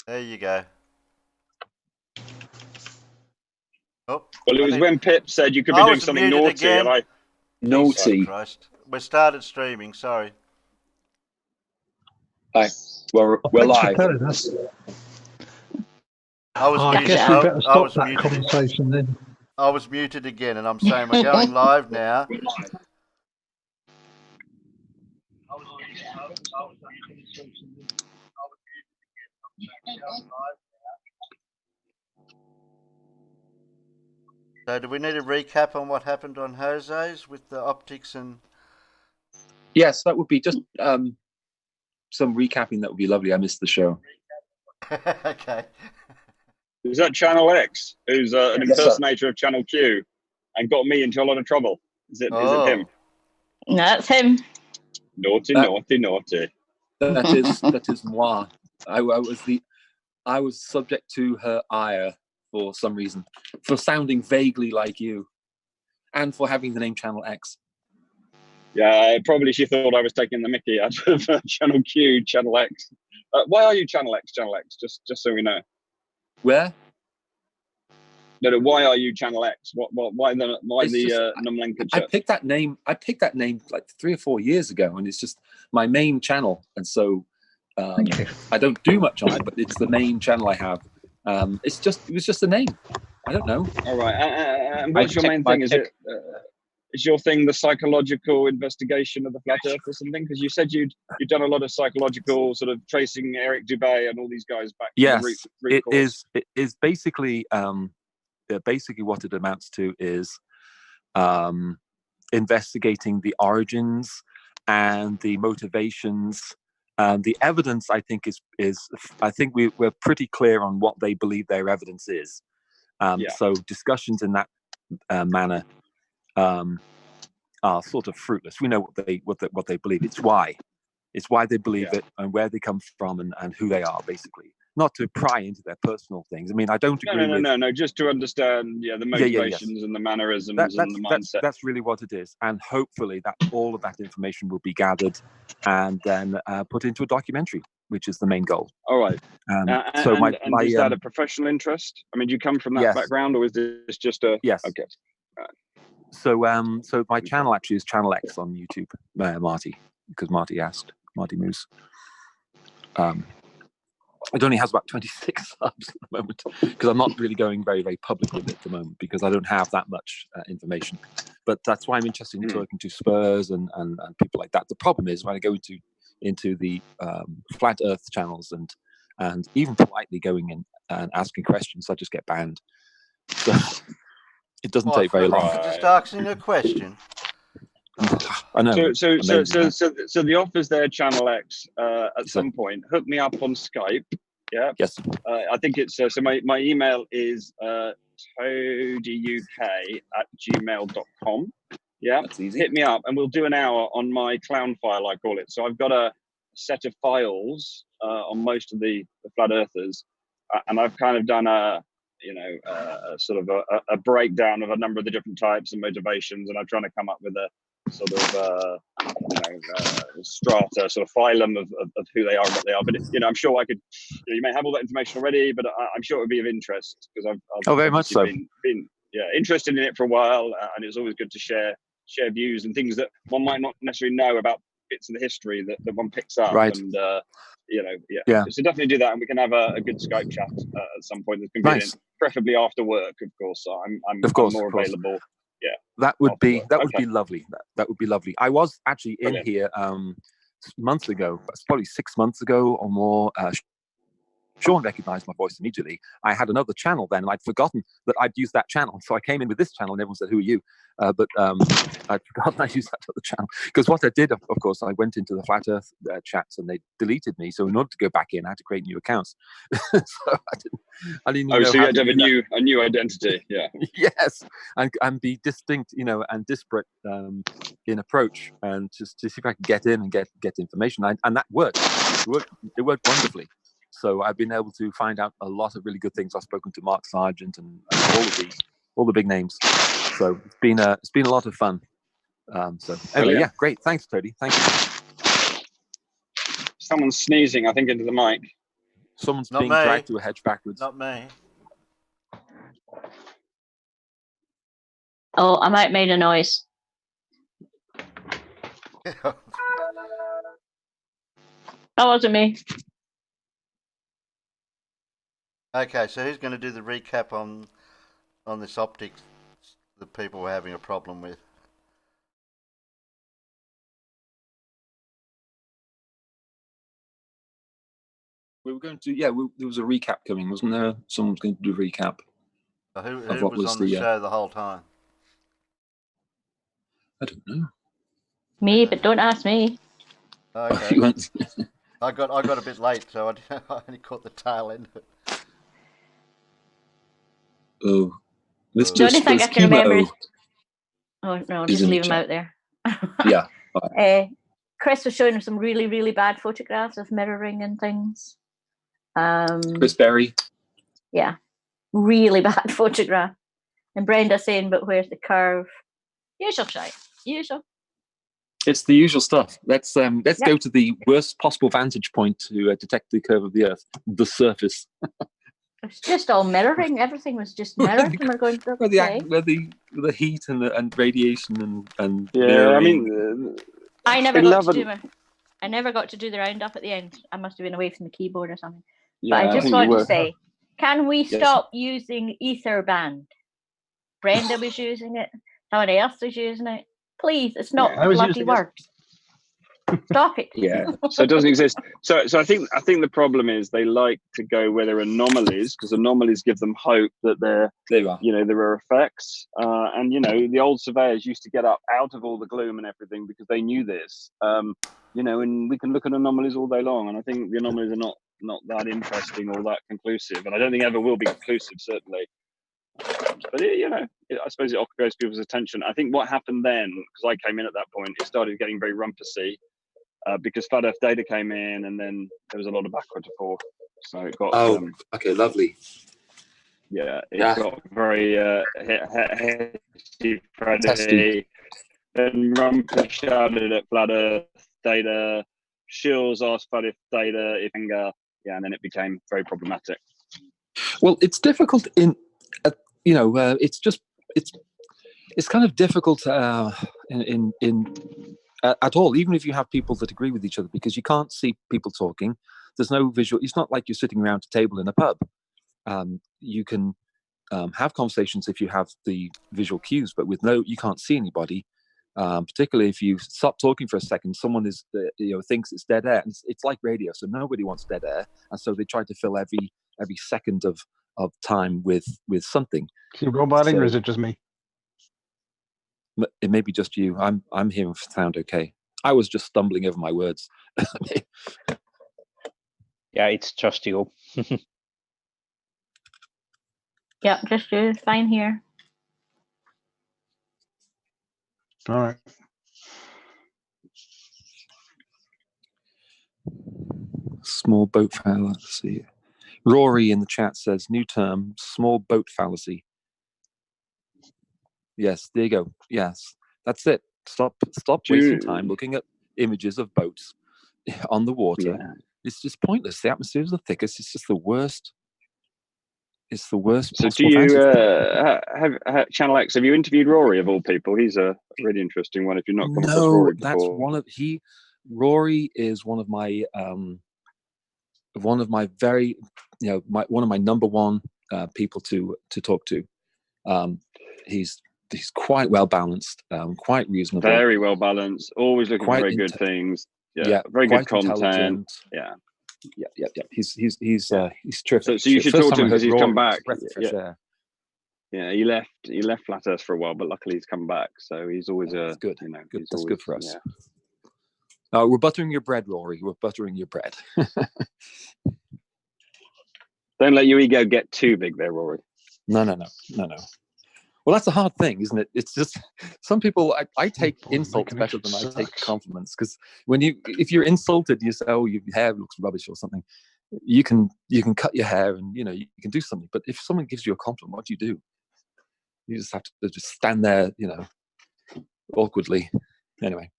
There you go. Oh, Well, it was when Pip said you could be I doing was something muted naughty, again. and I Jesus Naughty. Christ. We started streaming. Sorry. Hi. Well, we're Thanks for live. telling us. I was I muted. guess we better I stop was that muted. conversation then. I was muted again, and I'm saying we're going live now. So, do we need a recap on what happened on Jose's with the optics and? Yes, that would be just some recapping. That would be lovely. I missed the show. Okay. is that Channel X, who's an Yes, impersonator of Channel Q, and got me into a lot of trouble. Is it him? No, that's him. Naughty, naughty, naughty. That is moi. I was subject to her ire for some reason, for sounding vaguely like you, and for having the name Channel X. Yeah, probably she thought I was taking the mickey out of Channel Q, Channel X. Why are you Channel X, Channel X? Just so we know. Where? No, why are you Channel X? Why the nomenclature? I picked that name like 3 or 4 years ago, and it's just my main channel, and so I don't do much on it, but it's the main channel I have. It was just a name. I don't know. All right, and what's your main thing? Is your thing the psychological investigation of the flat Earth or something? Because you said you'd done a lot of psychological sort of tracing Eric Dubay and all these guys back. Yes, to the root cause. It is basically what it amounts to is investigating the origins and the motivations. The evidence, I think, is I think we're pretty clear on what they believe their evidence is. So discussions in that manner are sort of fruitless. We know what they believe. It's why they believe it and where they come from and who they are, basically. Not to pry into their personal things. I mean, I don't agree with... No, just to understand, the motivations and the mannerisms and the mindset. That's really what it is. And hopefully that all of that information will be gathered and then put into a documentary, which is the main goal. All right. So is that a professional interest? I mean, do you come from that background, or is this just a... Yes. Okay. Right. So my channel actually is Channel X on YouTube, Marty, because Marty asked, Marty Moose. It only has about 26 subs at the moment because I'm not really going very, very public with it at the moment because I don't have that much information. But that's why I'm interested in talking to Spurs and people like that. The problem is when I go into the flat Earth channels and even politely going in and asking questions, I just get banned. So it doesn't take very long. For just asking a question. I know. So the offer's there, Channel X. At some point, hook me up on Skype. Yeah. Yes. I think it's so. My email is toadyuk@gmail.com. Yeah. That's easy. Hit me up, and we'll do an hour on my clown file, I call it. So I've got a set of files on most of the flat earthers, and I've kind of done a sort of a breakdown of a number of the different types and motivations, and I'm trying to come up with a sort of strata, sort of phylum of who they are and what they are. But I'm sure I could. You may have all that information already, but I'm sure it would be of interest because I've very much so been interested in it for a while, and it's always good to share views and things that one might not necessarily know about bits of the history that one picks up. Right. And So definitely do that, and we can have a good Skype chat at some point that's convenient, nice. Preferably after work, of course. So I'm more available. Yeah, that would be lovely. That would be lovely. I was actually in here months ago, probably 6 months ago or more. Sean recognized my voice immediately. I had another channel then, and I'd forgotten that I'd used that channel. So I came in with this channel, and everyone said, "Who are you?" But I'd forgotten I used that other channel. Because what I did, of course, I went into the Flat Earth chats, and they deleted me. So in order to go back in, I had to create new accounts. So I didn't know. So you had to have a new identity, yeah. Yes, and be distinct, and disparate in approach, and just to see if I could get in and get information. And that worked. It worked wonderfully. So I've been able to find out a lot of really good things. I've spoken to Mark Sargent and all the big names. So it's been a lot of fun. So anyway, great. Thanks, Toady. Thank you. Someone's sneezing, I think, into the mic. Someone's Not being me. dragged to a hedge backwards. Not me. Oh, I might made a noise. That wasn't me. Okay, so who's going to do the recap on this optics that people were having a problem with? We were going to, there was a recap coming, wasn't there? Someone was going to do a recap. So who Of what was was on the the, show the whole time? I don't know. Me, but don't ask me. Okay. You weren't- I got a bit late, so I only caught the tail end of it. Oh, The only thing I can remember is... Oh, no, is just in the leave him chat. out there. Yeah. Chris was showing some really, really bad photographs of mirroring and things. Chris Berry. Yeah, really bad photograph. And Brenda saying, but where's the curve? Usual shite. Usual. It's the usual stuff. Let's go to the worst possible vantage point to detect the curve of the Earth, the surface. It's just all mirroring. Everything was just mirrored, and we're going to where the heat and radiation and Yeah, mirroring. I mean, I never got to do the roundup at the end. I must have been away from the keyboard or something. Yeah, but I just want to say, can we stop using Etherband? Brenda was using it. Somebody else was using it. Please, it's not bloody works. Stop it. Yeah, so it doesn't exist. So I think the problem is they like to go where there are anomalies, because anomalies give them hope that there are effects. And the old surveyors used to get up out of all the gloom and everything because they knew this. And we can look at anomalies all day long, and I think the anomalies are not that interesting or that conclusive, and I don't think ever will be conclusive, certainly. But I suppose it occupies people's attention. I think what happened then, because I came in at that point, it started getting very rumpusy. Because Flat Earth data came in, and then there was a lot of backward and forth. So it got okay, lovely. Yeah, got very testy. Then Rumpus shouted at Flat Earth data. Shields asked Flat Earth data if anger. Yeah, and then it became very problematic. Well, it's difficult it's kind of difficult at all, even if you have people that agree with each other, because you can't see people talking. There's no visual. It's not like you're sitting around a table in a pub. You can have conversations if you have the visual cues, but you can't see anybody. Particularly if you stop talking for a second, someone thinks it's dead air. And it's like radio, so nobody wants dead air, and so they try to fill every second of time with something. Is he roboting, or is it just me? It may be just you. I'm hearing sound okay. I was just stumbling over my words. Yeah, it's just you. Yeah, just you. Fine here. All right. Small boat fallacy. Let's see. Rory in the chat says, new term, small boat fallacy. Yes, there you go. Yes, that's it. Stop wasting time looking at images of boats on the water. Yeah. It's just pointless. The atmosphere is the thickest. It's just the worst. It's the worst. So do you have Channel X? Have you interviewed Rory of all people? He's a really interesting one. If you've not come across Rory before, that's Rory is one of my very one of my number one people to talk to. He's quite well balanced, quite reasonable, very well balanced, always looking for very good things. Yeah, very good content. Yeah. He's terrific. So you should talk to him because he's come back. Yeah, he left Flat Earth for a while, but luckily he's come back. So he's always good. Good. That's good for us. Yeah. We're buttering your bread, Rory. We're buttering your bread. Don't let your ego get too big there, Rory. No. Well, that's a hard thing, isn't it? It's just some people. I take insults better than I take compliments, because if you're insulted, you say, "Oh, your hair looks rubbish" or something. You can cut your hair and you can do something. But if someone gives you a compliment, what do? You just have to just stand there, awkwardly. Anyway.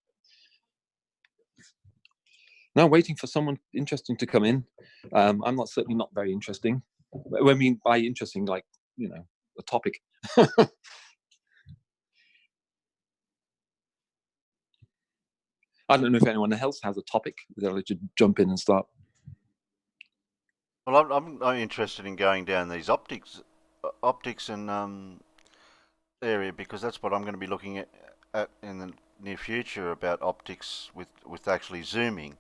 No, waiting for someone interesting to come in. I'm not certainly not very interesting. I mean, by interesting, like, you know, a topic. I don't know if anyone else has a topic. They'll let you jump in and start. Well, I'm interested in going down these optics and area, because that's what I'm going to be looking at in the near future, about optics with actually zooming.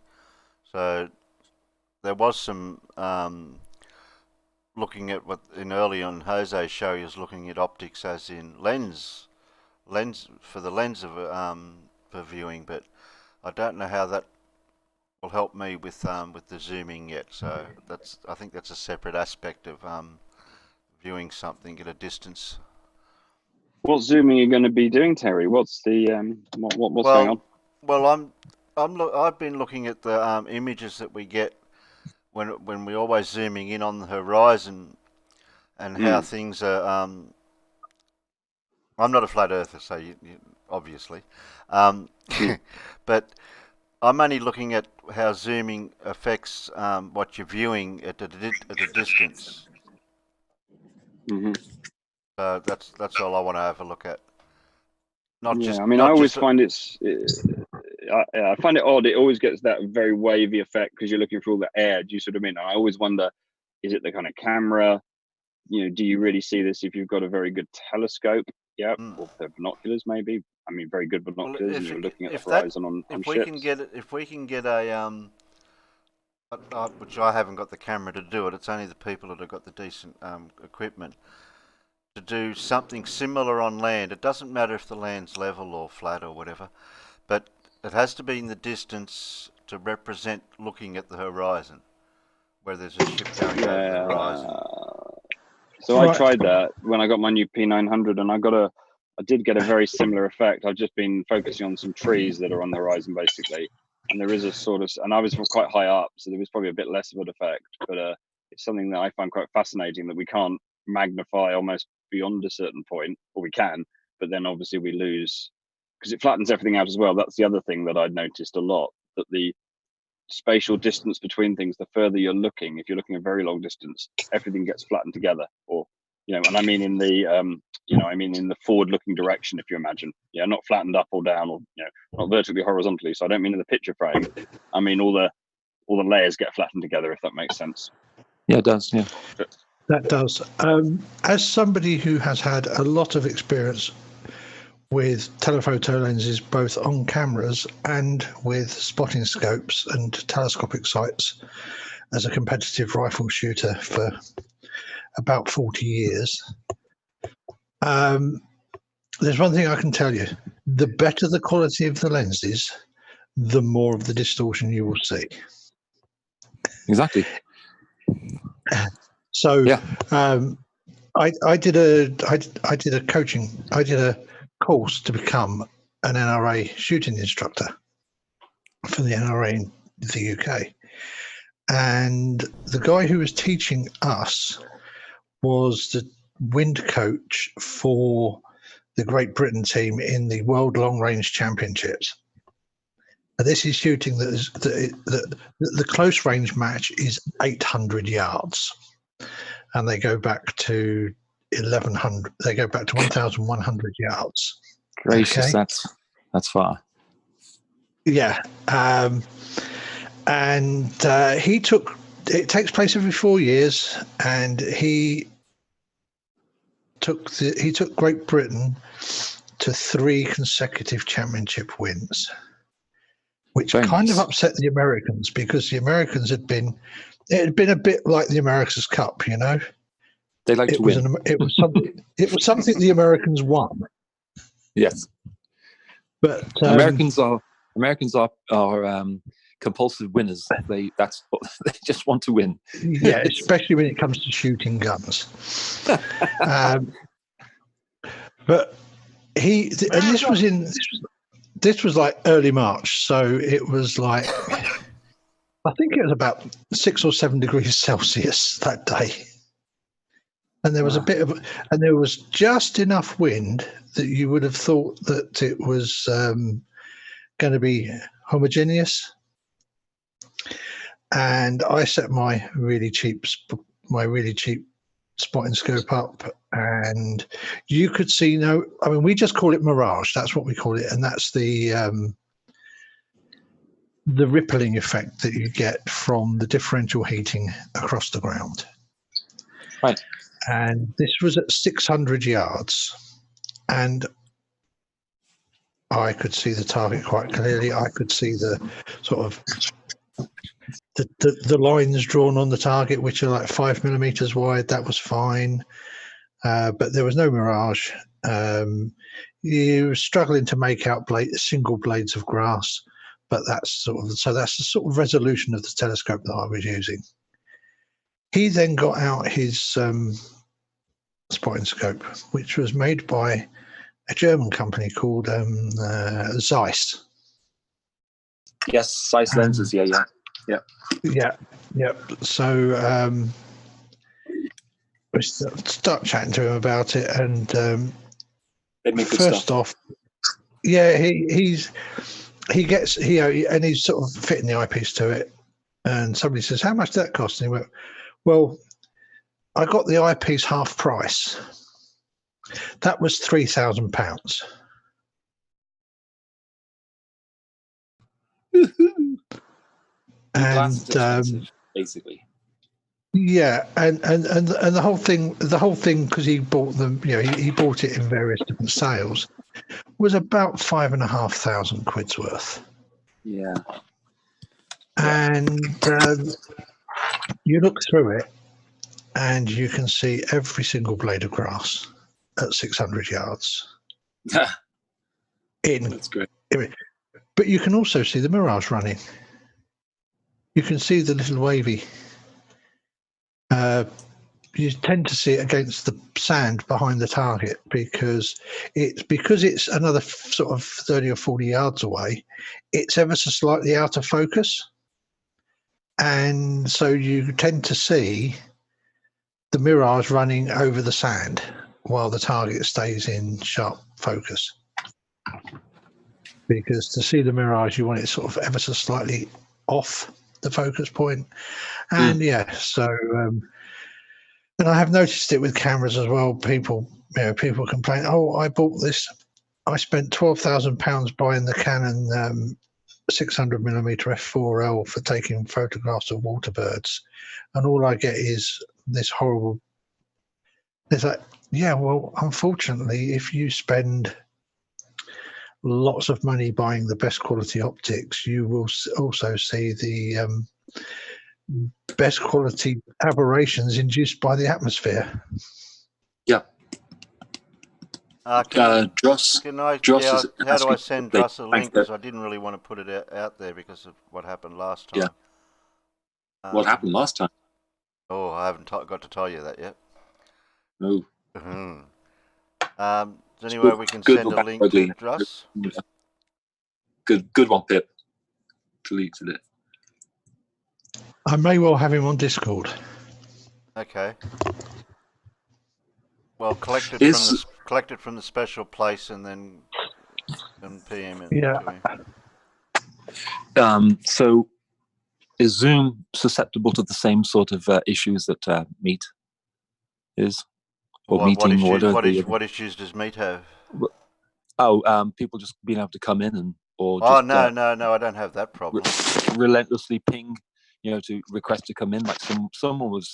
So there was some looking at what in early on Jose's show, he was looking at optics as in lens for the lens of for viewing, but I don't know how that will help me with the zooming yet. So I think that's a separate aspect of viewing something at a distance. What zooming are you going to be doing, Terry? What's the what's going on? Well, I've been looking at the images that we get when we're always zooming in on the horizon, and how things are. I'm not a flat earther, so you obviously, but I'm only looking at how zooming affects what you're viewing at a distance. Mm-hmm. So that's all I want to have a look at. Not just. I mean, I always find I find it odd. It always gets that very wavy effect because you're looking for all the air. Do you sort of mean? I always wonder, is it the kind of camera? You know, do you really see this if you've got a very good telescope? Yeah, or the binoculars maybe. I mean, very good binoculars. Well, and you're looking at the horizon on if ships. If we can get a which I haven't got the camera to do it. It's only the people that have got the decent equipment to do something similar on land. It doesn't matter if the land's level or flat or whatever, but it has to be in the distance to represent looking at the horizon, where there's a ship going over the horizon. So I tried that when I got my new P900, and I did get a very similar effect. I've just been focusing on some trees that are on the horizon, basically, and there is a sort of, and I was quite high up, so there was probably a bit less of an effect, but it's something that I find quite fascinating, that we can't magnify almost beyond a certain point, or we can, but then obviously we lose, because it flattens everything out as well. That's the other thing that I'd noticed a lot, that the spatial distance between things, the further you're looking, if you're looking a very long distance, everything gets flattened together, or, you know, and I mean in the in the forward looking direction, if you imagine, not flattened up or down, or, not vertically, horizontally. So I don't mean in the picture frame, I mean all the layers get flattened together, if that makes sense. Yeah, it does. Yeah, that does. As somebody who has had a lot of experience with telephoto lenses, both on cameras and with spotting scopes and telescopic sights, as a competitive rifle shooter for about 40 years, there's one thing I can tell you: the better the quality of the lenses, the more of the distortion you will see. Exactly. So, yeah. I did a course to become an NRA shooting instructor for the NRA in the UK, and the guy who was teaching us was the wind coach for the Great Britain team in the World Long Range Championships. And this is shooting the close range match is 800 yards, and they go back to 1100. They go back to 1,100 yards. Gracious, okay? That's far. Yeah, and he took. It takes place every 4 years, and he took Great Britain to 3 consecutive championship wins, which kind of upset the Americans, because the Americans it had been a bit like the America's Cup, you know. They like to win. It was something the Americans won. Yes, but Americans are compulsive winners. They just want to win. Yeah, especially when it comes to shooting guns. But this was like early March, so it was like I think it was about 6 or 7 degrees Celsius that day, and there was and there was just enough wind that you would have thought that it was going to be homogeneous. and I set my really cheap spotting scope up, and you could see we just call it mirage. That's what we call it, and that's the rippling effect that you get from the differential heating across the ground. Right. And this was at 600 yards, and I could see the target quite clearly. I could see the sort of the lines drawn on the target, which are like 5 millimeters wide. That was fine, but there was no mirage. You were struggling to make out single blades of grass, but that's the sort of resolution of the telescope that I was using. He then got out his spotting scope, which was made by a German company called Zeiss. Yes, Zeiss lenses. Yeah. So we start chatting to him about it, and first off, he he's sort of fitting the eyepiece to it, and somebody says, "How much did that cost?" And he went, "Well, I got the eyepiece half price. That was £3,000." And basically, yeah, and the whole thing, because he bought them, he bought it in various different sales, was about £5,500 worth. Yeah. And you look through it, and you can see every single blade of grass at 600 yards. That's great. But you can also see the mirage running. You can see the little wavy. You tend to see it against the sand behind the target because it's another sort of 30 or 40 yards away. It's ever so slightly out of focus, and so you tend to see the mirage running over the sand while the target stays in sharp focus. Because to see the mirage, you want it sort of ever so slightly off the focus point. And and I have noticed it with cameras as well. People complain, "Oh, I bought this. I spent £12,000 buying the Canon 600mm f4L for taking photographs of water birds, and all I get is this horrible." It's like, yeah, well, unfortunately, if you spend lots of money buying the best quality optics, you will also see the best quality aberrations induced by the atmosphere. Yeah. Dross. How do I send Dross a link? Because I didn't really want to put it out there because of what happened last time. Yeah. What happened last time? Oh, I haven't got to tell you that yet. No. Anyway, we can send a link to Dross. Good one, Pip. Deleted it. I may well have him on Discord. Okay. Well, collect it from the special place and then PM it to him. So, is Zoom susceptible to the same sort of issues that Meet is? Or Meeting? What issues does Meet have? People just being able to come in and no, I don't have that problem. Relentlessly ping, to request to come in. Like someone was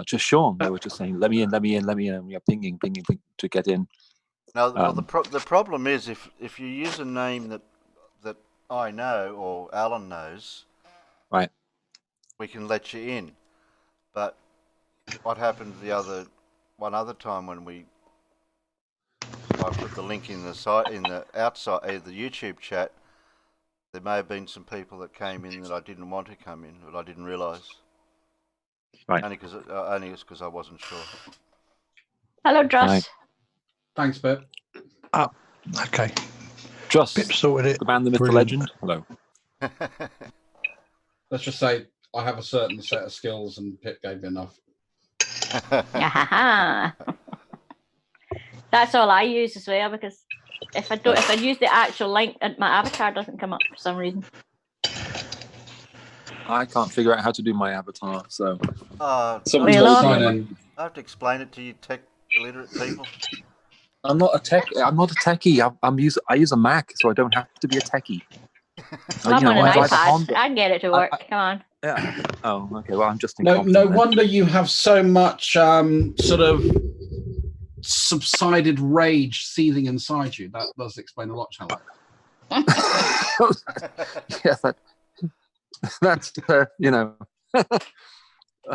just Sean. They were just saying, "Let me in," and we are pinging to get in. Now, the problem is if you use a name that I know or Alan knows, right, we can let you in. But what happened one other time when I put the link in the outside the YouTube chat, there may have been some people that came in that I didn't want to come in, but I didn't realise. Right. Only because I wasn't sure. Hello, Dross. Right. Thanks, Pip. Okay. Dross, Pip sorted it. The man, the myth, the legend. Hello. Let's just say I have a certain set of skills, and Pip gave me enough. That's all I use as well, because if I use the actual link, my avatar doesn't come up for some reason. I can't figure out how to do my avatar, so Someone We'll will all- sign in. I have to explain it to you tech illiterate people. I'm not a techie. I use a Mac, so I don't have to be a techie. I'm on I an drive a iPad. Honda. I can get it to work. Come on. Yeah. Oh, okay. Well, I'm just No incompetent. then. wonder you have so much sort of subsided rage seething inside you. That does explain a lot, Charlotte. Yeah, that's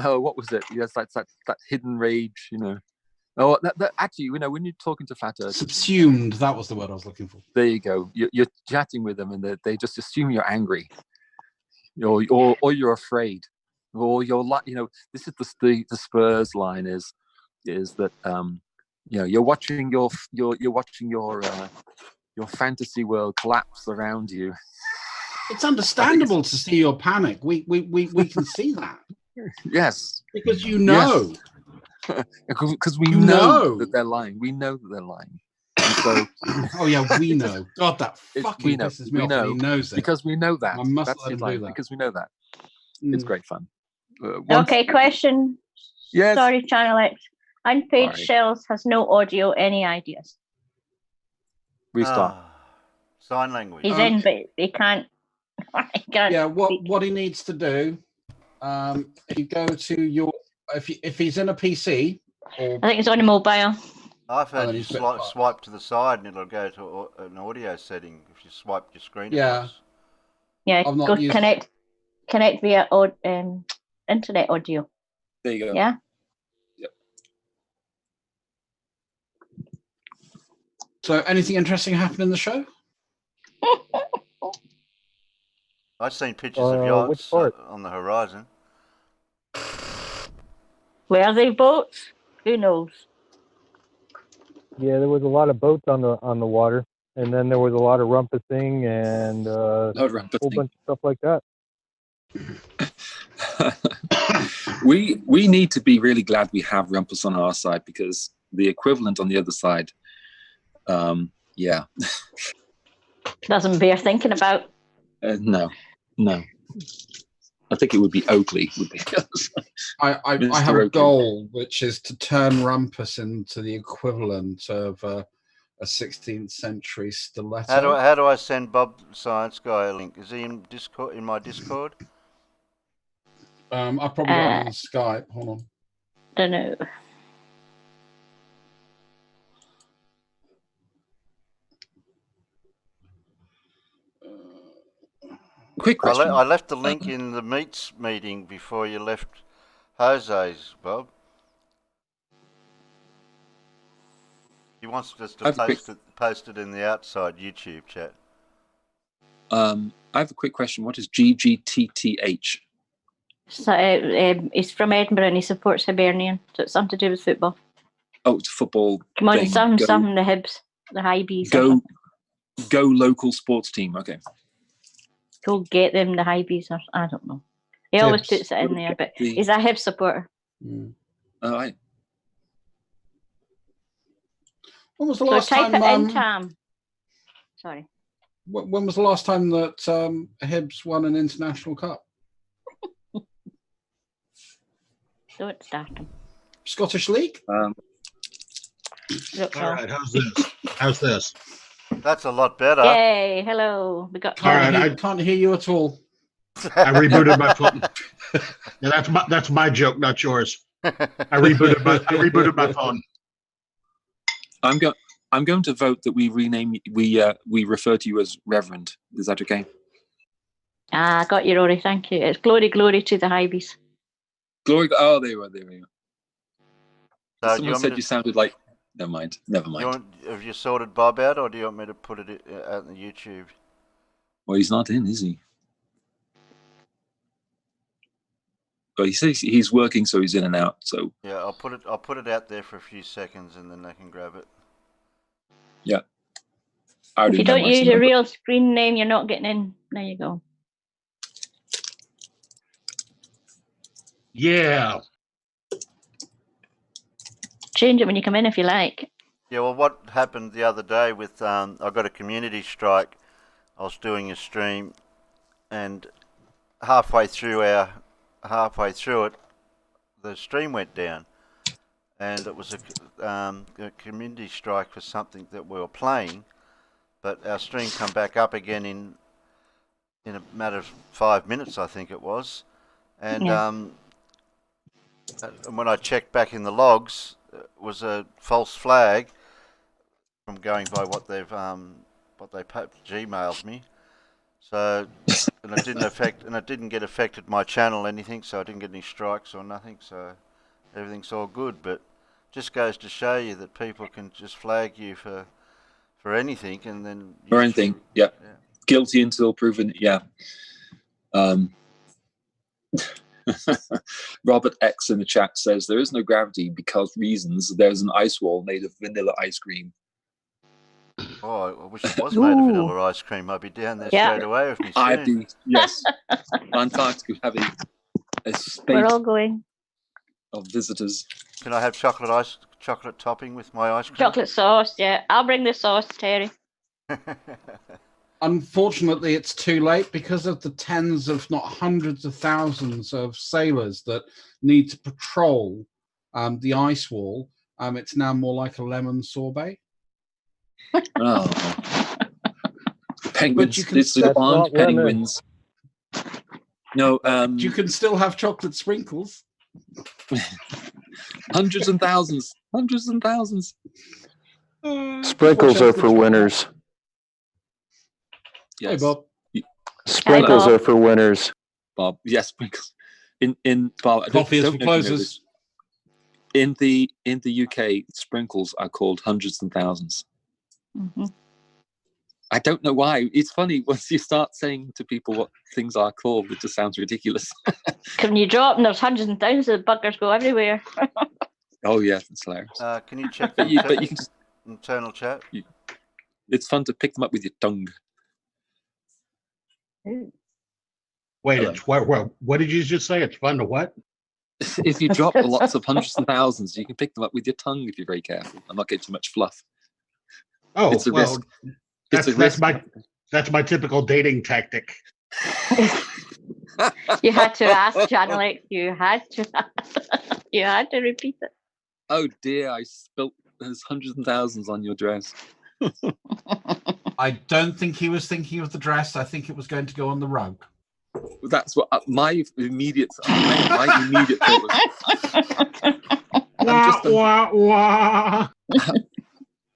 what was it? Yes, that's that hidden rage. Oh, that actually, when you're talking to flat earthers, Subsumed. That was the word I was looking for. there you go. You're chatting with them, and they just assume you're angry, or you're afraid, or you're like, this is the Spurs line is that you're watching your fantasy world collapse around you. It's understandable to see your panic. We can see that. Yes, because because we know that they're lying. We know that they're lying. And so, oh yeah, we know. God, that fucking pisses me off. And he knows it because we know that. I must That's let him line, do that because we know that. It's great fun. Okay, question. Yes. Sorry, Channel X. Unpaid Sorry. Shells has no audio. Any ideas? Restart. Sign language. He's in, but he can't. Yeah, what he needs to do, if you go to your, if he's in a PC, I think it's on a mobile. I've heard you swipe to the side and it'll go to an audio setting if you swipe your screen. Yeah. Yeah, go connect via internet audio. There you go. Yeah. Yep. So, anything interesting happen in the show? I've seen pictures of yachts on the horizon. Were they boats? Who knows? Yeah, there was a lot of boats on the water, and then there was a lot of rumpusing and a whole bunch of stuff like that. we need to be really glad we have rumpus on our side, because the equivalent on the other side, yeah, doesn't bear thinking about. No. I think it would be Oakley. Would be. I have a goal, which is to turn rumpus into the equivalent of a 16th century stiletto. How do I send Bob Science Guy a link? Is he in Discord? In my Discord? I probably got him on Skype. Hold on. Don't know. Quick question. I left the link in the meets meeting before you left Jose's, Bob. He wants us to post it in the outside YouTube chat. I have a quick question. What is GGTTH? So, he's from Edinburgh and he supports Hibernian, so it's something to do with football. Oh, it's a football. Come on, some the Hibs, the High Bees. Go local sports team. Okay. Go get them, the High Bees, or I don't know. He always puts it in there, but he's a Hibs supporter. All right. When was the last time? Type it in, Tam. Sorry. When was the last time that Hibs won an international cup? Don't start them. Scottish League? All right, how's this? That's a lot better. Yay, hello. We got I can't hear you at all. I rebooted my phone. Yeah, that's my joke, not yours. I rebooted my phone. I'm going to vote that we rename we refer to you as Reverend. Is that okay? I got you, Rory. Thank you. It's glory to the High Bees. Glory. Oh, there you are. So someone said you sounded like. Never mind. Have you sorted Bob out, or do you want me to put it out on YouTube? Well, he's not in, is he? But he says he's working, so he's in and out. So yeah, I'll put it out there for a few seconds, and then they can grab it. Yeah. If you don't use your real screen name, you're not getting in. There you go. Yeah. Change it when you come in if you like. Yeah, well, what happened the other day with I got a community strike. I was doing a stream, and halfway through it, the stream went down, and it was a community strike for something that we were playing, but our stream come back up again in a matter of 5 minutes, I think it was, and and when I checked back in the logs, it was a false flag from going by what they Gmailed me. So, and it didn't get affected my channel anything, so I didn't get any strikes or nothing. So everything's all good. But just goes to show you that people can just flag you for anything, and then for anything. Yeah. Guilty until proven. Yeah. Robert X in the chat says there is no gravity because reasons. There's an ice wall made of vanilla ice cream. Oh, I wish it was made of vanilla ice cream. I'd be down there straight away with me soon. Yes. Antarctica having a spate We're all going. of visitors. Can I have chocolate topping with my ice cream? Chocolate sauce, yeah. I'll bring the sauce, Terry. Unfortunately, it's too late because of the tens, if not hundreds of thousands of sailors that need to patrol the ice wall. It's now more like a lemon sorbet. Oh. Penguins. It's the bond penguins. No, you can still have chocolate sprinkles. Hundreds and thousands. Sprinkles are for winners. Yes. Hey, Bob. Sprinkles are for winners. Bob, yes, sprinkles. In Bob, coffee is for closers. In the UK, sprinkles are called hundreds and thousands. Mm-hmm. I don't know why. It's funny once you start saying to people what things are called, it just sounds ridiculous. When you drop and there's hundreds and thousands of buggers go everywhere. Oh yeah, that's hilarious. Can you check but you can just internal chat? It's fun to pick them up with your tongue. Wait, what did you just say? It's fun to what? If you drop lots of hundreds and thousands, you can pick them up with your tongue if you're very careful and not get too much fluff. Oh, it's a risk. That's my typical dating tactic. You had to ask, Channel X. You had to repeat it. Oh dear, I spilt there's hundreds and thousands on your dress. I don't think he was thinking of the dress. I think it was going to go on the rug. That's what my immediate thought was.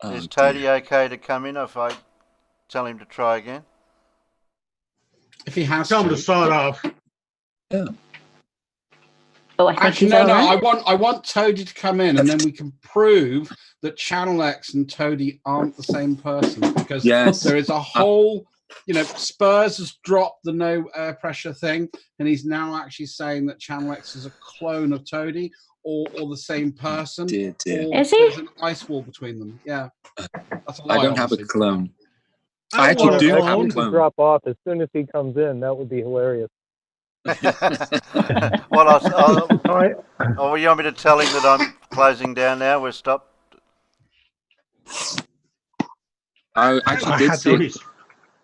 Is Toady okay to come in if I tell him to try again? If he has tell him to start off. Yeah. Oh, actually, no. I want Toady to come in, and then we can prove that Channel X and Toady aren't the same person, because there is a whole, Spurs has dropped the no air pressure thing, and he's now actually saying that Channel X is a clone of Toady, or the same person. Dear. Is he? There's an ice wall between them. Yeah. That's a lie, I don't obviously. have a clone. I actually do have a to clone. drop off as soon as he comes in. That would be hilarious. Well, you want me to tell him that I'm closing down now? We're stopped. I actually did see.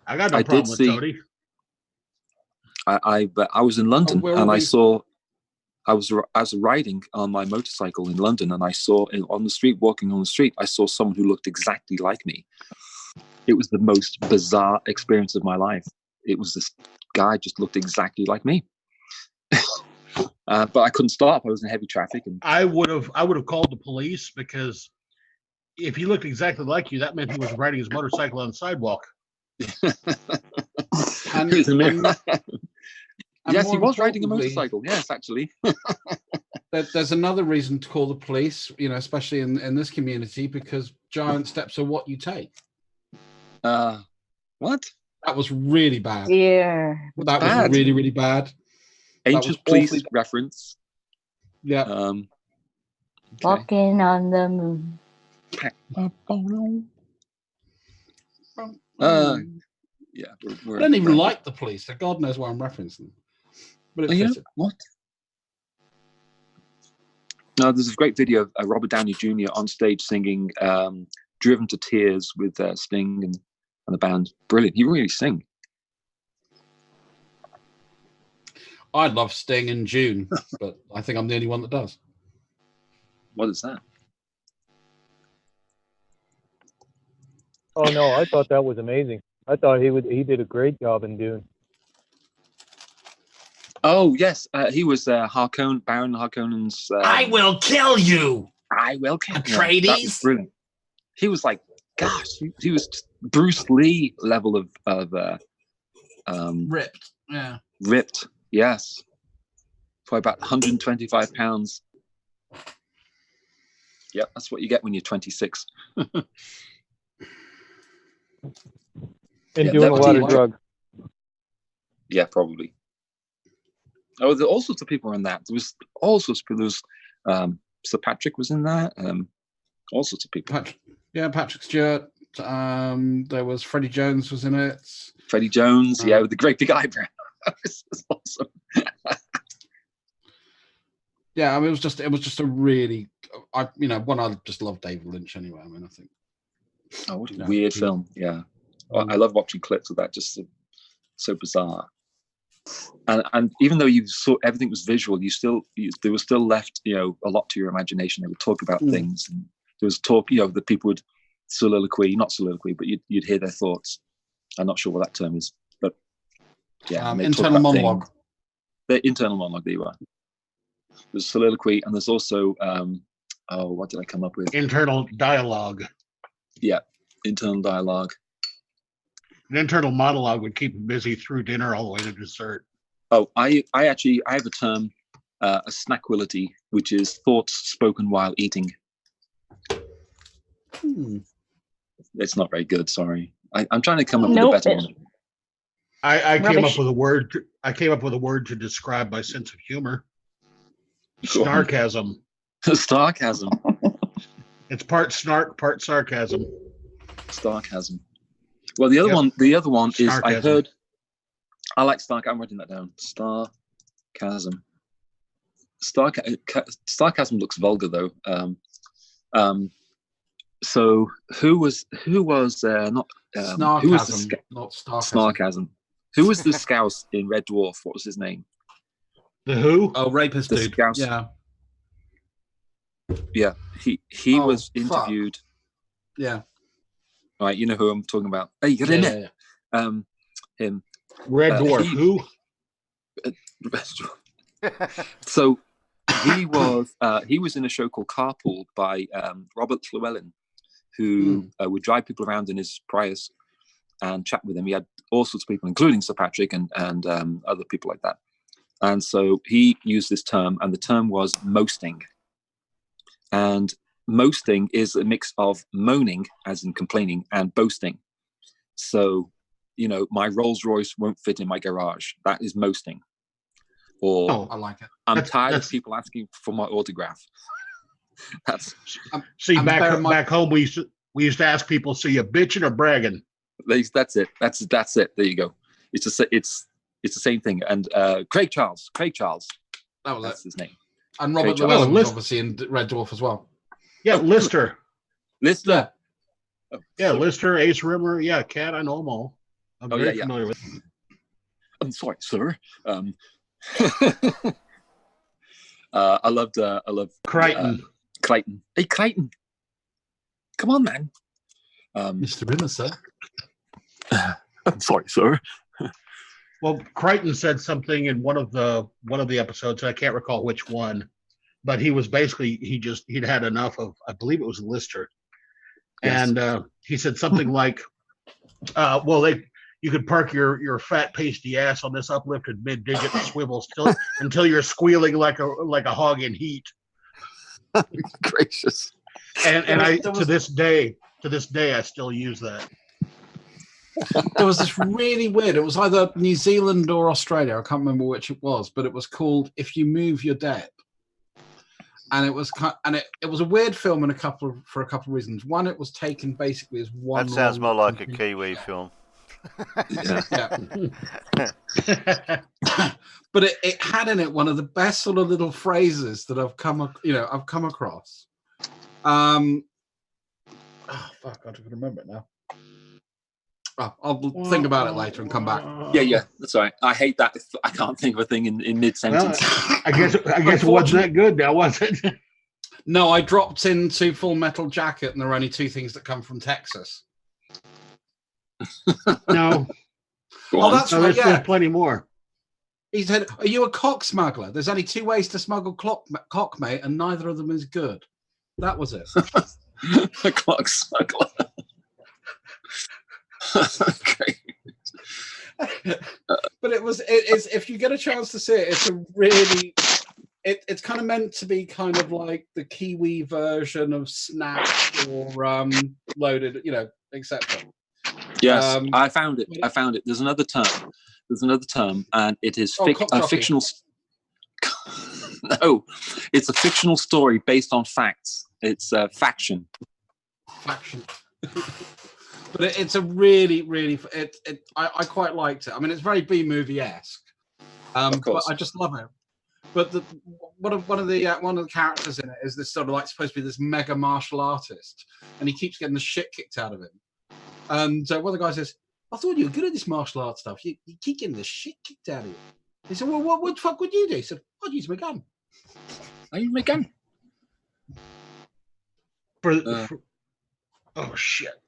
I got no problem with Toady. I was in London and I saw. I was riding on my motorcycle in London, and I saw walking on the street, I saw someone who looked exactly like me. It was the most bizarre experience of my life. It was this guy just looked exactly like me. But I couldn't stop. I was in heavy traffic, and I would have called the police, because if he looked exactly like you, that meant he was riding his motorcycle on the sidewalk. Yes, he was riding a motorcycle. Yes, actually. There's another reason to call the police, especially in this community, because giant steps are what you take. What? That was really bad. Yeah. That was really, really bad. Ancient police reference. Yeah. Okay. Walking on the moon. Yeah. I don't even like the police, so God knows why I'm referencing them. But what? No, there's a great video of Robert Downey Jr. on stage singing "Driven to Tears" with Sting and the band. Brilliant. He really sing. I love Sting in June, but I think I'm the only one that does. What is that? Oh no, I thought that was amazing. I thought he did a great job in Dune. Oh yes, he was Baron Harkonnen's. I will kill you. I will kill you. Atreides. That was brilliant. He was like, gosh, he was Bruce Lee level of ripped. Yeah. Ripped. Yes. For about 125 pounds. Yep, that's what you get when you're 26. And doing a lot of drugs. Yeah, probably. Oh, there were all sorts of people in that. There was all sorts of people. There was Sir Patrick was in that. All sorts of people. Patrick Stewart. There was Freddie Jones was in it. Freddie Jones, with the great big eyebrow. That's awesome. Yeah, I mean, it was just a really, one I just love David Lynch anyway. I mean, I think. Oh, what a weird film! Yeah, I love watching clips of that. Just so bizarre. And even though you saw everything was visual, there was still left, a lot to your imagination. They would talk about things, and there was talk, that people would not soliloquy, but you'd hear their thoughts. I'm not sure what that term is, but yeah, internal monologue. The internal monologue. There you are. There's soliloquy, and there's also what did I come up with? Internal dialogue. Yeah, internal dialogue. An internal monologue would keep him busy through dinner all the way to dessert. Oh, I have a term, a snackwility, which is thoughts spoken while eating. It's not very good. Sorry, I'm trying to come up with a better one. I came up with a word. I came up with a word to describe my sense of humor. Snarkasm. Sarcasm. It's part snark, part sarcasm. Sarcasm. Well, the other one is Sarcasm. I like sarcasm. I'm writing that down. Sarcasm. Sarcasm looks vulgar though. So who was not Snarkasm, who was not Starkasm. Snarkasm. Who was the scouse in Red Dwarf? What was his name? The who? Oh, rapist the dude. Scouse. Yeah. He was interviewed. Fuck. Yeah. Right, you know who I'm talking about. Hey, you're in it. Him. Red Dwarf. Who? So he was in a show called Carpool by Robert Llewellyn, who would drive people around in his Prius and chat with him. He had all sorts of people, including Sir Patrick and other people like that. And so he used this term, and the term was moasting. And moasting is a mix of moaning, as in complaining, and boasting. So, my Rolls Royce won't fit in my garage. That is moasting. Or I like it. I'm tired of people asking for my autograph. That's back home we used to ask people, so you bitching or bragging? That's it. That's it. There you go. It's the same thing. And Craig Charles. That's his name. And Robert Llewellyn was obviously in Red Dwarf as well. Yeah, Lister. Lister. Yeah, Lister, Ace Rimmer. Yeah, Cat. I know them all. I'm very familiar with them. I'm sorry, sir. I love Crichton. Clayton. Hey, Clayton. Come on, man. Mr. Rimmer, sir. I'm sorry, sir. Well, Crichton said something in one of the episodes. I can't recall which one, but he was basically he'd had enough of, I believe it was Lister, yes. And he said something like, you could park your fat pasty ass on this uplifted mid-digit swivel until you're squealing like a hog in heat. Gracious. And to this day I still use that. There was this really weird, it was either New Zealand or Australia, I can't remember which it was, but it was called If You Move You're Dead. And it was it was a weird film for a couple of reasons. One, it was taken basically as one. That sounds more like a Kiwi film. Yeah. But it had in it one of the best sort of little phrases that I've come across. Oh fuck, I don't remember it now. Oh, I'll think about it later and come back. Yeah, that's all right. I hate that if I can't think of a thing in mid-sentence. Well, I guess it wasn't that good now, was it? No, I dropped into Full Metal Jacket, and there are only two things that come from Texas. No. That's right. Yeah, there's plenty more. He said, "Are you a cock smuggler? There's only two ways to smuggle cock, mate, and neither of them is good." That was it. A cock smuggler. Okay. But it's if you get a chance to see it, it's a really it's kind of meant to be kind of like the Kiwi version of Snap or Loaded, etc. Yes, I found it. There's another term, and it is a fictional. No, it's a fictional story based on facts. It's faction. Faction. But it's a really, really. I quite liked it. I mean, it's very B movie-esque. Of course. But I just love it. But one of the characters in it is this sort of like supposed to be this mega martial artist, and he keeps getting the shit kicked out of him. And one of the guys says, "I thought you were good at this martial arts stuff. You keep getting the shit kicked out of you." He said, "Well, what the fuck would you do?" He said, "I'd use my gun." I use my gun. Oh shit!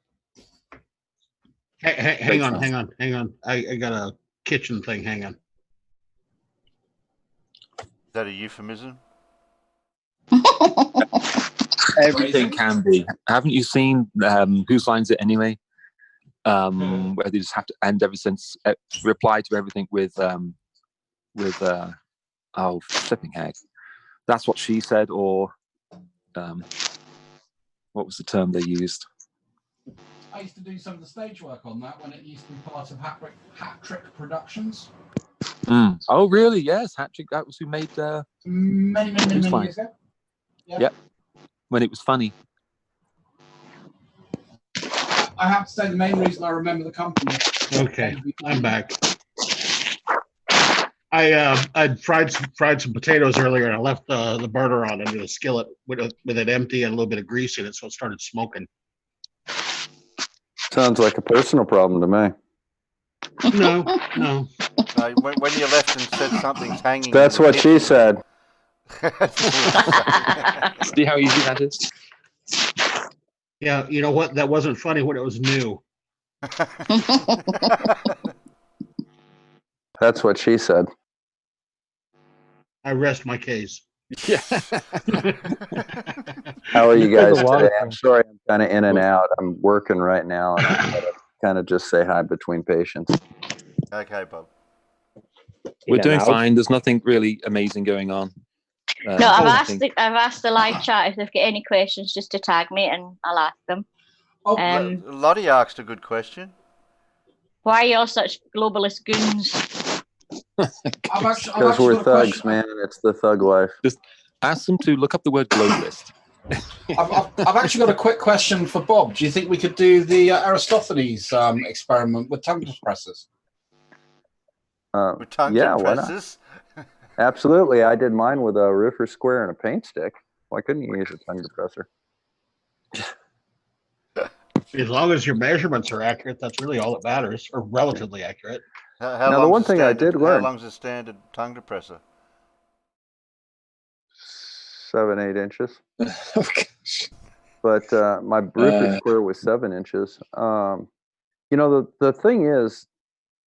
Hang on. I got a kitchen thing. Hang on. Is that a euphemism? Everything can be. Haven't you seen Who Signs It Anyway? Where they just have to end reply to everything with flipping heck. That's what she said, or what was the term they used? I used to do some of the stage work on that when it used to be part of Hat Trick Productions. Oh, really? Yes, Hat Trick. That was who made many years ago. Yep. When it was funny. I have to say the main reason I remember the company. Okay, I'm back. I fried some potatoes earlier, and I left the burner on into the skillet with it empty and a little bit of grease in it, so it started smoking. Sounds like a personal problem to me. No. When you left and said something's hanging. That's what she said. See how easy that is? Yeah, you know what? That wasn't funny when it was new. That's what she said. I rest my case. Yeah. How are you guys today? I'm sorry I'm kind of in and out. I'm working right now, and I'm going to kind of just say hi between patients. Okay, Bob. We're doing fine. There's nothing really amazing going on. No, I've asked the live chat if they've got any questions just to tag me and I'll ask them. Lottie asked a good question. Why are you all such globalist goons? Because we're thugs, man. It's the thug life. Just ask them to look up the word globalist. I've actually got a quick question for Bob. Do you think we could do the Aristophanes experiment with tongue compressors? With tongue compressors? Absolutely. I did mine with a roofer square and a paint stick. Why couldn't you use a tongue compressor? As long as your measurements are accurate, that's really all that matters, or relatively accurate. Now, the one thing I did learn. How long's a standard tongue compressor? 7-8 inches. Oh, gosh. But my roofer square was 7 inches. The thing is,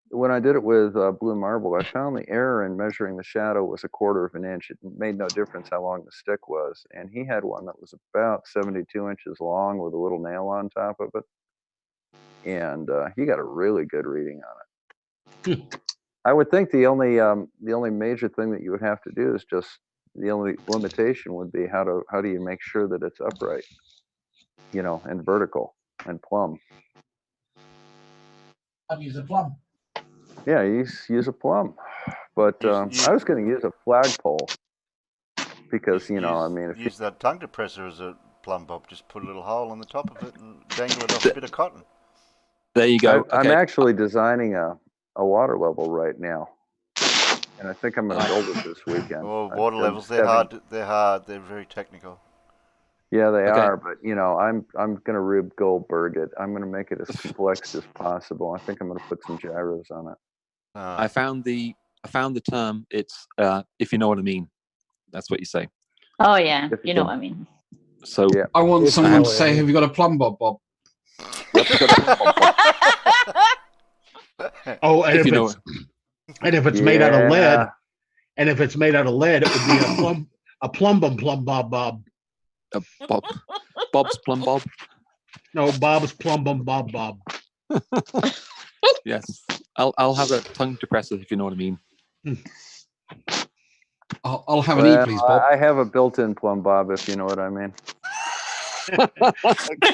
when I did it with blue marble, I found the error in measuring the shadow was 1/4 of an inch. It made no difference how long the stick was. And he had one that was about 72 inches long with a little nail on top of it. And he got a really good reading on it. I would think the only major thing that you would have to do is just, the only limitation would be how do you make sure that it's upright, and vertical and plumb. I'd use a plumb. Yeah, use a plumb, but I was going to use a flagpole because use that tongue compressor as a plumb, Bob. Just put a little hole in the top of it and dangle it off a bit of cotton. There you go. I'm actually designing a water level right now, and I think I'm going to build it this weekend. Oh, water levels, they're hard. They're hard. They're very technical. Yeah, they are, but I'm gonna Rube Goldberg it. I'm gonna make it as complex as possible. I think I'm gonna put some gyros on it. I found the term. It's if you know what I mean. That's what you say. Oh yeah, you know what I mean. So yeah. I want someone to say, "Have you got a plumb bob, Bob?" Yep, got a plumb bob, Bob. Oh, and if it's made out of lead, it would be a plum bob bob. Bob's plumb bob. No, Bob's plum bob bob. Yes, I'll have a tongue depressor if you know what I mean. I'll have an E, please, Bob. I have a built-in plumb bob, if you know what I mean.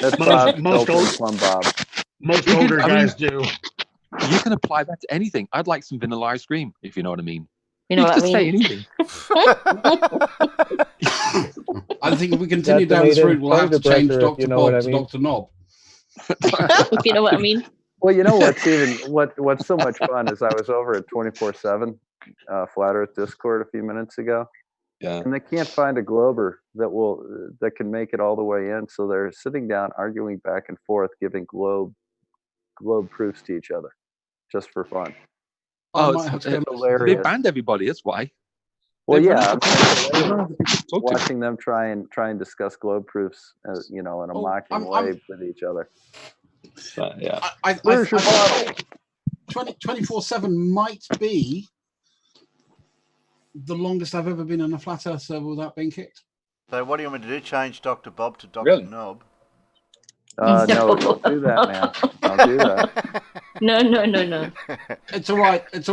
That's most old plumb bob. Most older guys do. You can apply that to anything. I'd like some vanilla ice cream, if you know what I mean. You know what I mean? Say anything. I think if we continue down this route, we'll have to change Dr. Bob to Dr. Knob. If you know what I mean. Well, you know what's so much fun is I was over at 24/7 Flat Earth Discord a few minutes ago. Yeah. And they can't find a Glober that can make it all the way in, so they're sitting down arguing back and forth, giving globe proofs to each other, just for fun. It's hilarious. They banned everybody. That's why. Well, yeah, watching them try and discuss globe proofs, in a mocking way with each other. Yeah. Where's your bottle? 24/7 might be the longest I've ever been on a flat Earth server without being kicked. So what do you want me to do? Change Dr. Bob to Dr. Knob? No, don't do that, man. Don't do that. No. It's all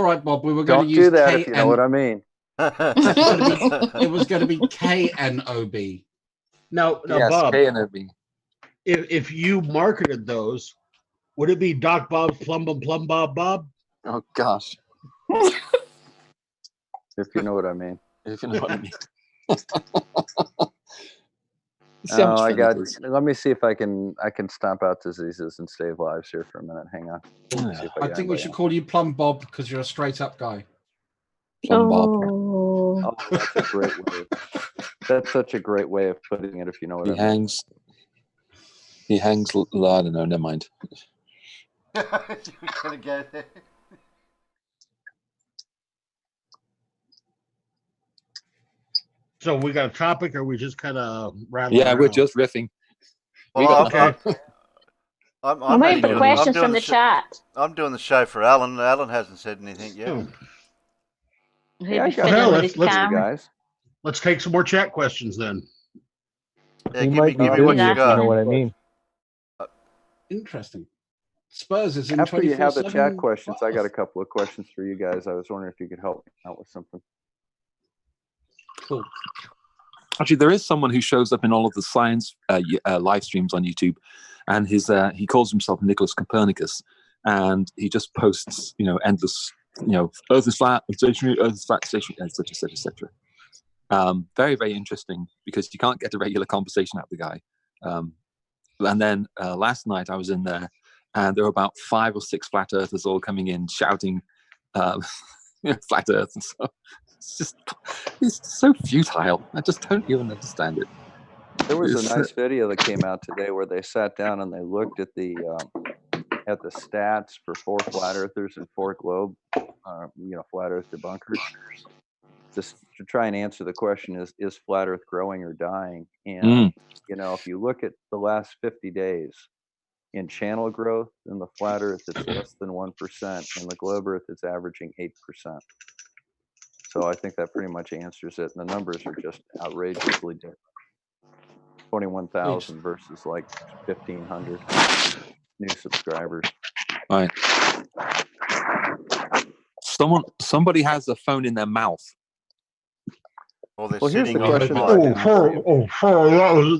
right, Bob. We were going to use do that if you know what I mean. It was going to be KNOB. Now, yes, Bob. KNOB. If you marketed those, would it be Doc Bob's plum bob bob? Oh gosh. If you know what I mean. If you know what I mean. Let me see if I can stomp out diseases and save lives here for a minute. Hang on. I think we should call you Plum Bob because you're a straight up guy. Plum Bob. Oh, that's a great way. That's such a great way of putting it. If you know what I mean. He hangs. I don't know. Never mind. You're gonna go there. So we got a topic, or we just kind of rattling? Yeah, we're just riffing. Well, okay. We might have questions from the chat. I'm doing the show for Alan. Alan hasn't said anything yet. Guys. Let's take some more chat questions then. Yeah, give me what you got. You know what I mean. Interesting. Spurs is in After you have the chat questions, I got a couple of questions for you guys. I was wondering if you could help me out with something. Cool. Actually, there is someone who shows up in all of the science live streams on YouTube, and he calls himself Nicholas Copernicus, and he just posts, endless, Earth is flat, stationary, Earth is flat, stationary, etc., etc. Very, very interesting because you can't get a regular conversation out of the guy. And then last night I was in there, and there were about 5 or 6 flat earthers all coming in shouting, flat Earth, and so. It's so futile. I just don't even understand it. There was a nice video that came out today where they sat down and they looked at the stats for 4 flat earthers and 4 globe, flat Earth debunkers, just to try and answer the question: is flat Earth growing or dying? And if you look at the last 50 days in channel growth in the flat Earth, it's less than 1%. In the globe Earth, it's averaging 8%. So I think that pretty much answers it. And the numbers are just outrageously different. 21,000 versus like 1,500 new subscribers. All right. Somebody has a phone in their mouth. Well, they're here's sitting the on question.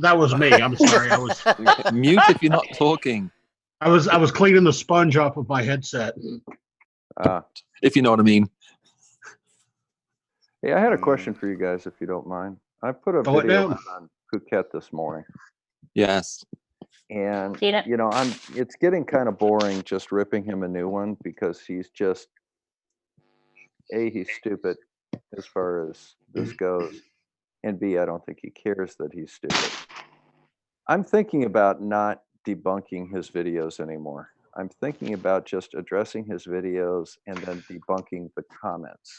That was me. I'm sorry. I was mute if you're not talking. I was cleaning the sponge off of my headset. If you know what I mean. Hey, I had a question for you guys, if you don't mind. I put a video on Phuket this morning. Yes. And it's getting kind of boring just ripping him a new one because he's just he's stupid as far as this goes, and B, I don't think he cares that he's stupid. I'm thinking about not debunking his videos anymore. I'm thinking about just addressing his videos and then debunking the comments,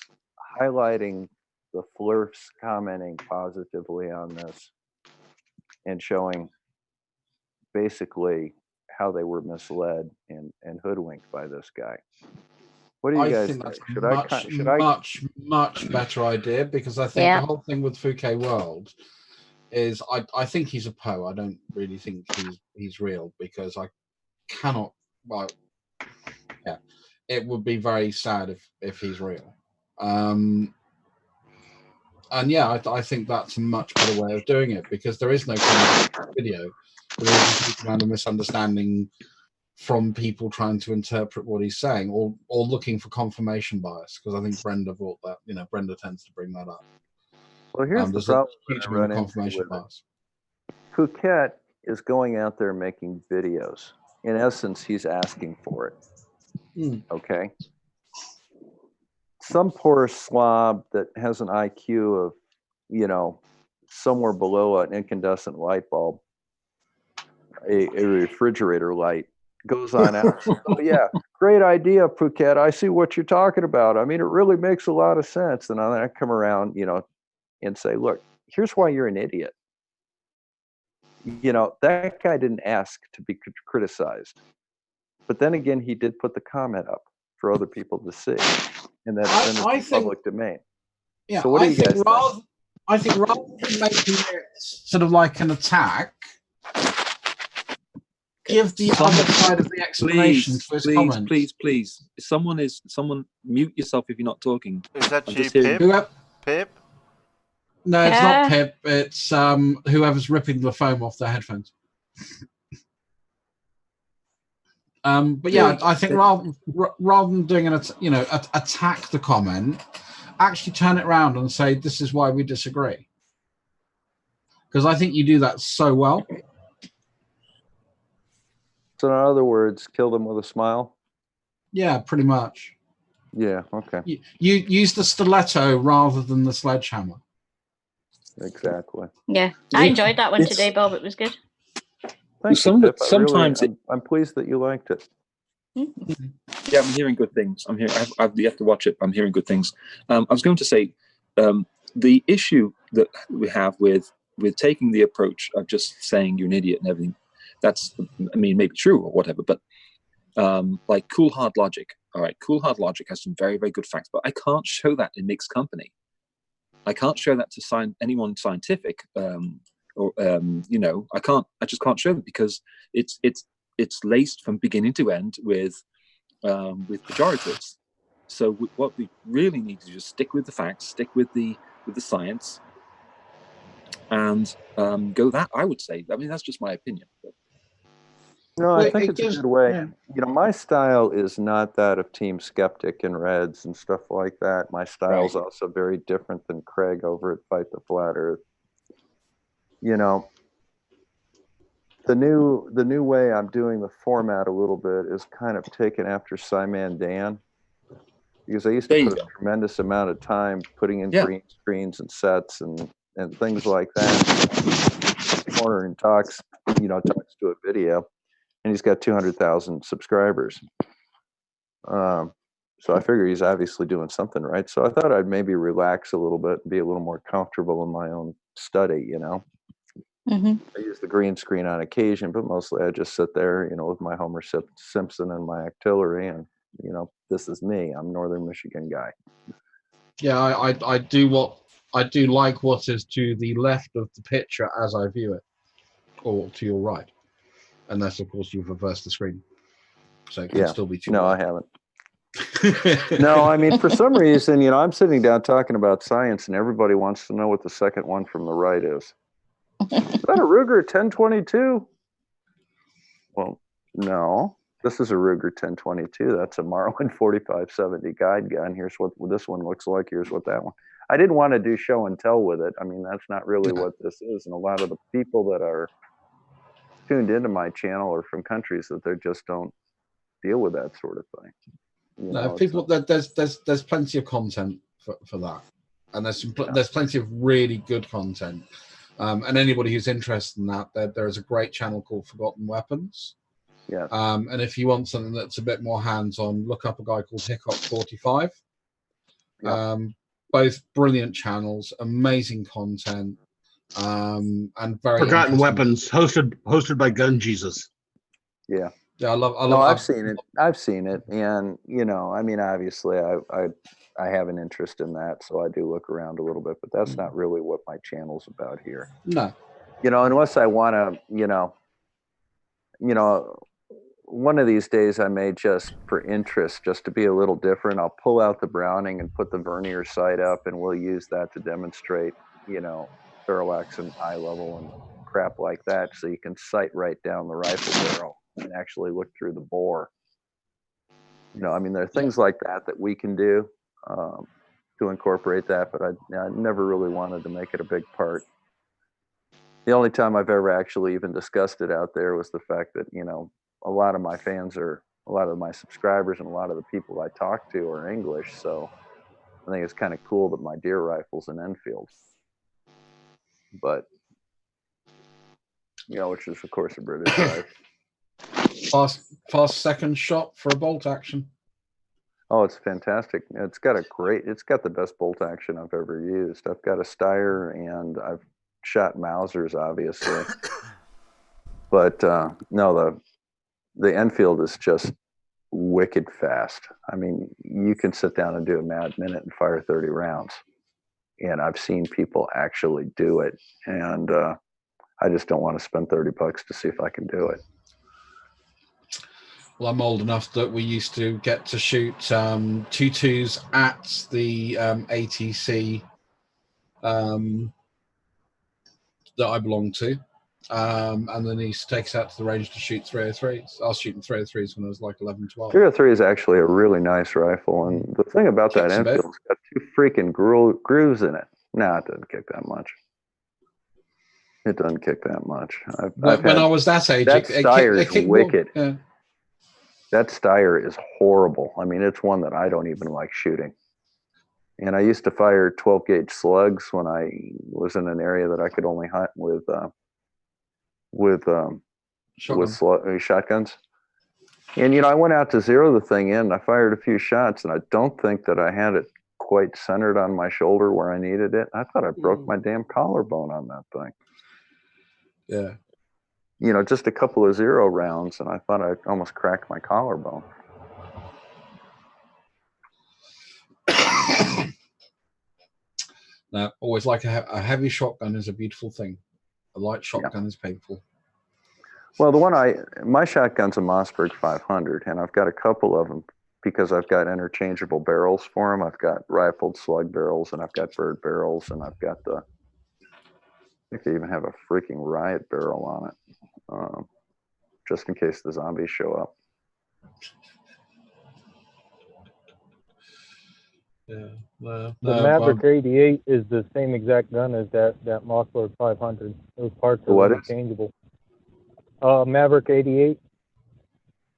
highlighting the flirts commenting positively on this and showing basically how they were misled and hoodwinked by this guy. What do you guys think? That's Should much better idea, because I think the whole thing with Fouquet World is I think he's a Poe. I don't really think he's real, because I cannot. Well, yeah, it would be very sad if he's real. And yeah, I think that's a much better way of doing it, because there is no video. There is a kind of misunderstanding from people trying to interpret what he's saying, or looking for confirmation bias, because I think Brenda brought that. Brenda tends to bring that up. Well, here's the problem. Huge amount of confirmation bias. Phuket is going out there making videos. In essence, he's asking for it. Okay. Some poor slob that has an IQ of, somewhere below an incandescent light bulb, a refrigerator light, goes on out. Oh yeah, great idea, Phuket. I see what you're talking about. I mean, it really makes a lot of sense. And then I come around, and say, look, here's why you're an idiot. That guy didn't ask to be criticized. But then again, he did put the comment up for other people to see. And that's in the public domain. Yeah, so what do you guys think? I think rather than making it sort of like an attack, give the other side of the explanation to his comments. Please. Someone mute yourself if you're not talking. Is that you, Pip? Pip? No, it's not Pip. It's whoever's ripping the foam off their headphones. But yeah, I think rather than doing attack the comment, actually turn it around and say, this is why we disagree. Because I think you do that so well. So in other words, kill them with a smile? Yeah, pretty much. Yeah, okay. You use the stiletto rather than the sledgehammer. Exactly. Yeah, I enjoyed that one today, Bob. It was good. Thank you, Pip. I'm pleased that you liked it. Yeah, I'm hearing good things. I've yet to watch it. I'm hearing good things. I was going to say, the issue that we have with taking the approach of just saying you're an idiot and everything, that's, maybe true or whatever, but like Cool Hard Logic. All right, Cool Hard Logic has some very, very good facts, but I can't show that in mixed company. I can't show that to anyone scientific, I just can't show it, because it's laced from beginning to end with pejoratives. So what we really need to do is stick with the facts, stick with the science, and go that. I would say. That's just my opinion. But. No, I think it's a good way. Yeah. My style is not that of Team Skeptic and Reds and stuff like that. My style is also very different than Craig over at Fight the Flat Earth. The new way I'm doing the format a little bit is kind of taken after Simon Dan, because I used to put a tremendous amount of time putting in green screens and sets and things like that. Corner and talks to a video, and he's got 200,000 subscribers. So I figure he's obviously doing something right. So I thought I'd maybe relax a little bit and be a little more comfortable in my own study, Mm-hmm. I use the green screen on occasion, but mostly I just sit there, with my Homer Simpson and my artillery, and this is me. I'm Northern Michigan guy. Yeah, I do like what is to the left of the picture as I view it, or to your right, unless of course you've reversed the screen, so it can still be to your right. I haven't. No, for some reason, I'm sitting down talking about science, and everybody wants to know what the second one from the right is. Is that a Ruger 1022? Well, no. This is a Ruger 1022. That's a Marlin 4570 guide gun. Here's what this one looks like. Here's what that one. I didn't want to do show and tell with it. That's not really what this is. And a lot of the people that are tuned into my channel are from countries that they just don't deal with that sort of thing. There's plenty of content for that, and there's plenty of really good content. And anybody who's interested in that, there is a great channel called Forgotten Weapons. Yeah. And if you want something that's a bit more hands-on, look up a guy called Hickok45. Yep. Both brilliant channels, amazing content, and very Forgotten interesting. Weapons, hosted by Gun Jesus. Yeah. Yeah, I love. No, I've seen it. I've seen it, and I mean, obviously, I have an interest in that, so I do look around a little bit, but that's not really what my channel's about here. No. Unless I want to, one of these days I may just for interest, just to be a little different, I'll pull out the Browning and put the vernier sight up, and we'll use that to demonstrate, parallax and eye level and crap like that, so you can sight right down the rifle barrel and actually look through the bore. I mean, there are things like that we can do to incorporate that, but I never really wanted to make it a big part. The only time I've ever actually even discussed it out there was the fact that, a lot of my fans a lot of my subscribers and a lot of the people I talk to are English. So I think it's kind of cool that my deer rifle's an Enfield. But, which is, of course, a British rifle. Fast second shot for a bolt action. Oh, it's fantastic. It's got the best bolt action I've ever used. I've got a Steyr and I've shot Mausers, obviously. But no, the Enfield is just wicked fast. I mean, you can sit down and do a mad minute and fire 30 rounds. And I've seen people actually do it. And I just don't want to spend $30 to see if I can do it. Well, I'm old enough that we used to get to shoot 2.2s at the ATC that I belonged to. And then he used to take us out to the range to shoot 303s. I was shooting 303s when I was like 11, 12. 303 is actually a really nice rifle. And the thing about that Enfield, it's got 2 freaking grooves in it. No, it doesn't kick that much. It doesn't kick that much. When I was that age, that Steyr is wicked. Yeah. That Steyr is horrible. I mean, it's one that I don't even like shooting. And I used to fire 12 gauge slugs when I was in an area that I could only hunt with shotguns. And I went out to zero the thing in. I fired a few shots, and I don't think that I had it quite centered on my shoulder where I needed it. I thought I broke my damn collarbone on that thing. Yeah. Just a couple of zero rounds, and I thought I almost cracked my collarbone. Now, always like a heavy shotgun is a beautiful thing. A light shotgun is painful. Well, my shotgun's a Mossberg 500, and I've got a couple of them because I've got interchangeable barrels for them. I've got rifled slug barrels, and I've got bird barrels, and I've got I think they even have a freaking riot barrel on it, just in case the zombies show up. Yeah. The Maverick 88 is the same exact gun as that Mossberg 500. Those parts are interchangeable. Maverick 88.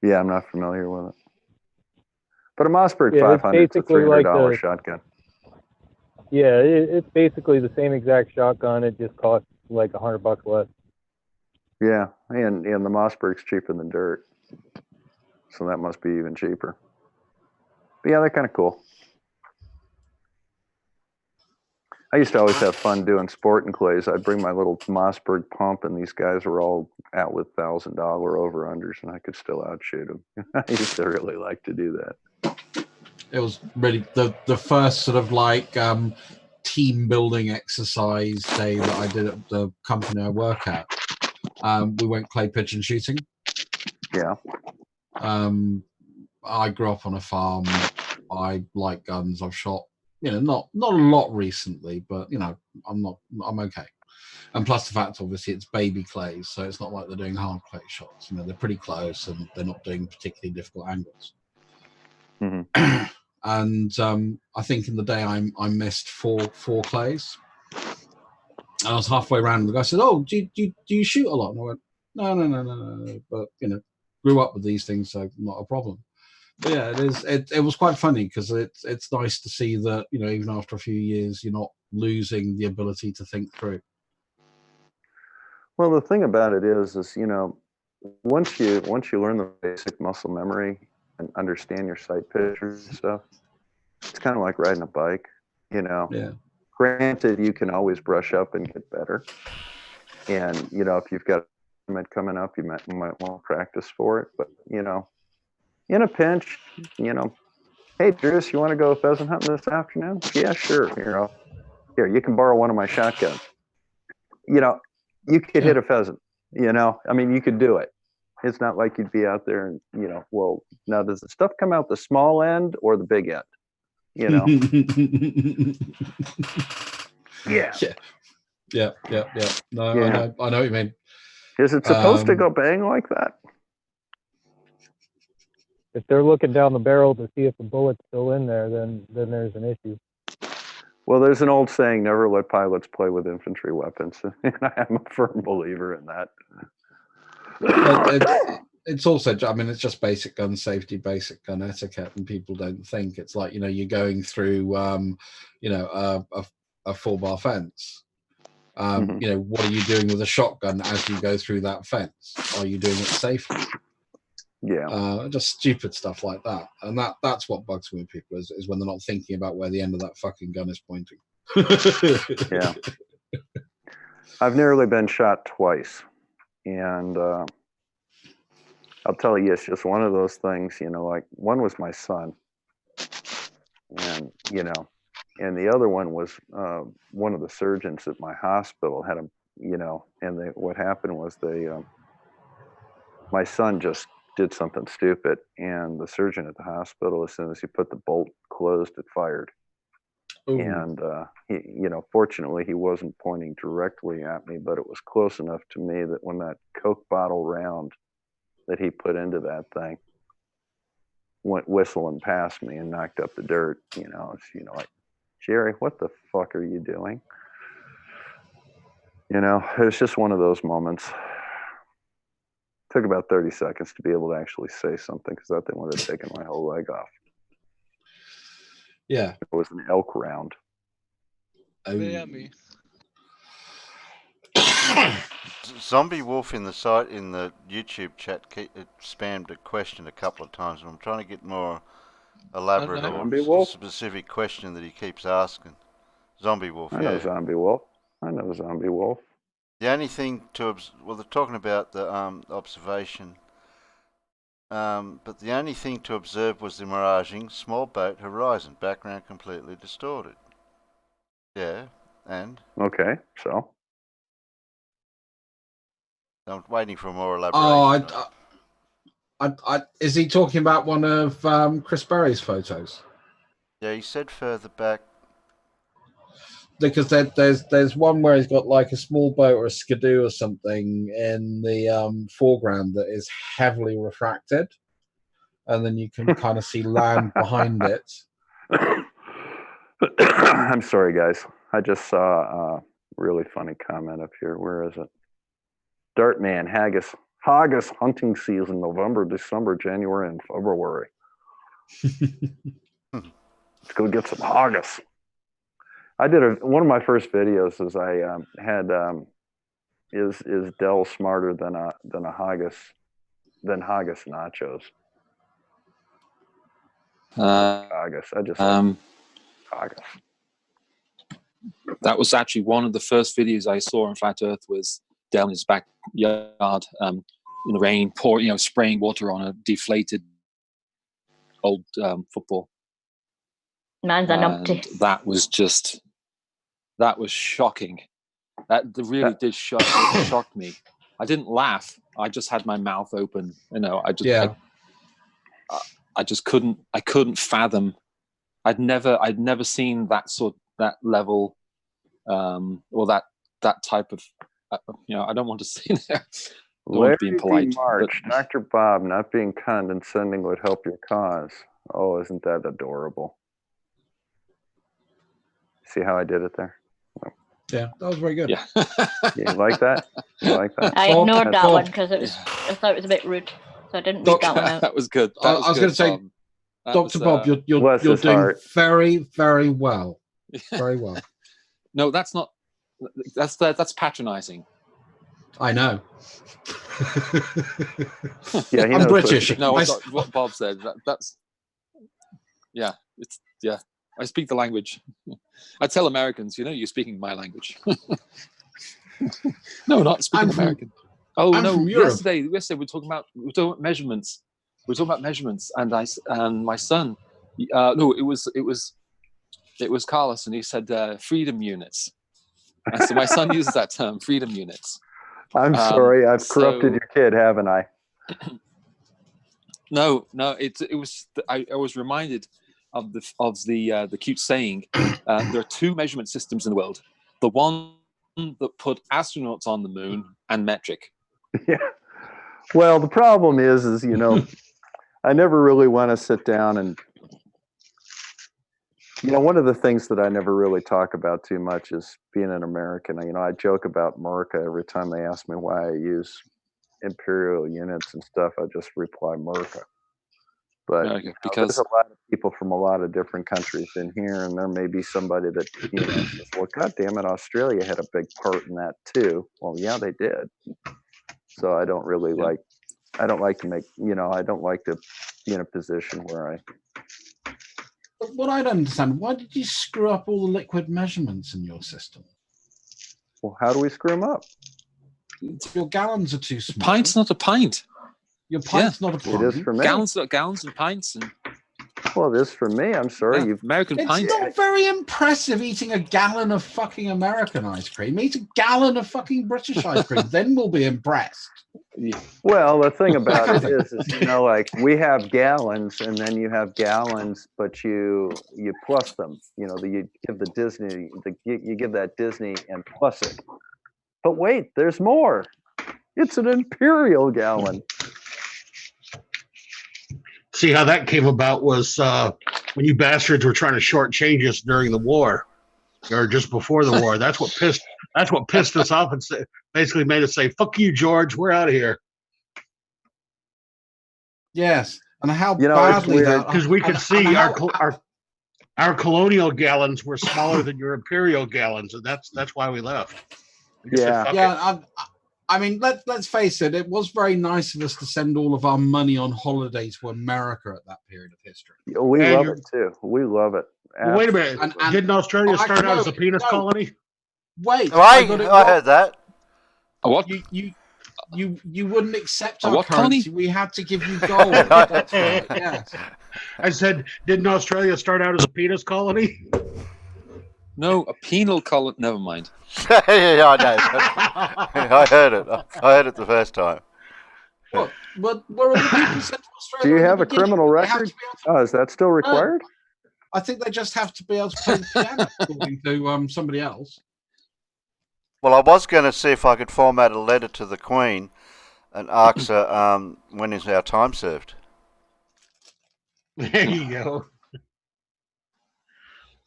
Yeah, I'm not familiar with it. But a Mossberg 500 is a $300 shotgun. Yeah, it's basically the same exact shotgun. It just costs like $100 less. Yeah, and the Mossberg's cheaper than dirt, so that must be even cheaper. But yeah, they're kind of cool. I used to always have fun doing sport and clays. I'd bring my little Mossberg pump, and these guys were all out with $1,000 over-unders, and I could still outshoot them. I used to really like to do that. It was really the first sort of like team building exercise day that I did at the company I work at. We went clay pigeon shooting. Yeah. I grew up on a farm. I like guns. I've shot, not a lot recently, but I'm okay. And plus the fact, obviously, it's baby clays, so it's not like they're doing hard clay shots. They're pretty close, and they're not doing particularly difficult angles. Mm-hmm. And I think in the day I missed four clays. And I was halfway around, and the guy said, "Oh, do you shoot a lot?" And I went, "No. But grew up with these things, so not a problem." But yeah, it was quite funny because it's nice to see that even after a few years, you're not losing the ability to think through. Well, the thing about it is once you learn the basic muscle memory and understand your sight pictures and stuff, it's kind of like riding a bike. Yeah. Granted, you can always brush up and get better. And if you've got a tournament coming up, you might want to practice for it. But in a pinch, hey, Drews, you want to go pheasant hunting this afternoon? Yeah, sure. Here, you can borrow one of my shotguns. You could hit a pheasant. I mean, you could do it. It's not like you'd be out there and well, now does the stuff come out the small end or the big end? Yeah. No, yeah. I know what you mean. Is it supposed to go bang like that? If they're looking down the barrel to see if the bullet's still in there, then there's an issue. Well, there's an old saying, never let pilots play with infantry weapons. And I'm a firm believer in that. It's also, I mean, it's just basic gun safety, basic gun etiquette, and people don't think it's like, you're going through, a 4-bar fence. What are you doing with a shotgun as you go through that fence? Are you doing it safely? Yeah. Just stupid stuff like that. And that's what bugs me with people is when they're not thinking about where the end of that fucking gun is pointing. Yeah. I've nearly been shot twice. And I'll tell you, it's just one of those things, like one was my son. And, and the other one was one of the surgeons at my hospital had him, and what happened was my son just did something stupid, and the surgeon at the hospital, as soon as he put the bolt closed, it fired. Ooh. And he, fortunately, he wasn't pointing directly at me, but it was close enough to me that when that Coke bottle round that he put into that thing went whistling past me and knocked up the dirt, it's like, Jerry, what the fuck are you doing? It was just one of those moments. Took about 30 seconds to be able to actually say something because that thing would have taken my whole leg off. Yeah. It was an elk round. Miami. Zombie Wolf in the YouTube chat spammed a question a couple of times, and I'm trying to get more elaborate or specific question that he keeps asking. Zombie Wolf, I know Zombie Wolf. The only thing they're talking about the observation, but the only thing to observe was the miraging, small boat, horizon, background completely distorted. Yeah, and? Okay, so? I'm waiting for more elaboration. Is he talking about one of Chris Berry's photos? Yeah, he said further back. Because there's one where he's got like a small boat or a skidoo or something in the foreground that is heavily refracted, and then you can kind of see land behind it. I'm sorry, guys. I just saw a really funny comment up here. Where is it? Dartman, haggis hunting season, November, December, January, and February. Let's go get some haggis. I did one of my first videos is I had is Dell smarter than a haggis nachos? Haggis. I just haggis. That was actually one of the first videos I saw on Flat Earth. Was down his backyard in the rain, spraying water on a deflated old football. Man's a numpty. That was shocking. That really did shock me. I didn't laugh. I just had my mouth open. I just couldn't fathom. I'd never seen that level, or that type of. I don't want to say that. Larry B. March, Dr. Bob, not being condescending would help your cause. Oh, isn't that adorable? See how I did it there? Yeah, that was very good. Yeah. You like that? I ignored that one because I thought it was a bit rude, so I didn't read that one out. That was good. I was going to say, Dr. Bob, you're doing very, very well. Very well. No, that's not. That's patronizing. I know. Yeah, I'm British. No, what Bob said. That's it's I speak the language. I tell Americans, you're speaking my language. No, not speaking American. I'm from Europe. Yesterday we were talking about measurements. We were talking about measurements, and my son. No, it was Carlos, and he said freedom units. And so my son uses that term, freedom units. I'm sorry, I've corrupted your kid, haven't I? No, it was. I was reminded of the cute saying. There are two measurement systems in the world: the one that put astronauts on the moon and metric. Yeah. Well, the problem is I never really want to sit down and. One of the things that I never really talk about too much is being an American. I joke about Merca every time they ask me why I use imperial units and stuff. I just reply Merca. But because there's a lot of people from a lot of different countries in here, and there may be somebody that says, "Well, God damn it, Australia had a big part in that too." Well, yeah, they did. So I don't really like. I don't like to make. I don't like to be in a position where I. But what I don't understand, why did you screw up all the liquid measurements in your system? Well, how do we screw them up? Your gallons are too small. A pint's not a pint. Your pint's not a pint. It is for me. Gallons and pints. Well, it is for me. I'm sorry. American pints. It's not very impressive eating a gallon of fucking American ice cream. Eat a gallon of fucking British ice cream. Then we'll be impressed. Well, the thing about it is like we have gallons, and then you have gallons, but you plus them. You give the Disney, you give that Disney and plus it. But wait, there's more. It's an imperial gallon. See how that came about was when you bastards were trying to shortchange us during the war, or just before the war. That's what pissed us off and basically made us say, "Fuck you, George. We're out of here." Yes, and how badly that because we could see our colonial gallons were smaller than your imperial gallons, and that's why we left. I mean, let's face it. It was very nice of us to send all of our money on holiday to America at that period of history. We love it too. We love it. Well, wait a minute. Didn't Australia start out as a penis colony? Wait, I heard that. What? You wouldn't accept our currency. We had to give you gold. That's right. Yes. I said, didn't Australia start out as a penis colony? No, a penal colony. Never mind. Yeah, I know. I heard it. I heard it the first time. What? Were all the people sent to Australia? Do you have a criminal record? Is that still required? No. I think they just have to be able to play the piano, according to somebody else. Well, I was going to see if I could format a letter to the Queen and ask her when is our time served. There you go.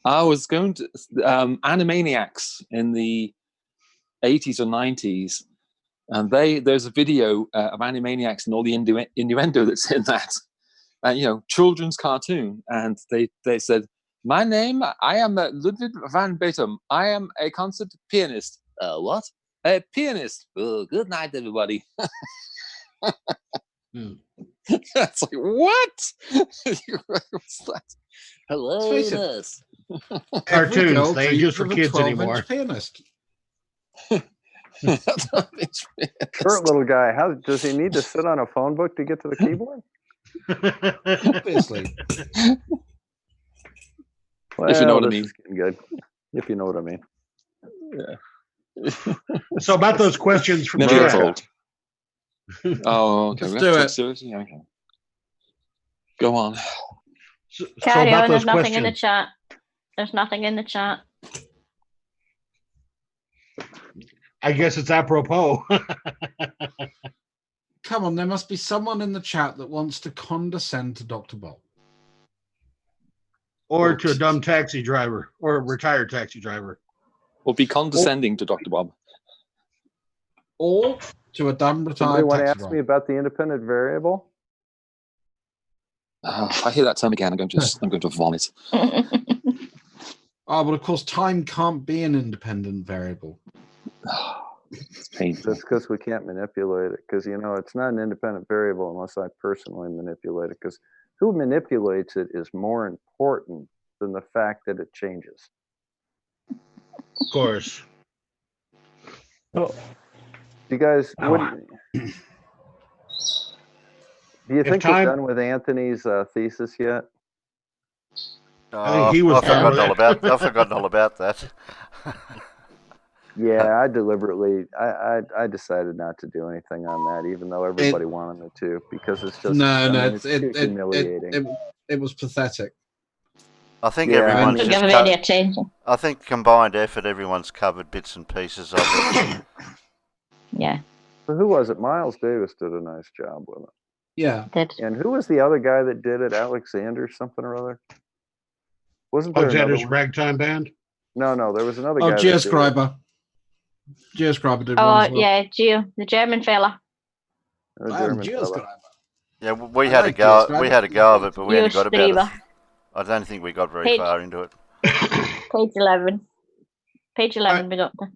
I was going to Animaniacs in the 80s or 90s, and there's a video of Animaniacs and all the innuendo that's in that. Children's cartoon, and they said, "My name, I am Ludwig van Beethoven. I am a concert pianist." What? A pianist. Oh, good night, everybody. That's like, what? What's that? Hello, nurse. Cartoons, they ain't just for kids anymore. Pianist. Short little guy. How does he need to sit on a phone book to get to the keyboard? Obviously. Well, if you know what I mean. Good. If you know what I mean. Yeah. So about those questions from Never chat. Oh, okay. Let's do it. Seriously? Okay. Go on. Carry on. There's nothing in the chat. There's nothing in the chat. I guess it's apropos. Come on, there must be someone in the chat that wants to condescend to Dr. Bob. Or to a dumb taxi driver or a retired taxi driver. Or be condescending to Dr. Bob. Or to a dumb retired taxi driver. Want to ask driver. me about the independent variable? If I hear that term again, I'm going to vomit. But of course, time can't be an independent variable. It's painful. That's because we can't manipulate it. Because it's not an independent variable unless I personally manipulate it. Because who manipulates it is more important than the fact that it changes. Of course. Oh. You guys, do you think we're done with Anthony's thesis yet? I think he was. I've forgotten all about that. Yeah, I deliberately, I decided not to do anything on that, even though everybody wanted me to, because it's just it's too humiliating. It was pathetic. I think everyone's I think combined effort, everyone's covered bits and pieces of it. Yeah. So who was it? Miles Davis did a nice job with it. Yeah. And who was the other guy that did it? Alexander something or other? Wasn't there Alexander's Ragtime Band? No, there was another guy. Geoscriber. Geoscriber did one as well. Yeah, Geo, the German fella. Yeah, we had a go. We had a go of it, but we only got about it. I don't think we got very far into it. Page 11. Page 11 we got to.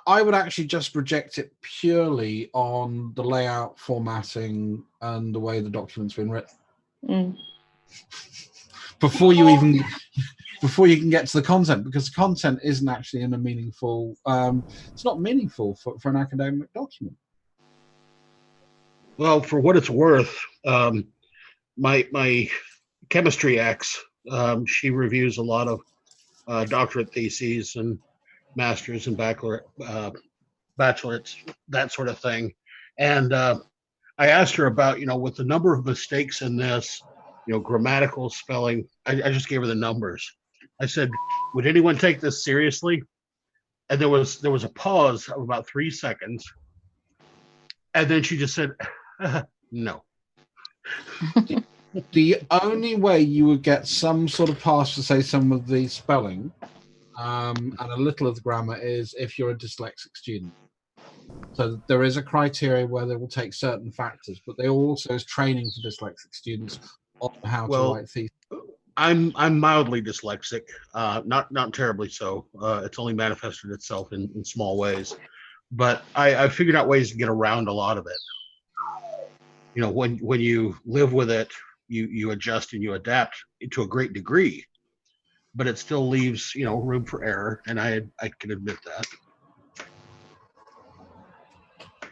I would actually just reject it purely on the layout, formatting, and the way the document's been written. Before you can get to the content, because the content isn't actually in a meaningful. It's not meaningful for an academic document. Well, for what it's worth, my chemistry ex, she reviews a lot of doctorate theses and masters and bachelorates, that sort of thing. And I asked her about, with the number of mistakes in this, grammatical, spelling. I just gave her the numbers. I said, would anyone take this seriously? And there was a pause of about 3 seconds. And then she just said, no. The only way you would get some sort of pass to say some of the spelling and a little of the grammar is if you're a dyslexic student. So there is a criteria where they will take certain factors, but there also is training for dyslexic students on how to write theses. I'm mildly dyslexic, not terribly so. It's only manifested itself in small ways, but I figured out ways to get around a lot of it. When you live with it, you adjust and you adapt to a great degree, but it still leaves room for error, and I can admit that.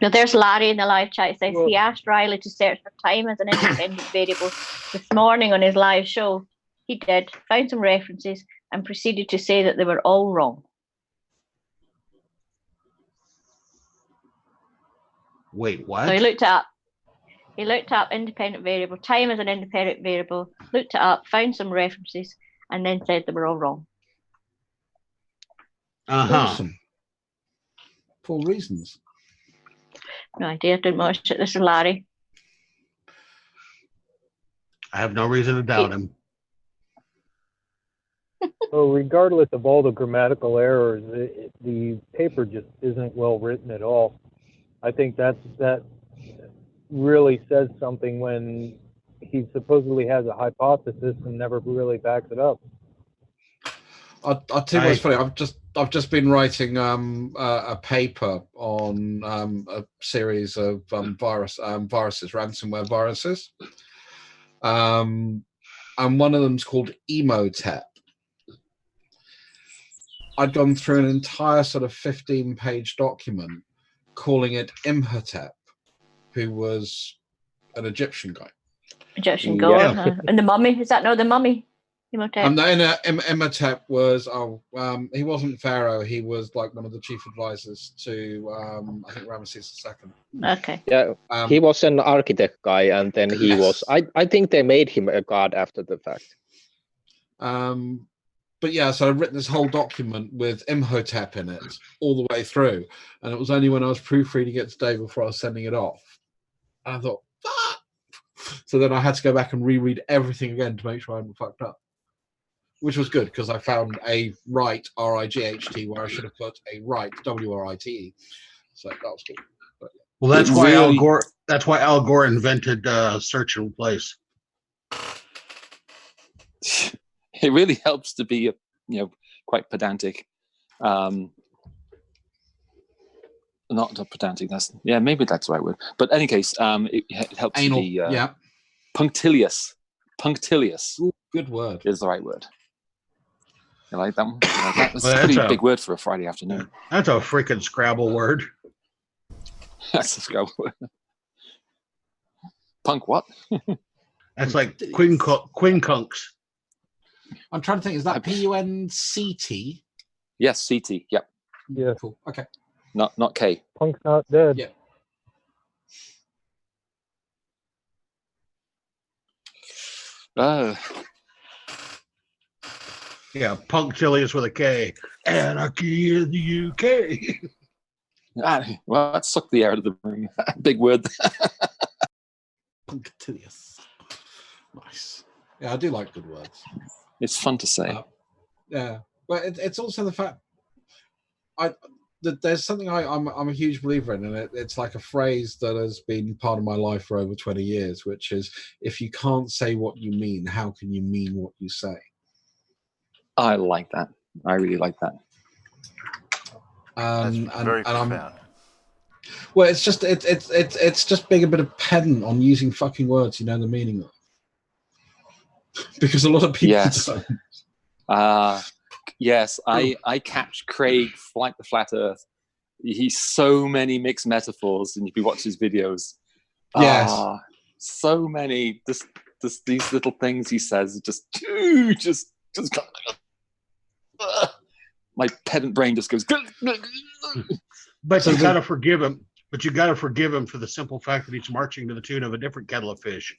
Now there's Larry in the live chat. Says he asked Riley to search for time as an independent variable this morning on his live show. He did, found some references, and proceeded to say that they were all wrong. Wait, what? So he looked up. He looked up independent variable, time as an independent variable, looked it up, found some references, and then said they were all wrong. Awesome. For reasons. No idea, didn't watch it. This is Larry. I have no reason to doubt him. So regardless of all the grammatical errors, the paper just isn't well written at all. I think that really says something when he supposedly has a hypothesis and never really backs it up. I'll tell you what's funny. I've just been writing a paper on a series of viruses, ransomware viruses, and one of them's called Emotep. I'd gone through an entire sort of 15-page document calling it Imhotep, who was an Egyptian guy. Egyptian god. And the mummy, is that not the mummy? Imhotep. Imhotep was he wasn't pharaoh. He was like one of the chief advisors to I think Ramesses II. Okay. Yeah, he was an architect guy, and then he was. I think they made him a god after the fact. But yeah, so I've written this whole document with Imhotep in it all the way through, and it was only when I was proofreading it today before I was sending it off, and I thought, fuck! So then I had to go back and reread everything again to make sure I hadn't fucked up, which was good because I found a right R-I-G-H-T where I should have put a right W-R-I-T-E. So that was good. But, yeah. Well, that's why Al Gore. That's why Al Gore invented search and replace. It really helps to be, quite pedantic. Not pedantic. Maybe that's the right word. But in any case, it helps Anal, to be punctilious. Punctilious. Ooh, good word. Is the right word. You like that one? That's a pretty big word for a Friday afternoon. That's a freaking Scrabble word. That's a Scrabble word. Punk what? That's like quincunx. I'm trying to think. Is that P-U-N-C-T? Yes, C-T. Yep. Yeah. Cool. Okay. Not K. Punk's not dead. Yeah. Yeah, punctilious with a K. Anarchy in the UK. Well, that sucked the air out of the room. Big word. Punctilious. Nice. Yeah, I do like good words. It's fun to say. Yeah, but it's also the fact that there's something I'm a huge believer in, and it's like a phrase that has been part of my life for over 20 years, which is, if you can't say what you mean, how can you mean what you say? I like that. I really like that. That's very profound. Well, it's just being a bit of pedant on using fucking words you know the meaning of, because a lot of people don't. Yes, I catch Craig like the flat Earth. He's so many mixed metaphors, and if you watch his videos, so many just these little things he says just my pedant brain just goes. But you gotta forgive him. But you gotta forgive him for the simple fact that he's marching to the tune of a different kettle of fish.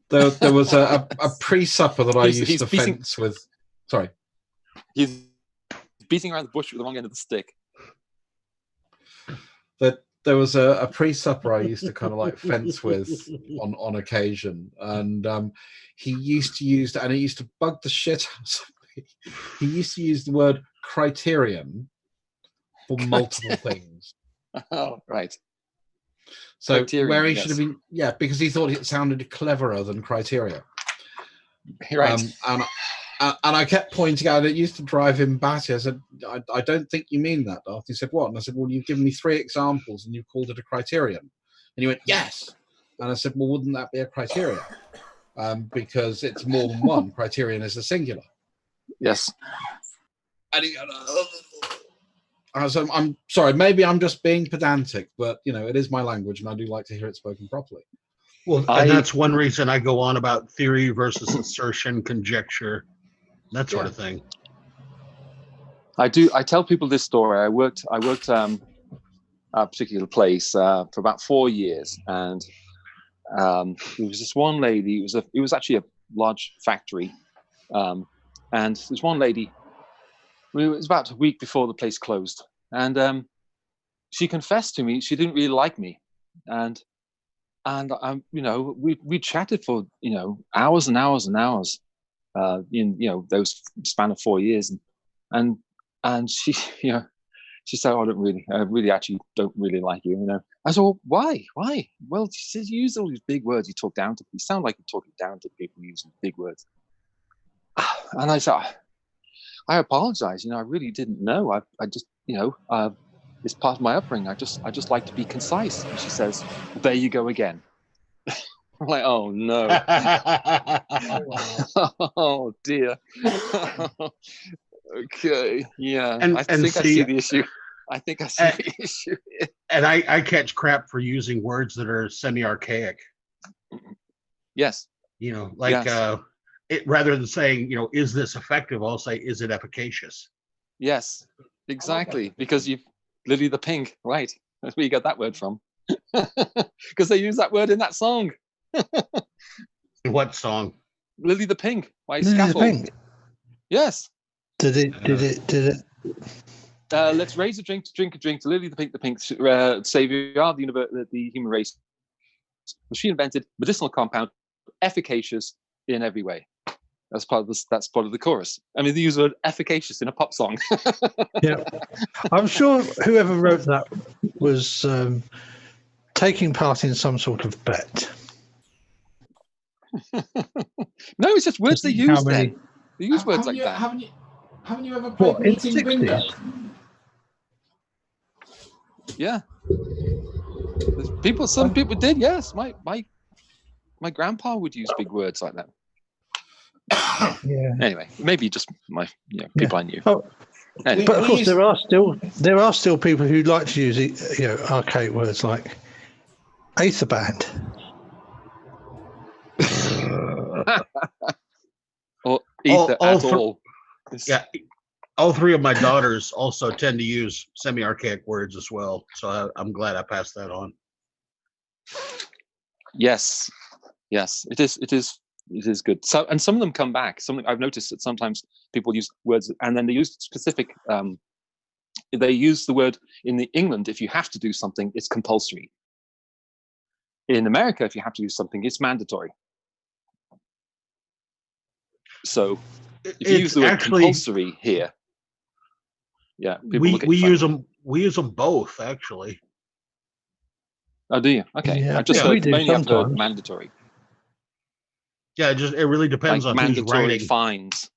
There was a pre-supper that I used to fence with. Sorry. He's beating around the bush with the wrong end of the stick. There was a pre-supper I used to kind of like fence with on occasion, and he used to use, and it used to bug the shit out of me. He used to use the word criterion for multiple things. Oh, right. So criterion, where he should have been, because he thought it sounded cleverer than criteria. Right. And I kept pointing out, it used to drive him batty. I said, I don't think you mean that, Darth. He said, what? And I said, well, you've given me 3 examples and you've called it a criterion. And he went, yes. And I said, well, wouldn't that be a criteria? Because it's more than one. Criterion is a singular. Yes. And he so I'm sorry, maybe I'm just being pedantic, but, it is my language and I do like to hear it spoken properly. Well, and that's one reason I go on about theory versus assertion, conjecture, that sort of thing. I tell people this story. I worked a particular place for about 4 years, and there was this one lady. It was actually a large factory, and this one lady. It was about a week before the place closed, and she confessed to me she didn't really like me, and we chatted for hours and hours and hours, in those span of 4 years, and she she said, I really actually don't really like you. I said, well, why? Well, she says, you use all these big words. You talk down to people. You sound like you're talking down to people using big words. And I said, I apologize. I really didn't know. I just, it's part of my upbringing. I just like to be concise. And she says, there you go again. I'm like, oh no. Oh dear. Okay. Yeah. I think I see the issue. I think I see the issue. And I catch crap for using words that are semi-archaic. Yes. It rather than saying, is this effective? I'll say, is it efficacious? Yes, exactly. Because you've Lily the Pink, right? That's where you got that word from. Because they use that word in that song. What song? Lily the Pink by Lily Scaffold. the Pink. Yes. Did it? Let's raise a drink to Lily the Pink, savior of the human race. She invented medicinal compound, efficacious in every way. That's part of the chorus. I mean, they use the word efficacious in a pop song. Yeah, I'm sure whoever wrote that was taking part in some sort of bet. No, it's just words they use. They use words like that. Haven't you ever played Meeting Bingo? Yeah. Some people did. Yes, my grandpa would use big words like that. Yeah. Anyway, maybe just people I knew. Oh, anyway. But of course, there are still people who like to use archaic words like Aether band. Or ether at all. Yeah. All three of my daughters also tend to use semi-archaic words as well. So I'm glad I passed that on. Yes, it is good. So, and some of them come back. I've noticed that sometimes people use words and then they use specific. They use the word in England. If you have to do something, it's compulsory. In America, if you have to do something, it's mandatory. So, if you use the word compulsory here, yeah, we use them. We use them both actually. Oh, do you? Okay, Yeah, I just we do mainly I've heard sometimes. mandatory. Yeah, it really depends on who's mandatory writing. fines.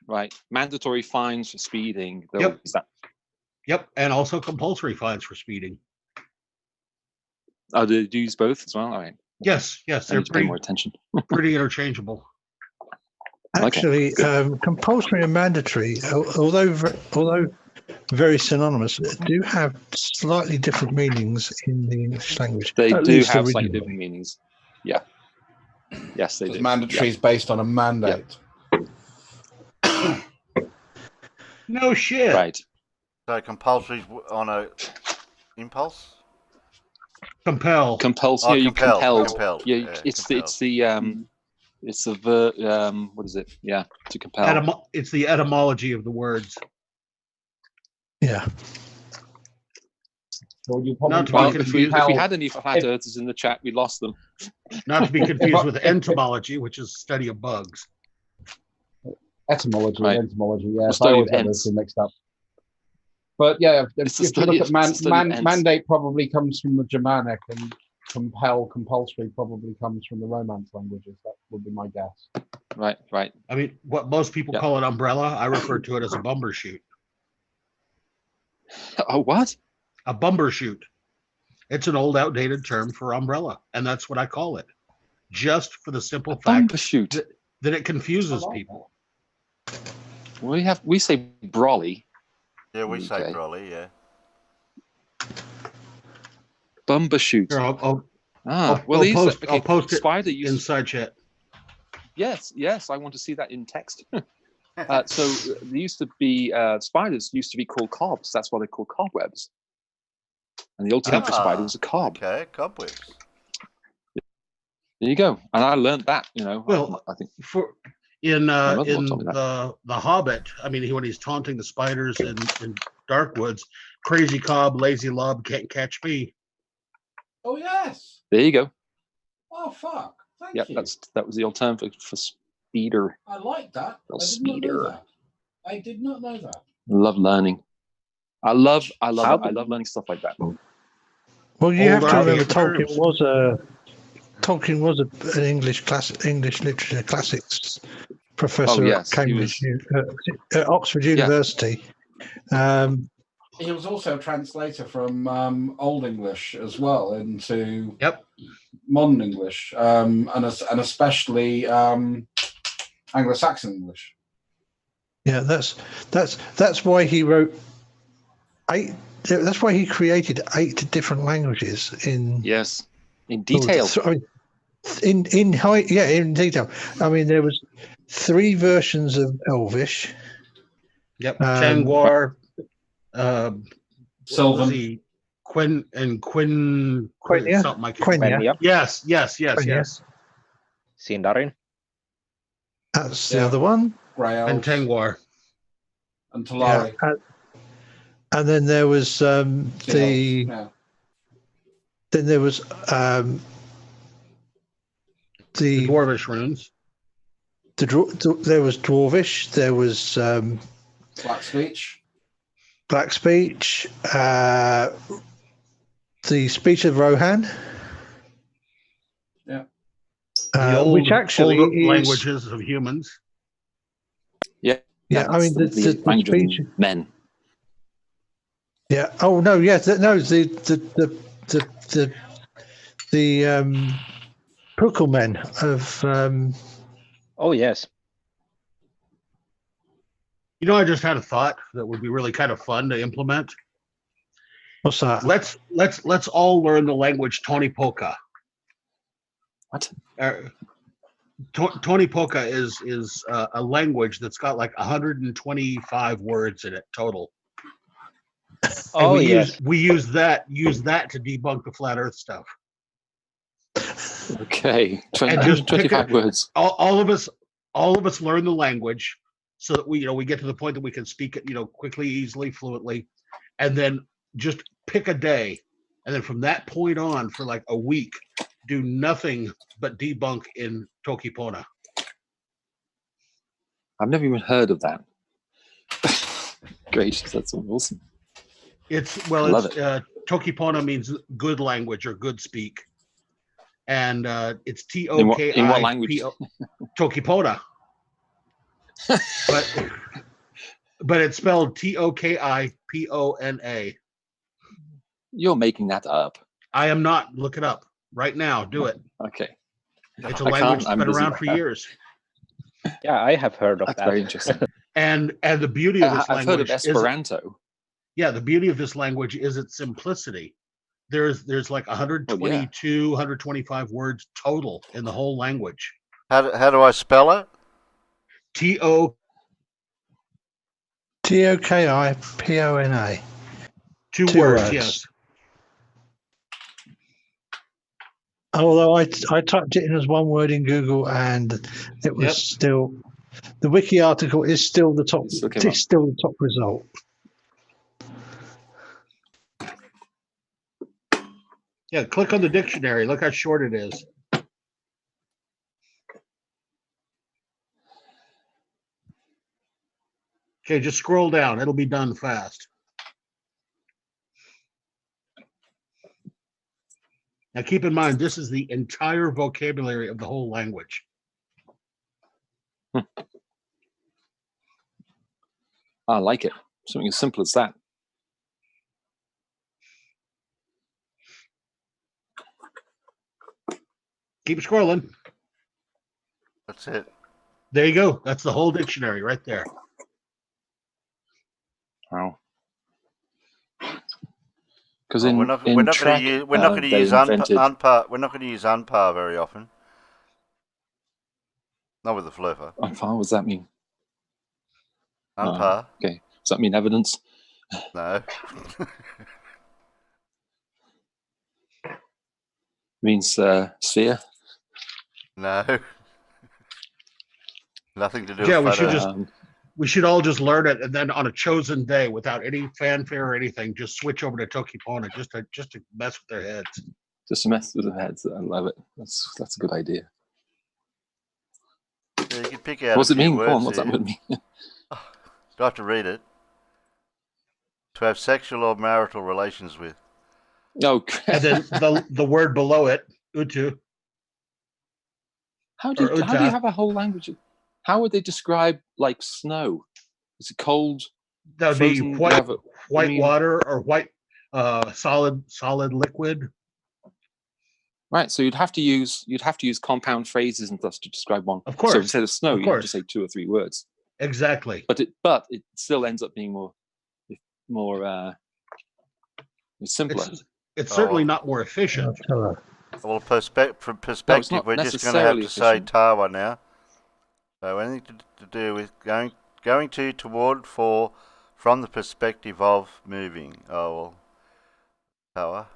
Right, mandatory fines for speeding. Yep. Is that? Yep, and also compulsory fines for speeding. Oh, do you use both as well? All right. Yes, I they're need to pay more attention. pretty interchangeable. Actually, Okay, compulsory and mandatory, although very synonymous, do have slightly different meanings in the English language. They at do least have slightly originally. different meanings. Yeah. Yes, they do. Mandatory is based on a mandate. No shit. Right. So compulsory on a impulse. Compel. Compulsory. You compelled. Compelled. Yeah, it's the verb. What is it? Yeah, to compel. It's the etymology of the words. Yeah. So you Not to Well, be if we confused. had any flat earthers in the chat, we lost them. Not to be confused with entomology, which is study of bugs. Etymology, Right. entomology, yes. study I always of get ents. those two mixed up. But yeah, It's if the you look study at of- study of ents. mandate probably comes from the Germanic, and compulsory probably comes from the Romance languages. That would be my guess. Right. I mean, what most people call an umbrella, I refer to it as a bumbershoot. Oh, what? A bumbershoot. It's an old, outdated term for umbrella, and that's what I call it. Just for the simple fact Bumbershoot. that it confuses people. We say brolly. Yeah, we say Okay. brolly. Yeah. Bumbershoot. Here, I'll post it Spider inside chat. Yes, I want to see that in text. So there used to be spiders used to be called cobs. That's why they're called cobwebs. And the old term for spider was a cob. Okay, cobwebs. There you go. And I learned that. Well, I think in mother told me the Hobbit, I mean, when he's taunting the spiders in dark woods, crazy cob, lazy lob, can't catch me. Oh yes. There you go. Oh fuck! Thank Yep, you. that was the old term for speeder. I like that. Speeder. I did not know that. Love learning. I love learning stuff like that. Well, you have to remember terms. Tolkien was an English literature classics professor at Cambridge, at Oxford University. He was also a translator from Old English as well into modern English, and especially Anglo-Saxon English. Yeah, that's why he wrote 8. That's why he created 8 different languages in detail. In detail. I mean, there was 3 versions of Elvish. Yep, Tangwar, Sylvan, Quenya, something like Quenya. Yes. Sindarin. That's the other one. And Tangwar. And Talari. Yeah. And then there was Then there was the Dwarvish runes. There was Dwarvish. There was Black speech. The speech of Rohan. Yeah. Which actually is languages of humans. Yeah. Yeah, I mean the language speech of men. Yeah. Oh no. Yes. No. The Puckle men of. Oh yes. You know, I just had a thought that would be really kind of fun to implement. What's that? Let's all learn the language Tony Poca. What? Tony Poca is a language that's got like 125 words in it total. Oh and yes. we use that to debunk the flat Earth stuff. Okay, And just 25 words. All of us learn the language so that we get to the point that we can speak it quickly, easily, fluently, and then just pick a day, and then from that point on for like a week, do nothing but debunk in Tokipona. I've never even heard of that. Great, that's awesome. Tokipona means good language or good speak, and it's Toki. In what language? Tokipona. but it's spelled Tokipona. You're making that up. I am not. Look it up right now. Do it. Okay. It's a language that's been around for years. Yeah, I have heard of that. That's very interesting. And the beauty of this language. I've heard of Esperanto. The beauty of this language is its simplicity. There's like 122, 125 words total in the whole language. How do I spell it? Tokipona. Two words, yes. Although I typed it in as one word in Google, and it was still the wiki article is still the top. It's still the top result. Yeah, click on the dictionary. Look how short it is. Okay, just scroll down. It'll be done fast. Now keep in mind, this is the entire vocabulary of the whole language. I like it. Something as simple as that. Keep scrolling. That's it. There you go. That's the whole dictionary right there. Wow. Because we're not going to use unpar very often. Not with the fluffer. Unpar, what does that mean? Unpar. Okay. Does that mean evidence? No. Means sphere? No. Nothing to do with we should all just learn it, and then on a chosen day, without any fanfare or anything, just switch over to Tokipona just to mess with their heads. Just to mess with their heads. I love it. That's a good idea. Yeah, you can pick out. What's it mean? Words what's that word mean? Do I have to read it? To have sexual or marital relations with. No. And then the word below it, utu. How do you have a whole language? How would they describe like snow? Is it cold? That would be white water or white solid liquid. Right. So you'd have to use compound phrases and stuff to describe one. Of course. So instead of snow, you have to say 2 or 3 words. Exactly. But it still ends up being more simpler. It's certainly not more efficient. Well, from perspective, we're just going to have to say tawa now. So anything to do with going to, toward, for, from the perspective of, moving. Oh, well, tawa.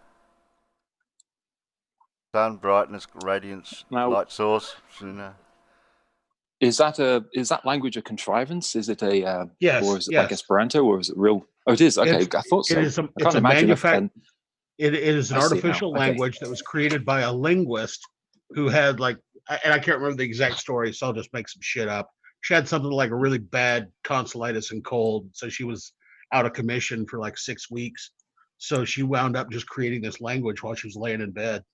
Sun, brightness, radiance, light source. Is that language a contrivance? Is it a yes? Or is it yes. like Esperanto, or is it real? Oh, it is. Okay, I thought so. It is an artificial language that was created by a linguist who had and I can't remember the exact story, so I'll just make some shit up. She had something like a really bad tonsillitis and cold, so she was out of commission for like 6 weeks. So she wound up just creating this language while she was laying in bed.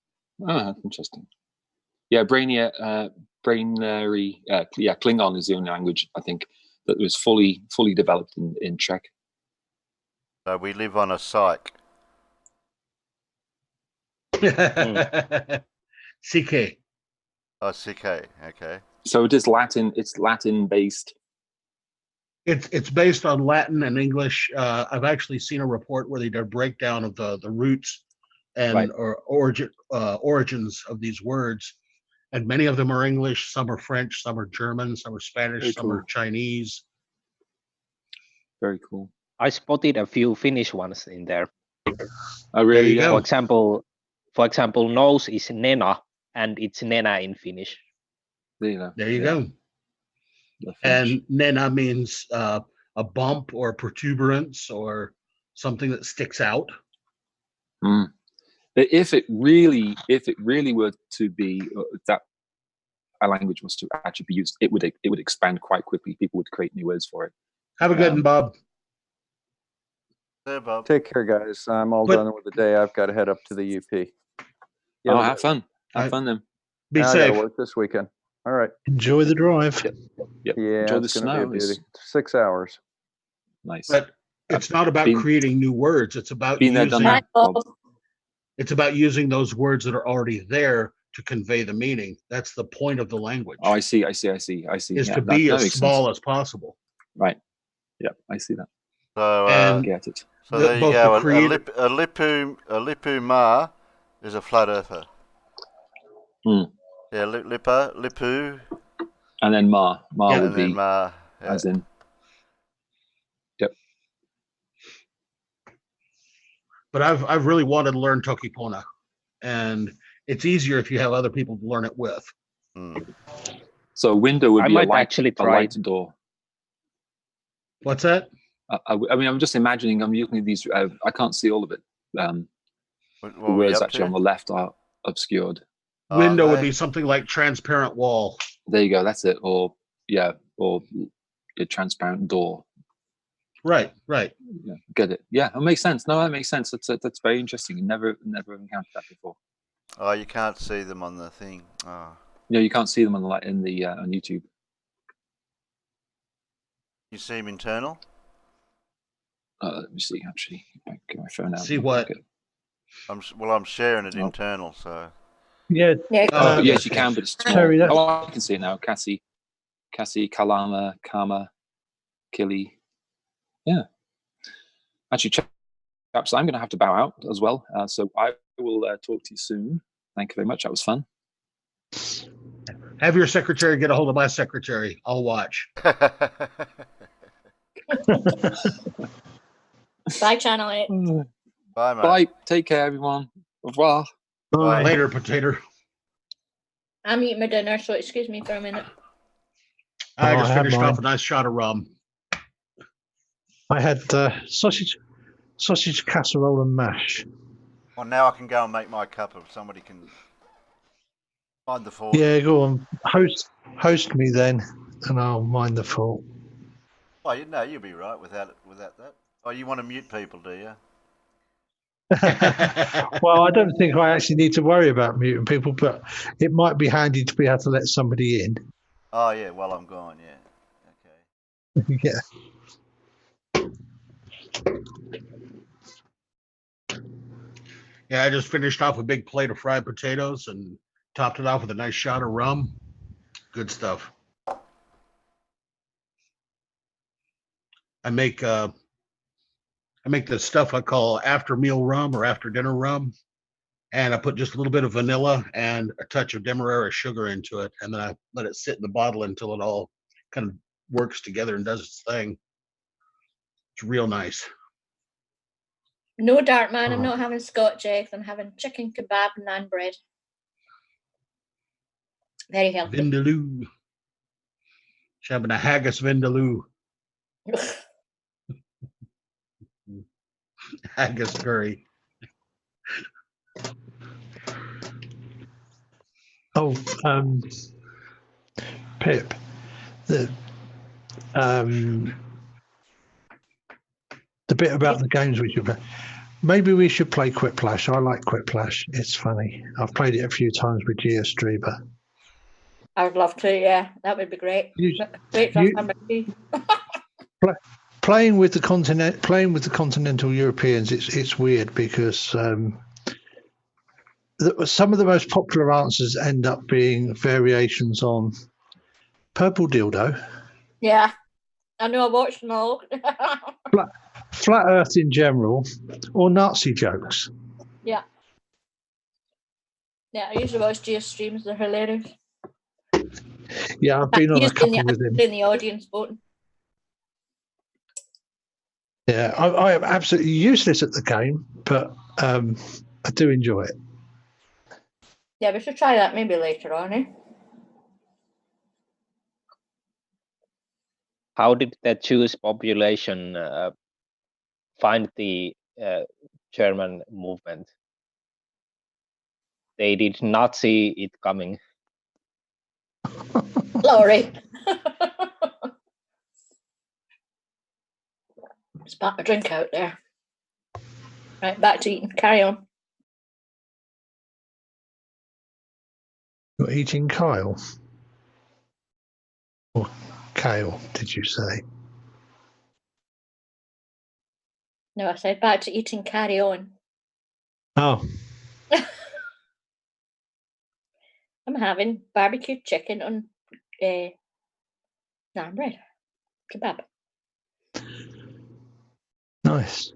Oh, interesting. Yeah, Klingon is the only language I think that was fully developed in Trek. So we live on a cyc. CK. Oh, CK. Okay. So it is Latin. It's Latin based. It's based on Latin and English. I've actually seen a report where they did a breakdown of the roots and or origins of these words, and many of them are English. Some are French. Some are German. Some are Spanish. Very some cool. are Chinese. Very cool. I spotted a few Finnish ones in there. Oh, really? Yeah. For example, nose is nena, and it's nena in Finnish. There you go. There you go. And nena means a bump or protuberance or something that sticks out. Mm. But if it really were to be that a language was to actually be used, it would expand quite quickly. People would create new words for it. Have a good one, Bob. Yeah, Bob. Take care, guys. I'm all done with the day. I've got to head up to the UP. Yeah, have fun. Have fun then. Be I safe. gotta work this weekend. All right. Enjoy the drive. Yep. Yeah, Enjoy the it's gonna be a snow. beauty. 6 hours. Nice. But it's not about creating new words. It's about being there, using. done that, Bob. It's about using those words that are already there to convey the meaning. That's the point of the language. Oh, I see. Is to be as small as possible. Right. Yeah, I see that. So And get it. So there you go. A lipu ma is a flat earther. Mm. Yeah, lipu. And then ma would be ma, as in. Yep. But I've really wanted to learn Tokipona, and it's easier if you have other people to learn it with. Mm. So a window would be a light door. What's that? I mean, I'm just imagining. I'm using these. I can't see all of it. The words actually on the left are obscured. Window would be something like transparent wall. There you go. That's it. Or a transparent door. Right. Yeah, get it. Yeah, it makes sense. No, that makes sense. That's very interesting. Never encountered that before. Oh, you can't see them on the thing. Oh. Yeah, you can't see them on on YouTube. You see them internal? Let me see. Actually, get my phone out. See what? I'm sharing it internal, so. Yeah. Yes, you can, but it's small. Terry, I can see it now. Cassie, Kalama, Kama, Kili. Yeah. Actually, chaps, I'm going to have to bow out as well. So I will talk to you soon. Thank you very much. That was fun. Have your secretary get a hold of my secretary. I'll watch. Bye, Channel 8. Bye, man. Bye. Take care, everyone. Au revoir. Bye. Later, potato. I'm eating my dinner, so excuse me for a minute. I just finished off a nice shot of rum. I had sausage casserole and mash. Well, now I can go and make my cup if somebody can find the fork. Yeah, go on. Host me then, and I'll mind the fault. Oh, you'll be right without that. Oh, you want to mute people, do you? Well, I don't think I actually need to worry about muting people, but it might be handy to be able to let somebody in. Oh, yeah, while I'm gone, yeah. Okay. Yeah. Yeah, I just finished off a big plate of fried potatoes and topped it off with a nice shot of rum. Good stuff. I make the stuff I call after meal rum or after dinner rum, and I put just a little bit of vanilla and a touch of demerara sugar into it, and then I let it sit in the bottle until it all kind of works together and does its thing. It's real nice. No, Dark Man, I'm not having Scotch eggs. I'm having chicken kebab and naan bread. Very healthy. Vindaloo. She's having a haggis vindaloo. Haggis curry. Oh, Pip, the bit about the games we should play. Maybe we should play Quiplash. I like Quiplash. It's funny. I've played it a few times with GeoStreamer. I would love to, yeah. That would be great. Wait, playing with the continental Europeans, it's weird because some of the most popular answers end up being variations on purple dildo. Yeah, I know. I watched them all. flat Earth in general, or Nazi jokes. Yeah. Yeah, I usually watch Geo streams. They're hilarious. Yeah, I've been on a couple with him. In the audience voting. Yeah, I am absolutely useless at the game, but I do enjoy it. Yeah, we should try that maybe later on, eh? How did the Jewish population find the German movement? They did not see it coming. Laurie. Spat my drink out there. Right, back to eating. Carry on. You're eating Kyle? Or kale, did you say? No, I said back to eating. Carry on. Oh. I'm having barbecued chicken on naan bread. Kebab. Nice.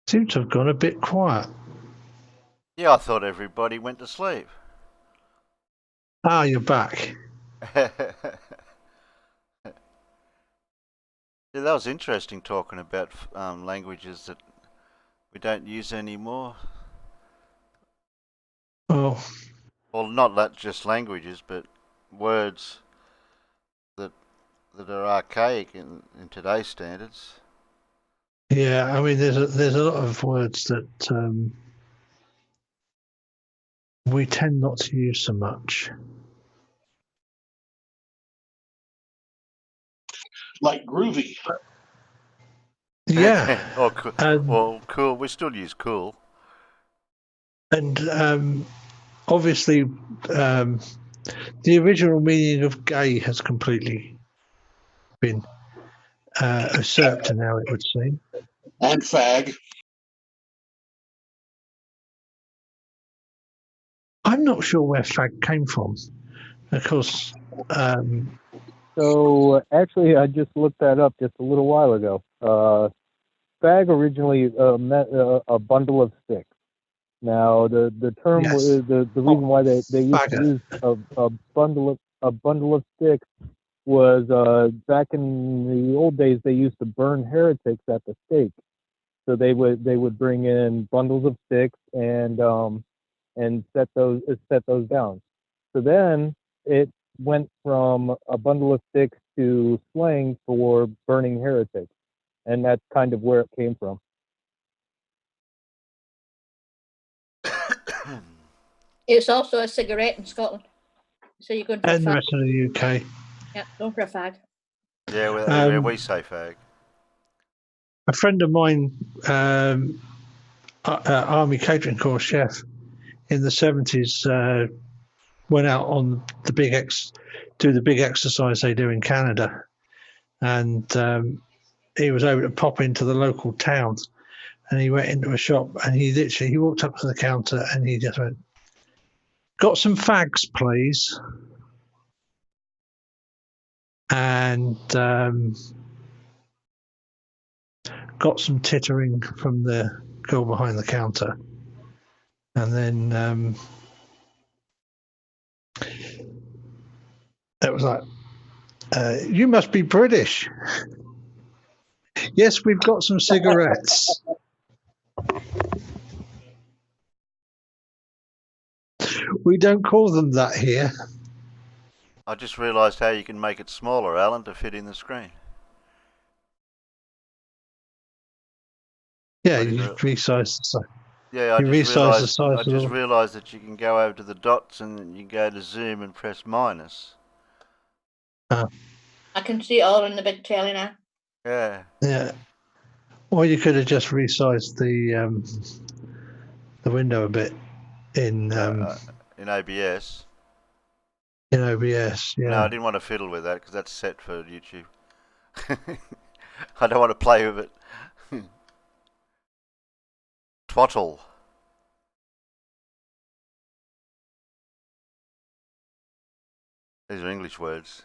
Seems to have gone a bit quiet. Yeah, I thought everybody went to sleep. Ah, you're back. Yeah, that was interesting talking about languages that we don't use anymore. Oh. Well, not just languages, but words that are archaic in today's standards. Yeah, I mean, there's a lot of words that we tend not to use so much. Like groovy. Yeah. Or well, cool. We still use cool. And obviously, the original meaning of gay has completely been usurped now, it would seem. And fag. I'm not sure where fag came from. Of course. So actually, I just looked that up just a little while ago. Fag originally meant a bundle of sticks. Now the term the reason why they used to use a bundle of sticks was back in the old days they used to burn heretics at the stake. So they would bring in bundles of sticks and set those down. So then it went from a bundle of sticks to slang for burning heretics, and that's kind of where it came from. It's also a cigarette in Scotland. So you're going for and a fag. the rest of the UK. Yeah, going for a fag. Yeah, we say fag. A friend of mine, Army Catering Corps chef in the 70s, went out on the big exercise they do in Canada, and he was able to pop into the local town, and he went into a shop, and he walked up to the counter, and he just went, "Got some fags, please," and got some tittering from the girl behind the counter, and then it was like, "You must be British." Yes, we've got some cigarettes. We don't call them that here. I just realised how you can make it smaller, Alan, to fit in the screen. Yeah, you resize the size. Yeah, You resize the size. I just realised that you can go over to the dots and you go to zoom and press minus. I can see it all in the big telly now. Yeah. Yeah. Or you could have just resized the window a bit in OBS. In OBS, yeah. No, I didn't want to fiddle with that because that's set for YouTube. I don't want to play with it. Twaddle. These are English words.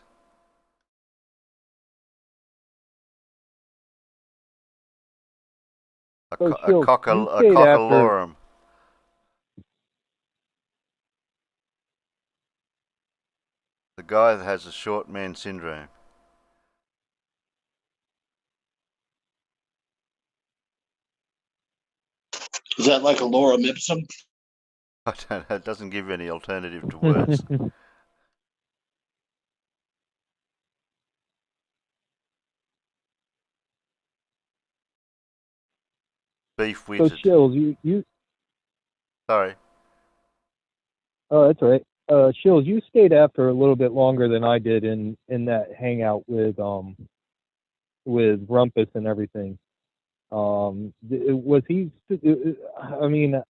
A cockalorum. The guy that has a short man syndrome. Is that like a lorem ipsum? I don't know. It doesn't give any alternative to words. Beef witted. So Shills, you. Sorry. Oh, that's all right. Shills, you stayed after a little bit longer than I did in that hangout with Rumpus and everything. Was he? I mean,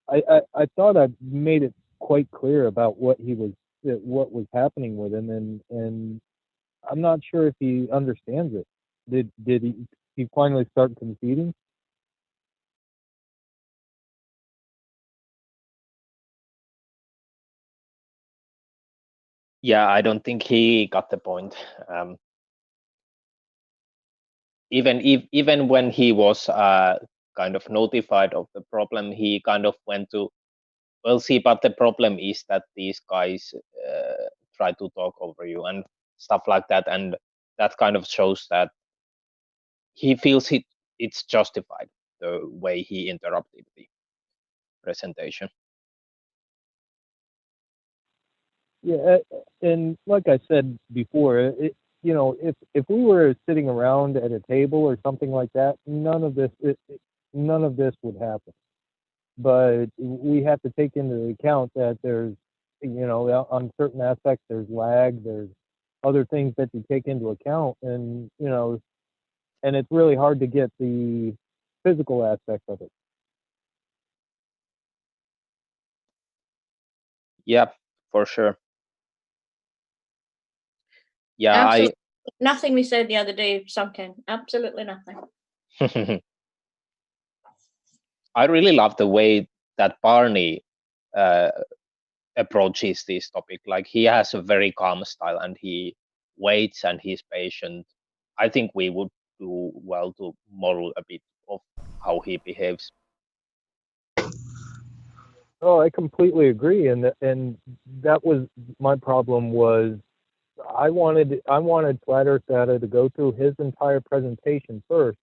I thought I made it quite clear about what was happening with him, and I'm not sure if he understands it. Did he finally start conceding? Yeah, I don't think he got the point. Even when he was kind of notified of the problem, he kind of went to, well, see, but the problem is that these guys try to talk over you and stuff like that, and that kind of shows that he feels it's justified the way he interrupted the presentation. Yeah, and like I said before, if we were sitting around at a table or something like that, none of this would happen. But we have to take into account that there's, on certain aspects, there's lag, there's other things that you take into account, and and it's really hard to get the physical aspect of it. Yeah, for sure. Yeah, absolutely nothing we said the other day sunk in. Absolutely nothing. I really love the way that Barney approaches this topic. Like, he has a very calm style and he waits and he's patient. I think we would do well to model a bit of how he behaves. Oh, I completely agree, and that was my problem. Was I wanted Flat Earth Data to go through his entire presentation first,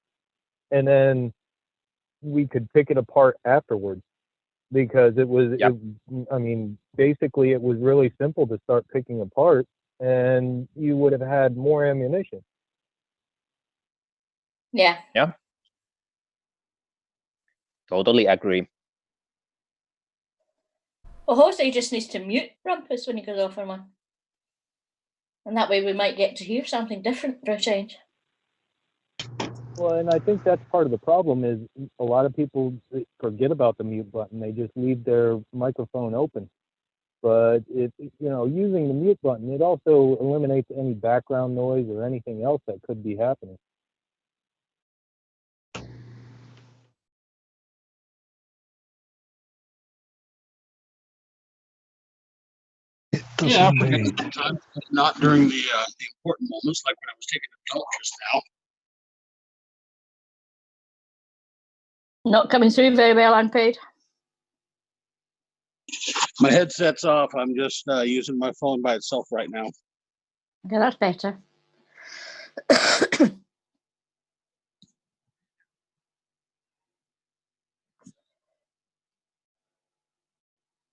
and then we could pick it apart afterwards, because it was. Yep. I mean, basically, it was really simple to start picking apart, and you would have had more ammunition. Yeah. Yeah. Totally agree. Well, Ozzie just needs to mute Rumpus when he goes off on one. And that way we might get to hear something different for a change. Well, and I think that's part of the problem is a lot of people forget about the mute button. They just leave their microphone open. But using the mute button, it also eliminates any background noise or anything else that could be happening. Yeah, I forget sometimes, not during the important moments, like when I was taking a dump just now. Not coming through very well, unpaid. My headset's off. I'm just using my phone by itself right now. Okay, that's better.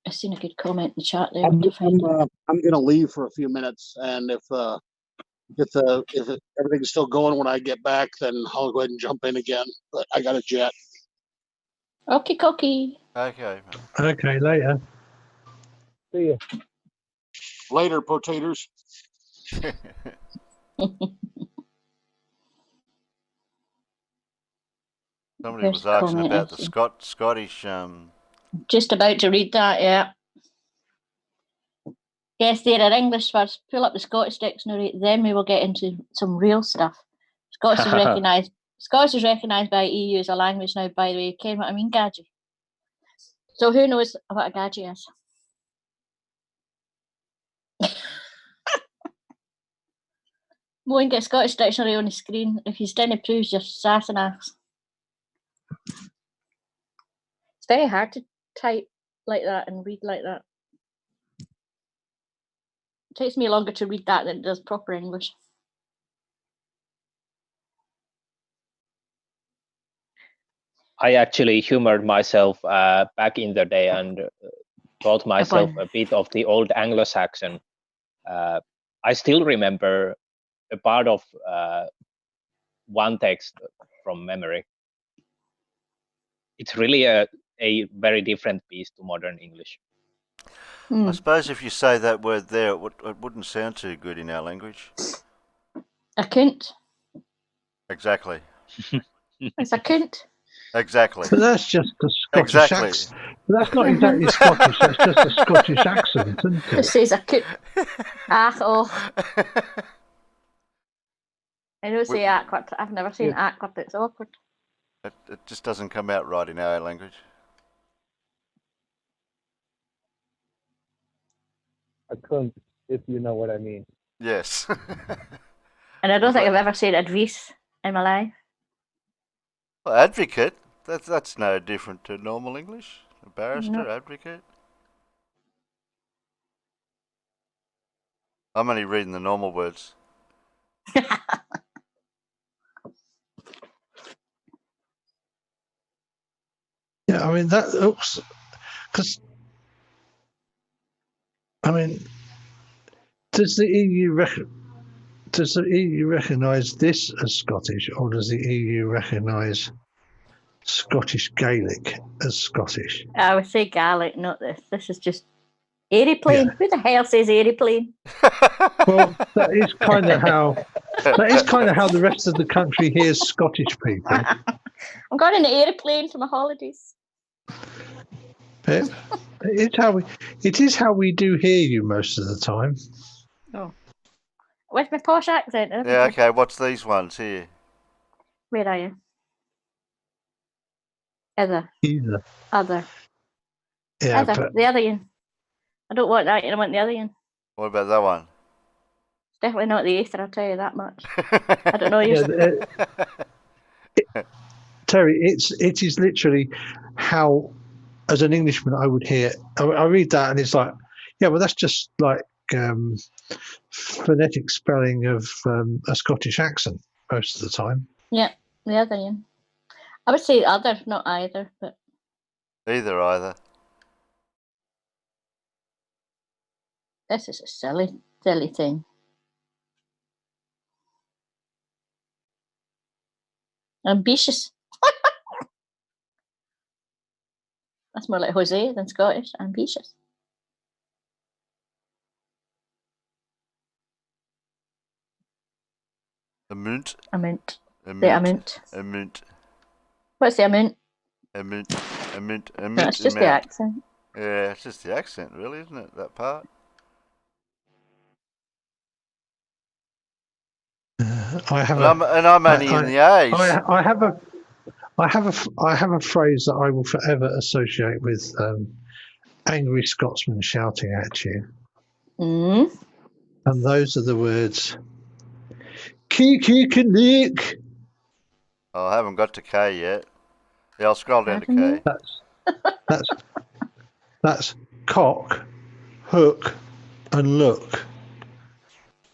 I've seen a good comment in the chat there. I'm going to leave for a few minutes, and if if everything's still going when I get back, then I'll go ahead and jump in again. But I got a jet. Okay, cookie. Okay. Okay, later. See ya. Later, potatoes. Somebody was asking about the Scottish. Just about to read that, yeah. Yes, there are English words. Pull up the Scottish dictionary, then we will get into some real stuff. Scottish is recognised. Scottish is recognised by EU as a language now. By the way, Ken, what I mean, gadget. So who knows what a gadget is? Mo and get Scottish dictionary on the screen. If you didn't prove your sassing ass. It's very hard to type like that and read like that. It takes me longer to read that than it does proper English. I actually humored myself back in the day and taught myself a bit of the old Anglo-Saxon. I still remember a part of one text from memory. It's really a very different piece to modern English. I suppose if you say that word there, it wouldn't sound too good in our language. A cunt. Exactly. It's a cunt. Exactly. But that's just a Scottish accent. But that's not exactly Scottish. That's just a Scottish accent, isn't it? It says a cunt. Oh. I don't say awkward. I've never seen awkward. It's awkward. It just doesn't come out right in our language. A cunt, if you know what I mean. Yes. And I don't think I've ever said advice in my life. Well, advocate. That's no different to normal English. A barrister, advocate. I'm only reading the normal words. Yeah, I mean that. Oops, because I mean, does the EU recognise this as Scottish, or does the EU recognise Scottish Gaelic as Scottish? I would say Gaelic, not this. This is just aeroplane. Yeah. Who the hell says aeroplane? Well, that is kind of how the rest of the country hears Scottish people. I'm going in an aeroplane for my holidays. It is how we do hear you most of the time. Oh, with my posh accent. Yeah. Okay. What's these ones here? Where are you? Other. Yeah, Other. but the other one. I don't want that. I want the other one. What about that one? It's definitely not the Easter. I'll tell you that much. I don't know you. Terry, it is literally how, as an Englishman, I would hear. I read that and it's like, yeah, well, that's just like phonetic spelling of a Scottish accent most of the time. Yeah, the other one. I would say other, not either, but either. This is a silly thing. Ambitious. That's more like Jose than Scottish. Ambitious. Amount. The amount. What's the amount? Amount. No, it's just the accent. Yeah, it's just the accent, really, isn't it? That part. I'm only in the A's. I have a phrase that I will forever associate with angry Scotsmen shouting at you. Mm. And those are the words Kee-kee-ka-nick. Oh, I haven't got to K yet. Yeah, I'll scroll down to K. That's cock, hook, and look.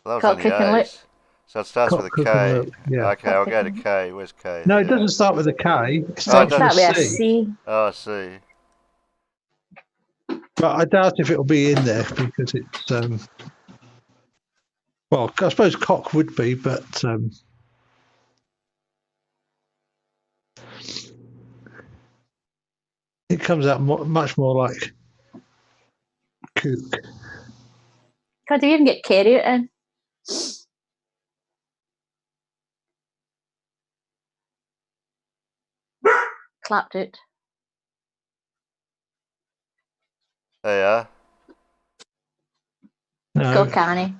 Well, that was on the A's. So it starts with a K. Yeah. Okay, I'll go to K. Where's K? No, it doesn't start with a K. It starts with a C. Oh, I see. But I doubt if it'll be in there because it's Well, I suppose cock would be, but it comes out much more like kook. God, you even get carrot in. Clapped it. They are. No, Go, Canny.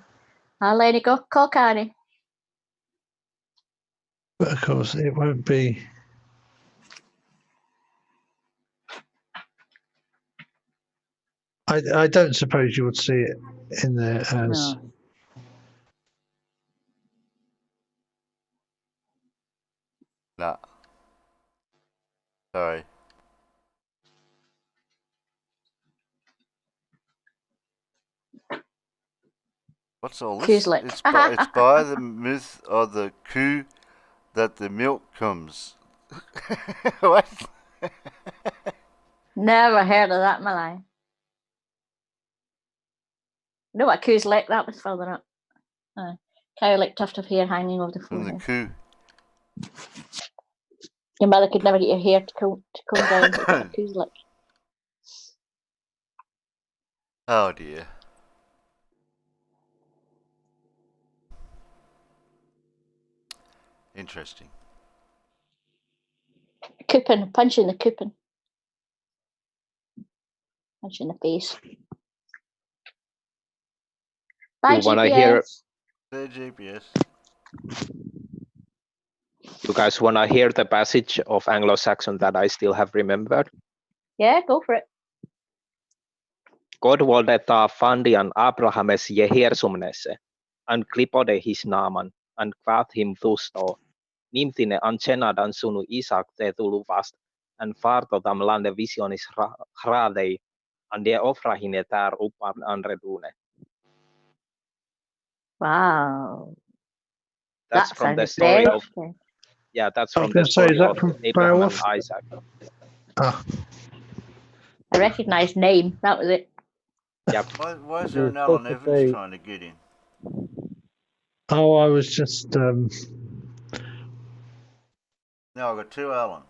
I'll let it go. Call Canny. but of course it won't be. I don't suppose you would see it in there as. No. Nah. Sorry. What's all this? Koozlik. It's by the myth of the coo that the milk comes. What? Never heard of that, Malay. No, what Koozlik? That was further up. Cow like tuft of hair hanging over the From the forehead. coo. Your mother could never get your hair to comb down. So a Koozlik. Oh dear. Interesting. Coupon, punch in the coupon. Punch in the face. Bye, You wanna GPS. hear? The GPS. You guys wanna hear the passage of Anglo-Saxon that I still have remembered? Yeah, go for it. God valdetaan Fandian Abrahames Jehersumnese, and klipode his naaman, and kvath him thusto, nimtine anchenadan sunu Isak te tuluvast, and farto tam lande visionis hradei, and de ofrahine tär upan anredune. Wow. That's that from the sounds story very of, interesting. yeah, that's I was from going the to say, is story that of from Abraham and Beowulf? Isaac. Ah, I recognised name. That was it. Yep. Why is there You're an Alan supposed to Evans say- trying to get in? oh, I was just. No, I've got two Allens.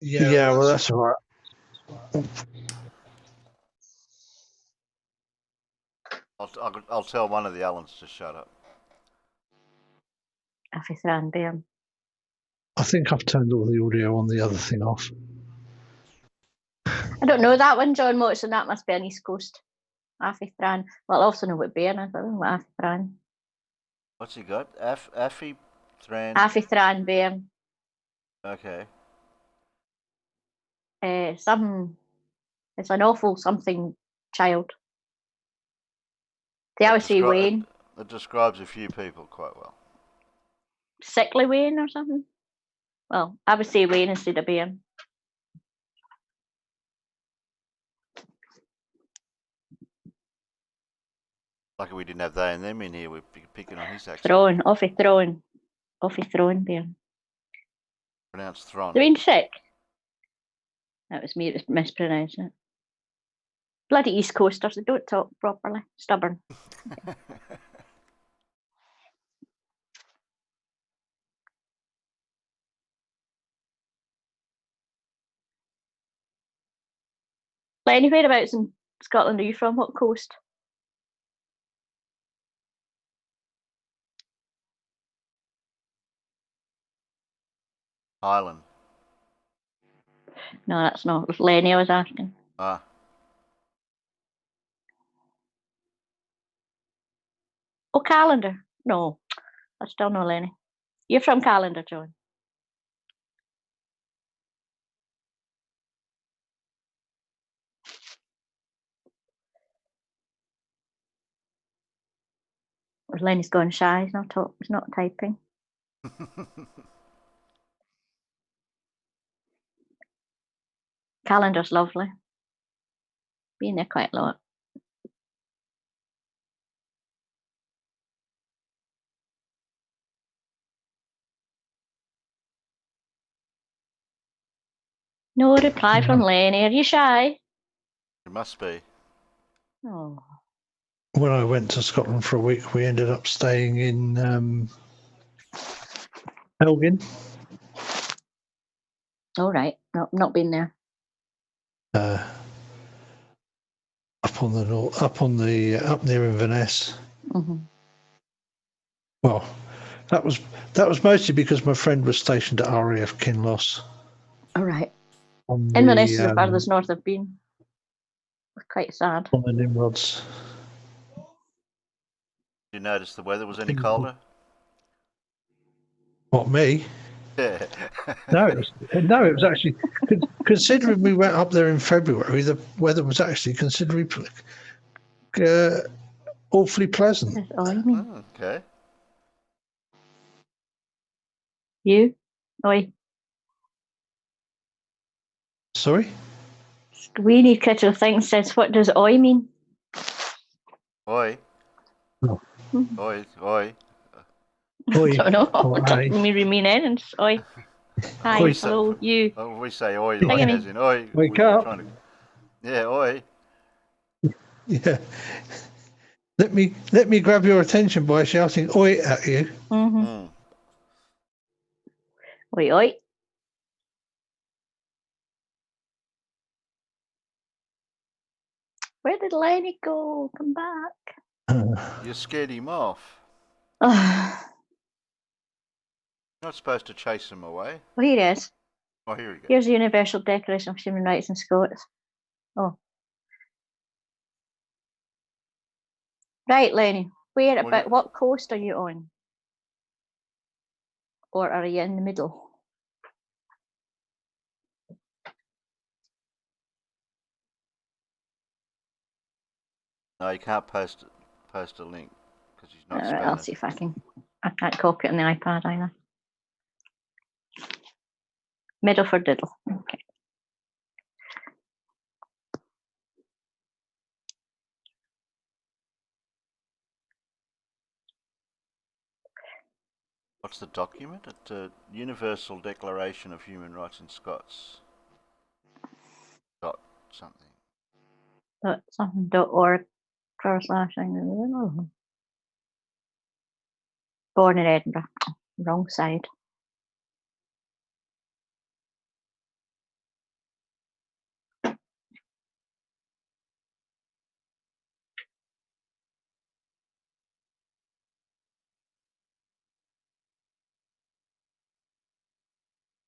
Yeah, well, that's all right. I'll tell one of the Allens to shut up. Officer and Beam. I think I've turned all the audio on the other thing off. I don't know that one, John Watson. That must be an East Coast. Affithran. Well, I also know what Beam is. I don't know what Affithran. What's he got? Affy Thran. Affithran Beam. Okay. It's an awful something child. They always say Wayne. It describes a few people quite well. Sickly Wayne or something. Well, I would say Wayne instead of Beam. Lucky we didn't have they and them in here. We're picking on his accent. Off his throne, Beam. Pronounced Thron. They're being sick. That was me that was mispronouncing it. Bloody East Coasters, they don't talk properly. Stubborn. Lenny, whereabouts in Scotland are you from? What coast? Highland. No, that's not. It was Lenny I was asking. Ah. Oh, Calendar. No, I still know Lenny. You're from Calendar, John. Lenny's gone shy. He's not typing. Calendar's lovely. Been there quite a lot. No reply from Lenny. Are you shy? It must be. Oh. when I went to Scotland for a week, we ended up staying in Elgin. All right. No, not been there. Up on the north, up near Inverness. Mm-hmm. Well, that was mostly because my friend was stationed at RAF Kinloss. All right. On Inverness is the farthest north I've been. Quite sad. On the Nimrods. Did you notice the weather was any colder? What, me? Yeah. No, it was actually, considering we went up there in February, the weather was actually considerably awfully pleasant. That's all you mean. Oh, okay. You? Oi. Sorry? We need critical thinking says, what does oi mean? Oi. Oh. Oi. Oi. Oi. I don't know. Oh, It doesn't mean anything. Oi. Hi, We hello, you. Oh, we say oi like Singing as in oi. Wake up. Yeah, oi. Yeah. Let me grab your attention by shouting oi at you. Mm-hmm. Mm. Oi, oi. Where did Lenny go? Come back. You scared him off. Oh, You're not supposed to chase him away. well, here he is. Oh, here we go. Here's the Universal Declaration of Human Rights in Scots. Oh. Right, Lenny. What coast are you on? Or are you in the middle? No, you can't post a link because he's not All right, Spanish. I'll see if I can. I can't copy it on the iPad either. Middle for diddle. Okay. What's the document? It's a Universal Declaration of Human Rights in Scots. Dot something. Something.org / Born in Edinburgh. Wrong side.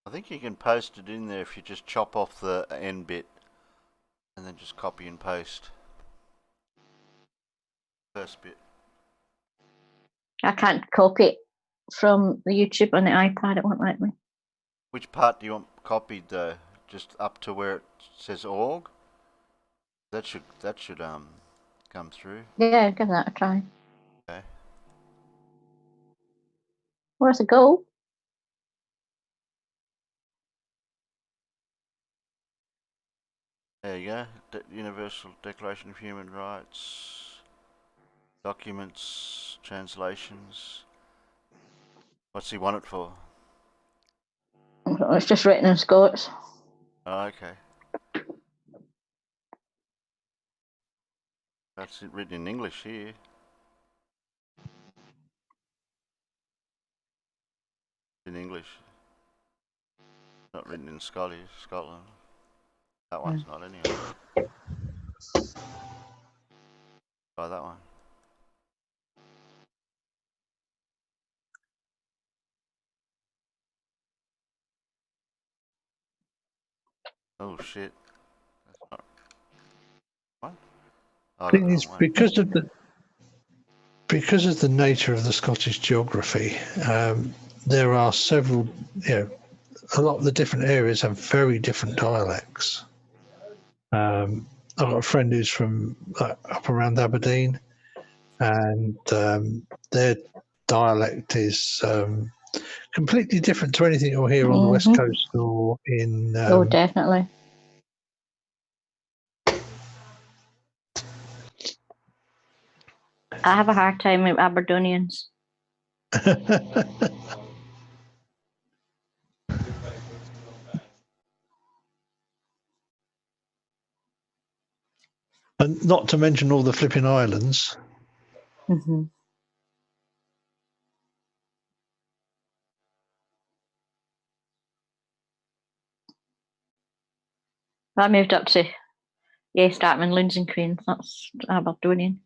I think you can post it in there if you just chop off the end bit and then just copy and paste. First bit. I can't copy it from the YouTube on the iPad. It won't let me. Which part do you want copied though? Just up to where it says org? That should come through. Yeah, give that a try. Okay. Where's it go? There you go. Universal Declaration of Human Rights. Documents, translations. What's he want it for? It's just written in Scots. Oh, okay. That's it written in English here. In English. Not written in Scotland. That one's not anyway. Try that one. Oh shit. That's not one. Oh, Thing is, because of the nature of the Scottish geography, there are several, a lot of the different areas have very different dialects. I've got a friend who's from up around Aberdeen, and their dialect is completely different to anything you'll hear on the West Coast or in. Oh, definitely. I have a hard time with Aberdonians. And not to mention all the flipping islands. Mm-hmm. I moved up to Startman, Loons and Queens. That's Aberdonian.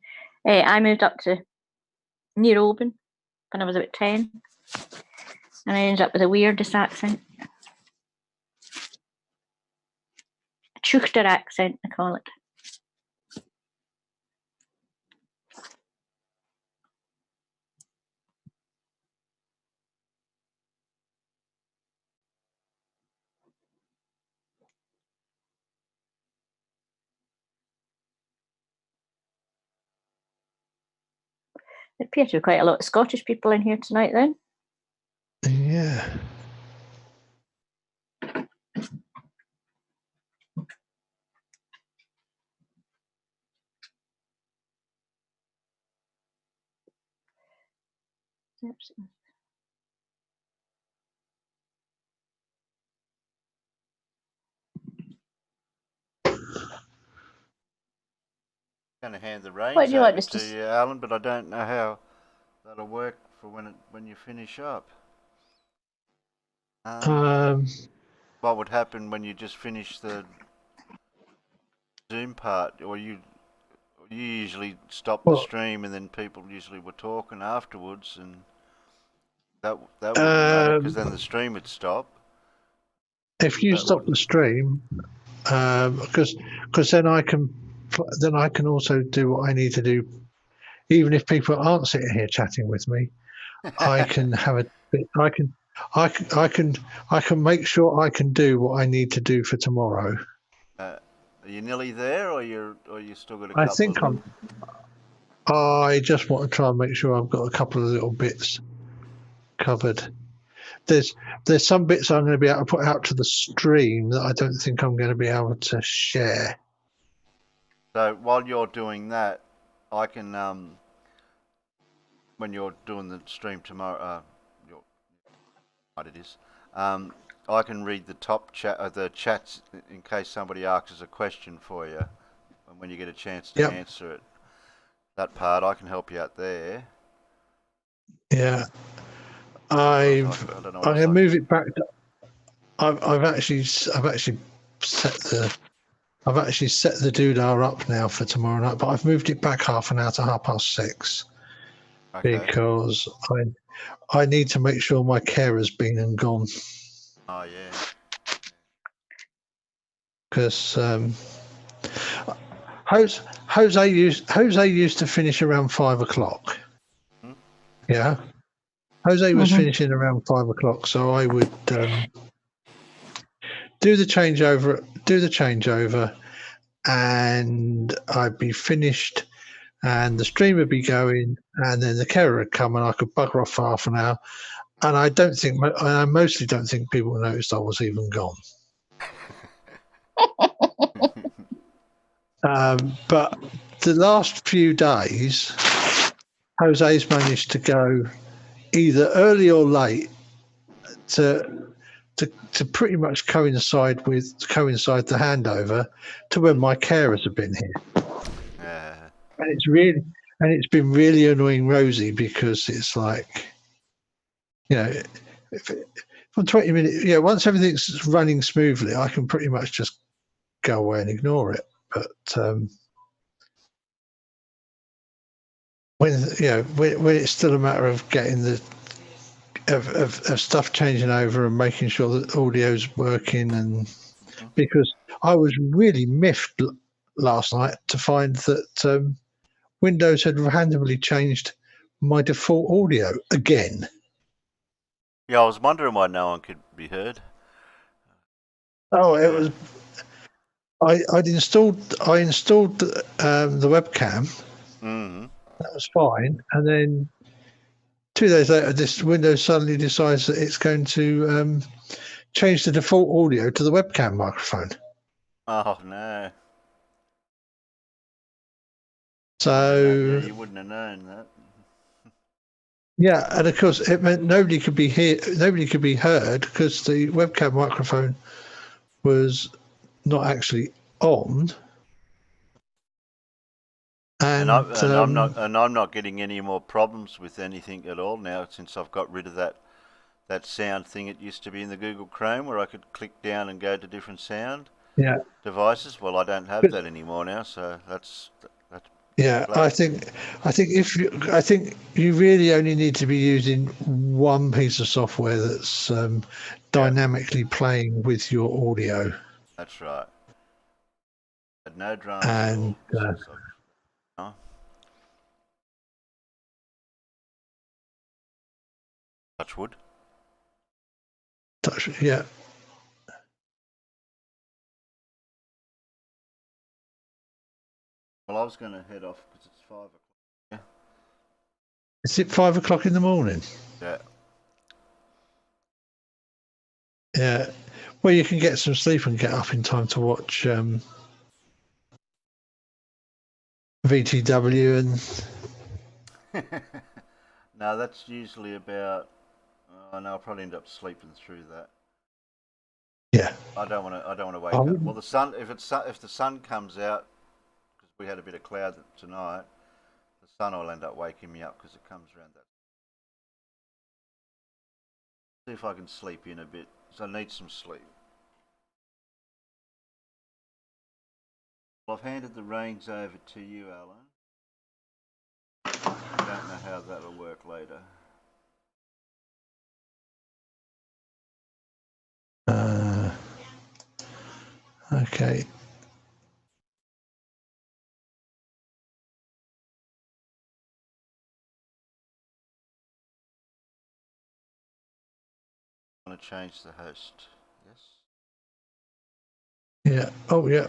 I moved up to near Oban when I was about 10, and I ended up with the weirdest accent. A Chuchter accent, I call it. There appear to be quite a lot of Scottish people in here tonight then. Yeah. Going to hand the What reins do you want over us to to you, Alan, but I don't know how that'll work for when you finish up. What would happen when you just finish the Zoom part, or you usually stop the stream and then people usually were talking afterwards, and that wouldn't matter because then the stream would stop. If you stop the stream, because then I can also do what I need to do, even if people aren't sitting here chatting with me. I can have I can make sure I can do what I need to do for tomorrow. Are you nearly there, or you still got a couple? I think I just want to try and make sure I've got a couple of little bits covered. There's some bits I'm going to be able to put out to the stream that I don't think I'm going to be able to share. So while you're doing that, I can when you're doing the stream tomorrow, what it is, I can read the top the chats in case somebody asks a question for you, and when you get a chance to answer it, that part I can help you out there. Yeah, I'm going to move it back. I've actually set the doodah up now for tomorrow night, but I've moved it back half an hour to 6:30 because I need to make sure my carer's been and gone. Oh yeah. Because Jose used to finish around 5 o'clock. Hmm? Yeah, Jose was finishing around 5 o'clock, so I would do the changeover, and I'd be finished, and the stream would be going, and then the carer would come, and I could bugger off for half an hour. And I mostly don't think people noticed I was even gone. But the last few days, Jose's managed to go either early or late to pretty much coincide the handover to when my carers have been here. Yeah. And it's been really annoying Rosie, because it's like, for 20 minutes, once everything's running smoothly, I can pretty much just go away and ignore it. But when it's still a matter of getting of stuff changing over and making sure that audio's working, and because I was really miffed last night to find that Windows had randomly changed my default audio again. Yeah, I was wondering why no one could be heard. Oh, it was. I installed the webcam. Mm-hmm. That was fine, and then 2 days later, this Windows suddenly decides that it's going to change the default audio to the webcam microphone. Oh no! So you wouldn't have known that. Yeah, and of course it meant nobody could be heard, because the webcam microphone was not actually on. And, I'm not getting any more problems with anything at all now since I've got rid of that sound thing. It used to be in the Google Chrome where I could click down and go to different sound devices. Well, I don't have that anymore now, so that's yeah. I think you really only need to be using one piece of software that's dynamically playing with your audio. That's right. Had no drums and at all. Touch wood. Yeah. Well, I was going to head off because it's 5 o'clock. Yeah. Is it 5 o'clock in the morning? Yeah. Yeah. Well, you can get some sleep and get up in time to watch VTW and. No, that's usually about. No, I'll probably end up sleeping through that. Yeah. I don't want to wake up. Well, the sun. If the sun comes out, because we had a bit of cloud tonight, the sun will end up waking me up because it comes around that. See if I can sleep in a bit, because I need some sleep. Well, I've handed the reins over to you, Alan. I don't know how that'll work later. Okay. I want to change the host. Yes. Yeah. Oh, yeah.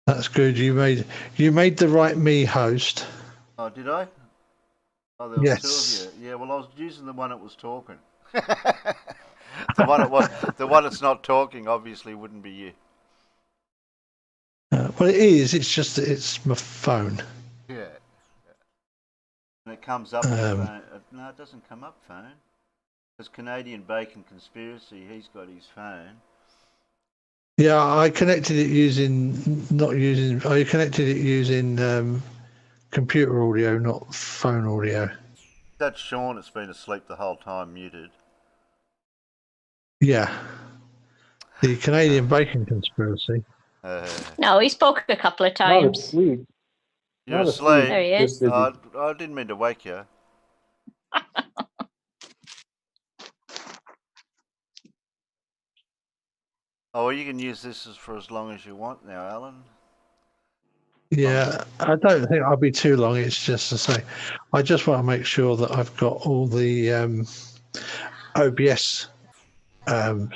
That's good. You made the right me host. Oh, did I? Oh, there was two of you. Yeah. Well, I was using the one that was talking. the one that's not talking obviously wouldn't be you. Well, it is. It's just that it's my phone. Yeah. And it comes up with phone. No, it doesn't come up phone. There's Canadian Bacon Conspiracy. He's got his phone. Yeah, I connected it using computer audio, not phone audio. That's Sean that's been asleep the whole time, muted. Yeah. The Canadian Bacon Conspiracy. No, he spoke a couple of times. You're asleep. There he is. I didn't mean to wake you. Oh, well, you can use this for as long as you want now, Alan. Yeah, I don't think I'll be too long. It's just to say, I just want to make sure that I've got all the OBS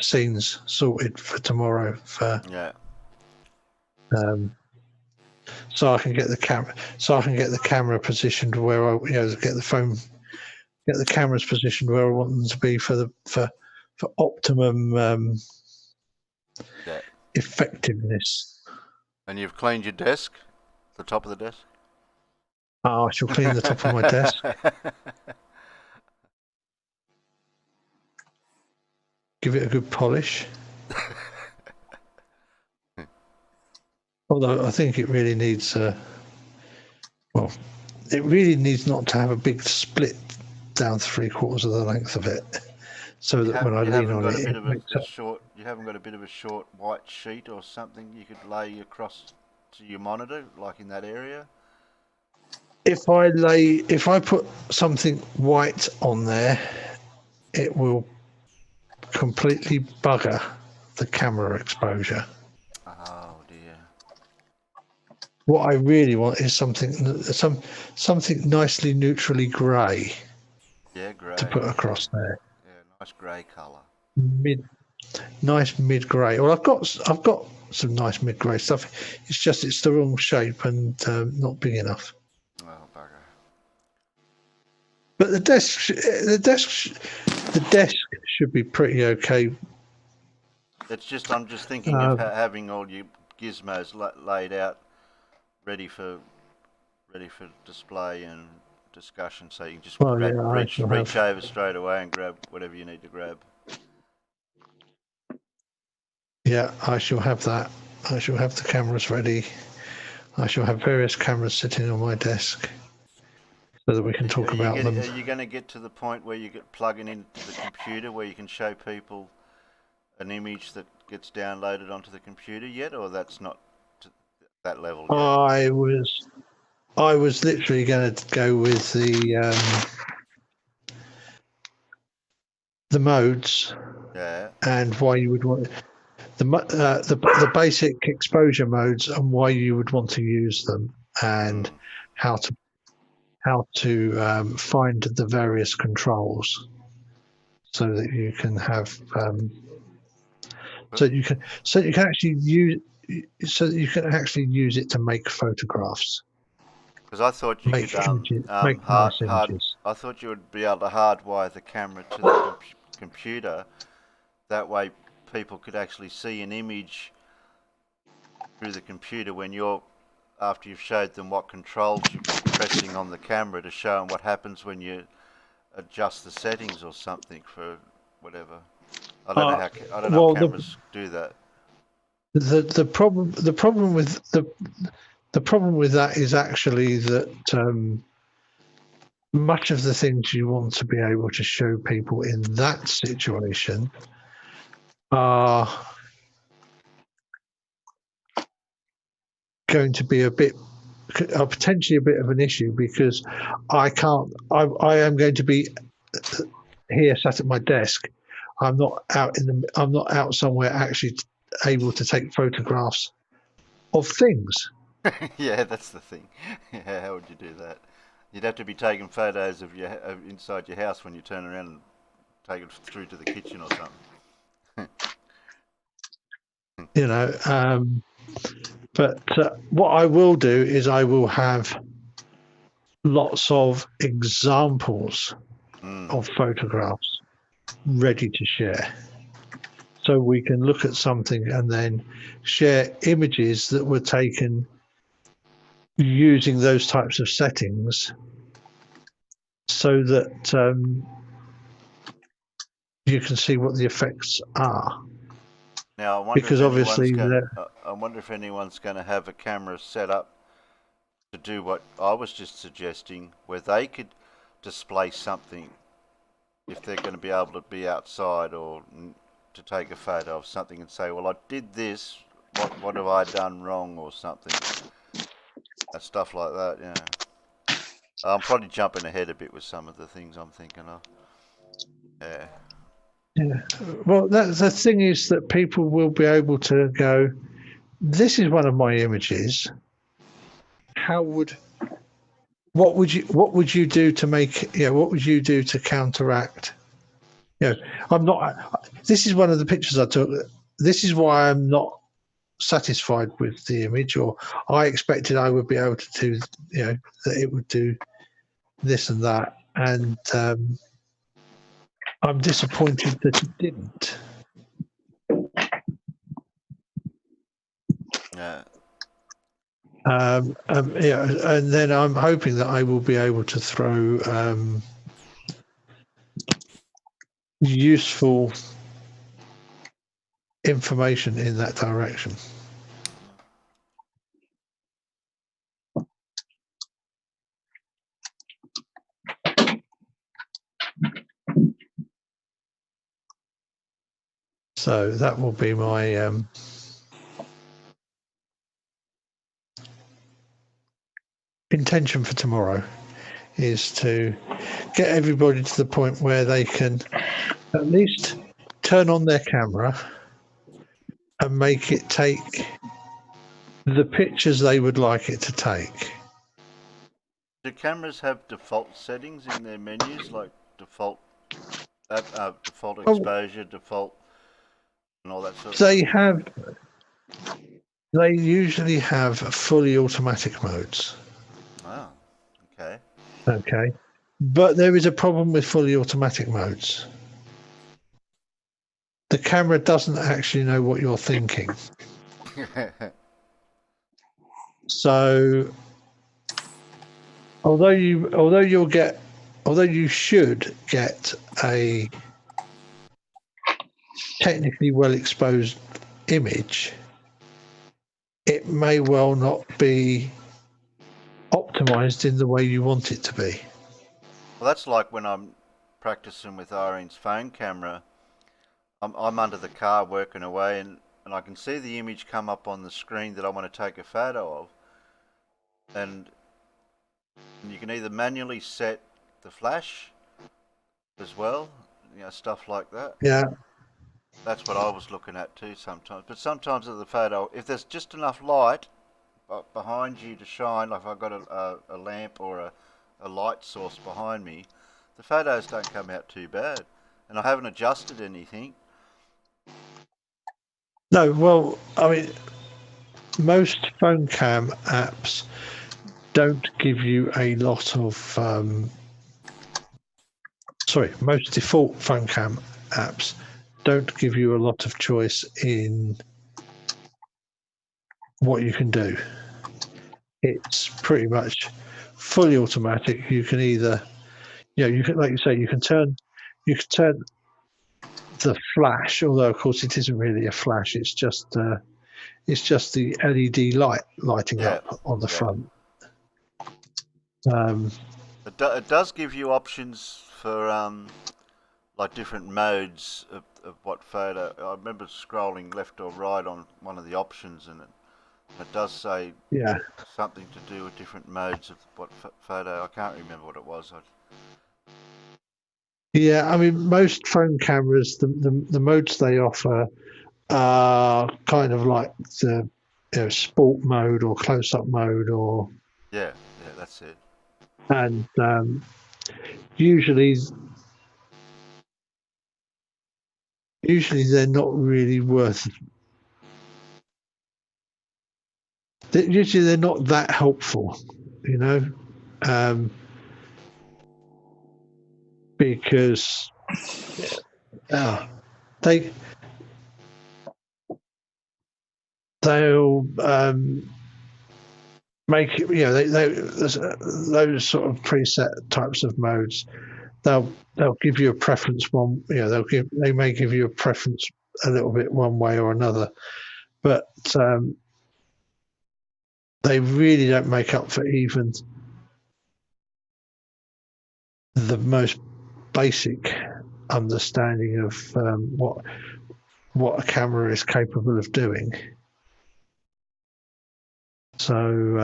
scenes sorted for tomorrow. So I can get the camera positioned where I, get the cameras positioned where I want them to be for optimum effectiveness. And you've cleaned your desk, the top of the desk? Oh, I shall clean the top of my desk. Give it a good polish. Although I think it really needs it really needs not to have a big split down 3/4 of the length of it, so that when I lean on it, you haven't got a bit of a short white sheet or something you could lay across to your monitor, like in that area? If I put something white on there, it will completely bugger the camera exposure. Oh dear. What I really want is something nicely neutrally grey. Yeah, grey. To put across there. Yeah, nice grey colour. Nice mid grey. Well, I've got some nice mid grey stuff. It's just it's the wrong shape and not big enough. Oh bugger. But the desk should be pretty okay. It's just I'm just thinking of having all your gizmos laid out, ready for display and discussion, so you can just reach over straight away and grab whatever you need to grab. Yeah, I shall have that. I shall have the cameras ready. I shall have various cameras sitting on my desk so that we can talk about them. Are you going to get to the point where you get plugging into the computer where you can show people an image that gets downloaded onto the computer yet, or that's not to that level yet? I was literally going to go with the modes, and why you would want the basic exposure modes and why you would want to use them, and how to find the various controls so that you can have so you can actually use it to make photographs. Because I thought you make could images, make nice images. I thought you would be able to hardwire the camera to the computer. That way, people could actually see an image through the computer when after you've showed them what controls you're pressing on the camera to show them what happens when you adjust the settings or something for whatever. I don't know how cameras do that. The problem with that is actually that much of the things you want to be able to show people in that situation are going to be potentially a bit of an issue, because I am going to be here sat at my desk. I'm not out somewhere actually able to take photographs of things. Yeah, that's the thing. Yeah, how would you do that? You'd have to be taking photos of inside your house when you turn around and take it through to the kitchen or something. But what I will do is I will have lots of examples of photographs ready to share. So we can look at something and then share images that were taken using those types of settings, so that you can see what the effects are. Now, I wonder if anyone's going to have a camera set up to do what I was just suggesting, where they could display something if they're going to be able to be outside or to take a photo of something and say, well, I did this, what have I done wrong or something, stuff like that. Yeah, I'm probably jumping ahead a bit with some of the things I'm thinking of. Yeah. Well, the thing is that people will be able to go, this is one of my images. What would you do to make, what would you do to counteract? This is one of the pictures I took. This is why I'm not satisfied with the image, or I expected I would be able to do, that it would do this and that. And I'm disappointed that it didn't. Yeah. And then I'm hoping that I will be able to throw useful information in that direction. So that will be my intention for tomorrow, is to get everybody to the point where they can at least turn on their camera and make it take the pictures they would like it to take. Do cameras have default settings in their menus, like default exposure, default, and all that sort of stuff? They usually have fully automatic modes. Oh, okay. Okay. But there is a problem with fully automatic modes. The camera doesn't actually know what you're thinking. So although you should get a technically well exposed image, it may well not be optimized in the way you want it to be. Well, that's like when I'm practicing with Irene's phone camera. I'm under the car working away, and I can see the image come up on the screen that I want to take a photo of. And you can either manually set the flash as well, stuff like that. Yeah. That's what I was looking at too sometimes. But sometimes at the photo, if there's just enough light behind you to shine, like if I've got a lamp or a light source behind me, the photos don't come out too bad. And I haven't adjusted anything. No, well, I mean, most phone cam apps don't give you a lot of most default phone cam apps don't give you a lot of choice in what you can do. It's pretty much fully automatic. You can either, you can, like you say, you can turn the flash, although of course it isn't really a flash. It's just the LED light lighting up on the front. It does give you options for like different modes of what photo. I remember scrolling left or right on one of the options, and it does say something to do with different modes of what photo. I can't remember what it was. Yeah, I mean, most phone cameras, the modes they offer are kind of like the sport mode or close-up mode, or that's it. And usually they're not really worth. Usually they're not that helpful, because they'll make it. Those sort of preset types of modes. They'll give you a preference one. They may give you a preference a little bit one way or another, but they really don't make up for even the most basic understanding of what a camera is capable of doing. So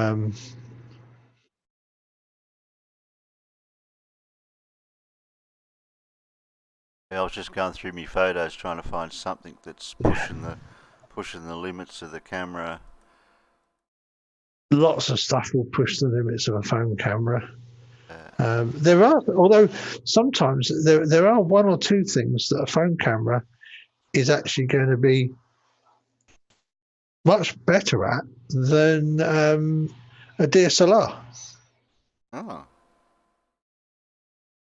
I was just going through my photos trying to find something that's pushing the limits of the camera. Lots of stuff will push the limits of a phone camera. There are, although sometimes there are one or two things that a phone camera is actually going to be much better at than a DSLR. Oh.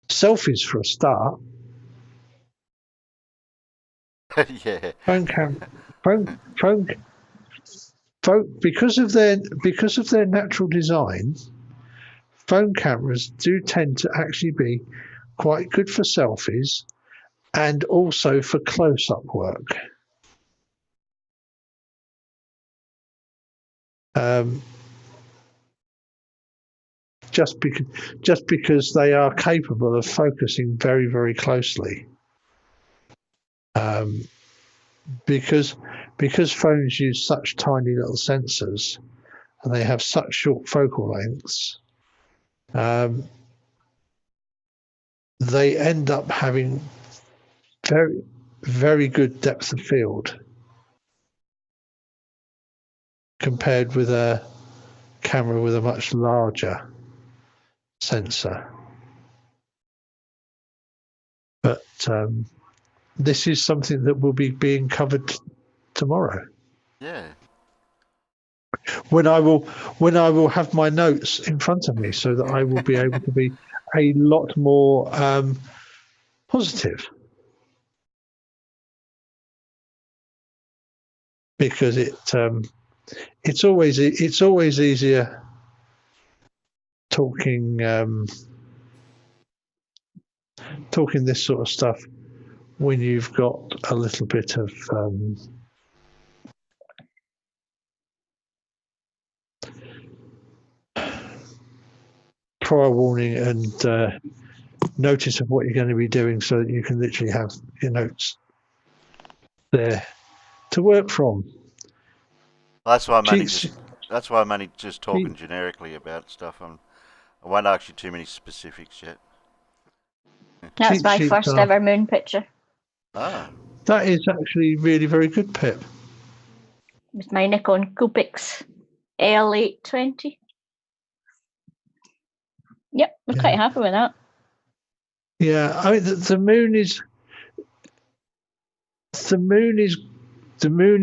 Selfies for a start. Yeah. Because of their natural design, phone cameras do tend to actually be quite good for selfies and also for close-up work. Just because they are capable of focusing very, very closely. Because phones use such tiny little sensors and they have such short focal lengths, they end up having very, very good depth of field compared with a camera with a much larger sensor. But this is something that will be being covered tomorrow. Yeah. When I will have my notes in front of me, so that I will be able to be a lot more positive, because it's always easier talking this sort of stuff when you've got a little bit of prior warning and notice of what you're going to be doing, so that you can literally have your notes there to work from. That's why I'm only just talking generically about stuff. I won't ask you too many specifics yet. That's my first ever moon picture. Ah. That is actually really very good, Pip. With my Nikon Coolpix L820. Yep, I'm quite happy with that. Yeah, I mean the moon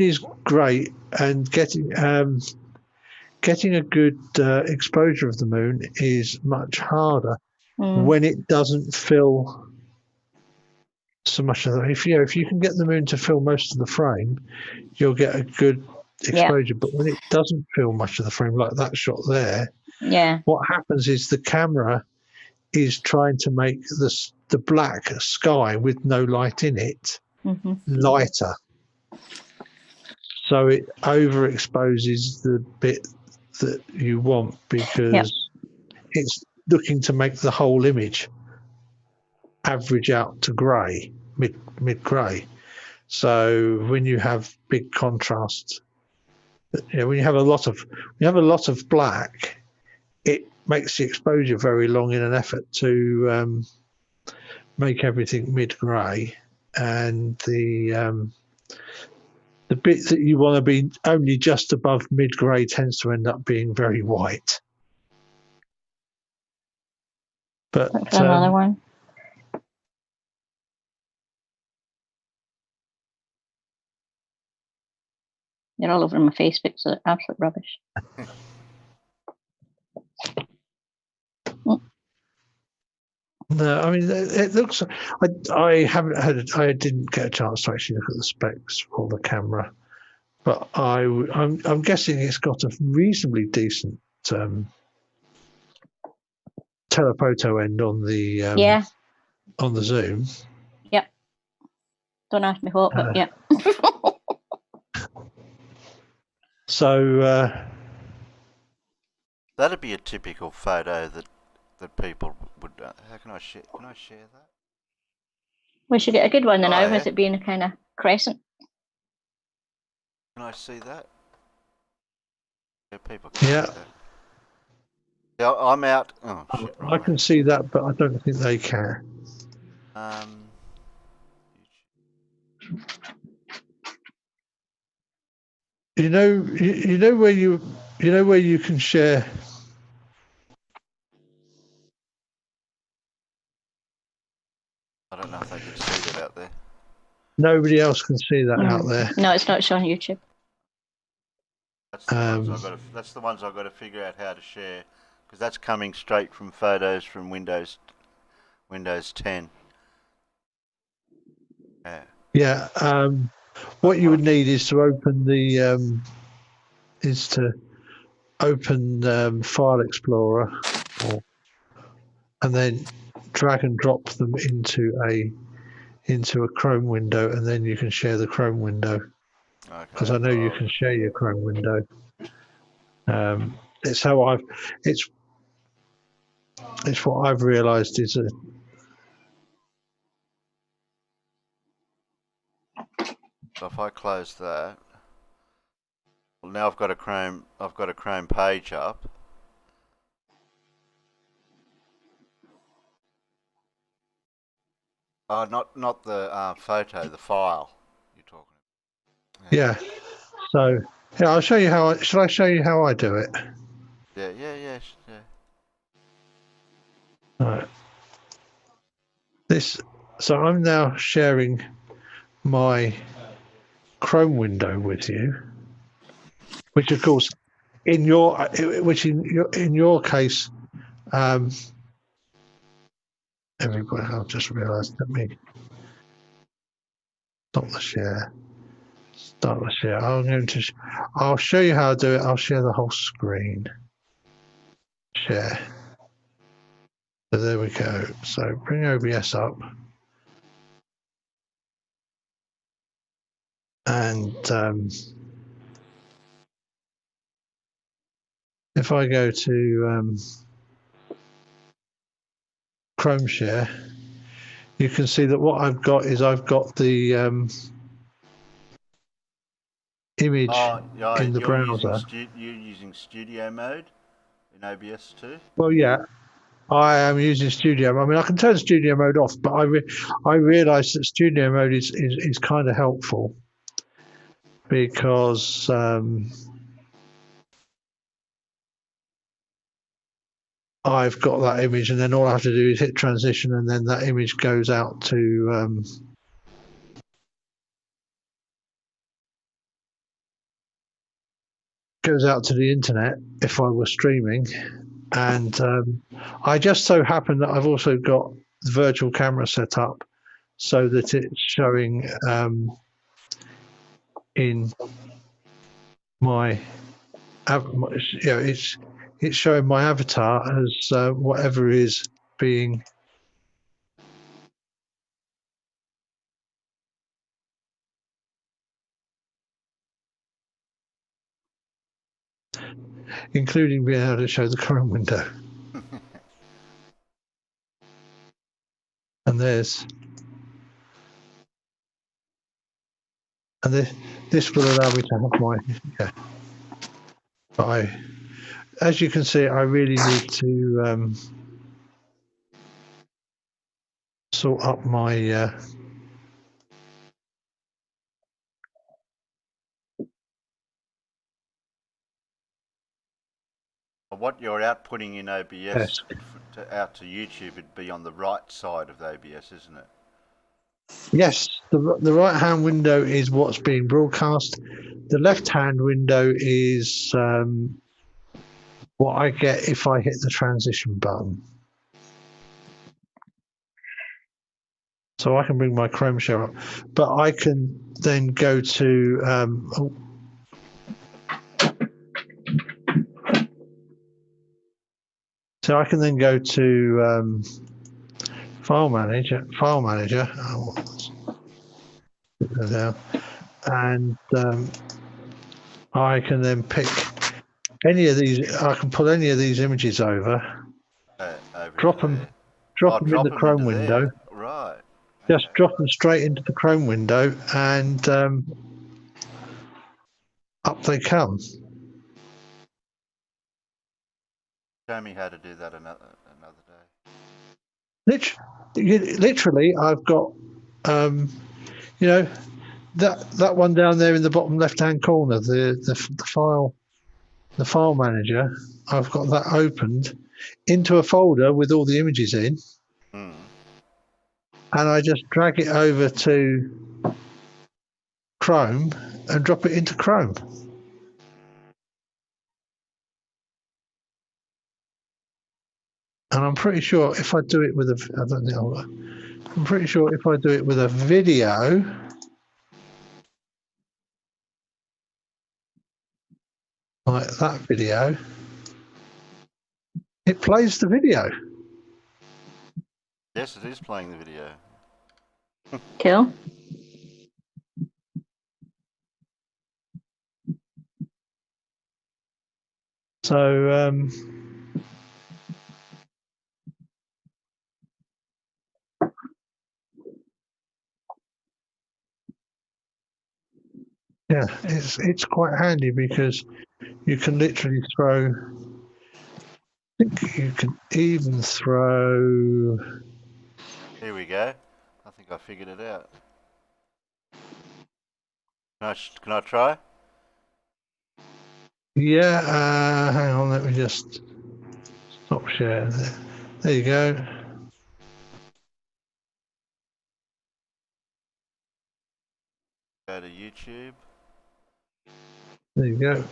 is great, and getting a good exposure of the moon is much harder when it doesn't fill so much of the. If you can get the moon to fill most of the frame, you'll get a good exposure. But when it doesn't fill much of the frame, like that shot there, what happens is the camera is trying to make the black sky with no light in it lighter, so it overexposes the bit that you want, because it's looking to make the whole image average out to grey, mid grey. So when you have big contrast, when you have a lot of black, it makes the exposure very long in an effort to make everything mid grey, and the bit that you want to be only just above mid grey tends to end up being very white. But another one. They're all over my Facebook, so they're absolute rubbish. No, I mean it looks. I didn't get a chance to actually look at the specs for the camera, but I'm guessing it's got a reasonably decent telephoto end on the on the zoom. Yep. Don't ask me what, but yeah. So that'd be a typical photo that people would. How can I share? Can I share that? We should get a good one now, with it being a kind of crescent. Can I see that? Yeah, people can see that. Yeah, I'm out. Oh shit! I can see that, but I don't think they can. You know where you can share. I don't know if they can see that out there. Nobody else can see that out there. No, it's not showing YouTube. That's the ones I've got to figure out how to share, because that's coming straight from photos from Windows 10. Yeah. What you would need is to open File Explorer, and then drag and drop them into a Chrome window, and then you can share the Chrome window. Because I know you can share your Chrome window. It's what I've realised is So if I close that, well, now I've got a Chrome page up. Not the photo, the file you're talking about. Yeah. So I'll show you how. Should I show you how I do it? Yeah. All right. So I'm now sharing my Chrome window with you, which of course, in your case, everybody. I've just realised. Let me stop the share. Start the share. I'll show you how to do it. I'll share the whole screen. Share. So there we go. So bring OBS up. And if I go to Chrome share, you can see that what I've got is I've got the image in the browser. You're using studio mode in OBS too? Well, yeah, I am using studio. I mean, I can turn studio mode off, but I realise that studio mode is kind of helpful because I've got that image, and then all I have to do is hit transition, and then that image goes out to the internet if I were streaming. And I just so happen that I've also got the virtual camera set up so that it's showing in my it's showing my avatar as whatever is being including being able to show the Chrome window. And this will allow me to have my but as you can see, I really need to sort up my What you're outputting in OBS out to YouTube would be on the right side of the OBS, isn't it? Yes, the right hand window is what's being broadcast. The left hand window is what I get if I hit the transition button. So I can bring my Chrome share up, but I can then go to so I can then go to file manager, and I can then pick any of these. I can pull any of these images over, drop them in the Chrome window. Right. Just drop them straight into the Chrome window, and up they come. Show me how to do that another day. Literally, I've got that one down there in the bottom left-hand corner, the file manager. I've got that opened into a folder with all the images in, and I just drag it over to Chrome and drop it into Chrome. And I'm pretty sure if I do it with I'm pretty sure if I do it with a video, like that video, it plays the video. Yes, it is playing the video. Cool. So yeah, it's quite handy because you can literally throw. I think you can even throw. Here we go. I think I figured it out. Can I try? Yeah, hang on, let me just stop sharing there. There you go. Go to YouTube. There you go.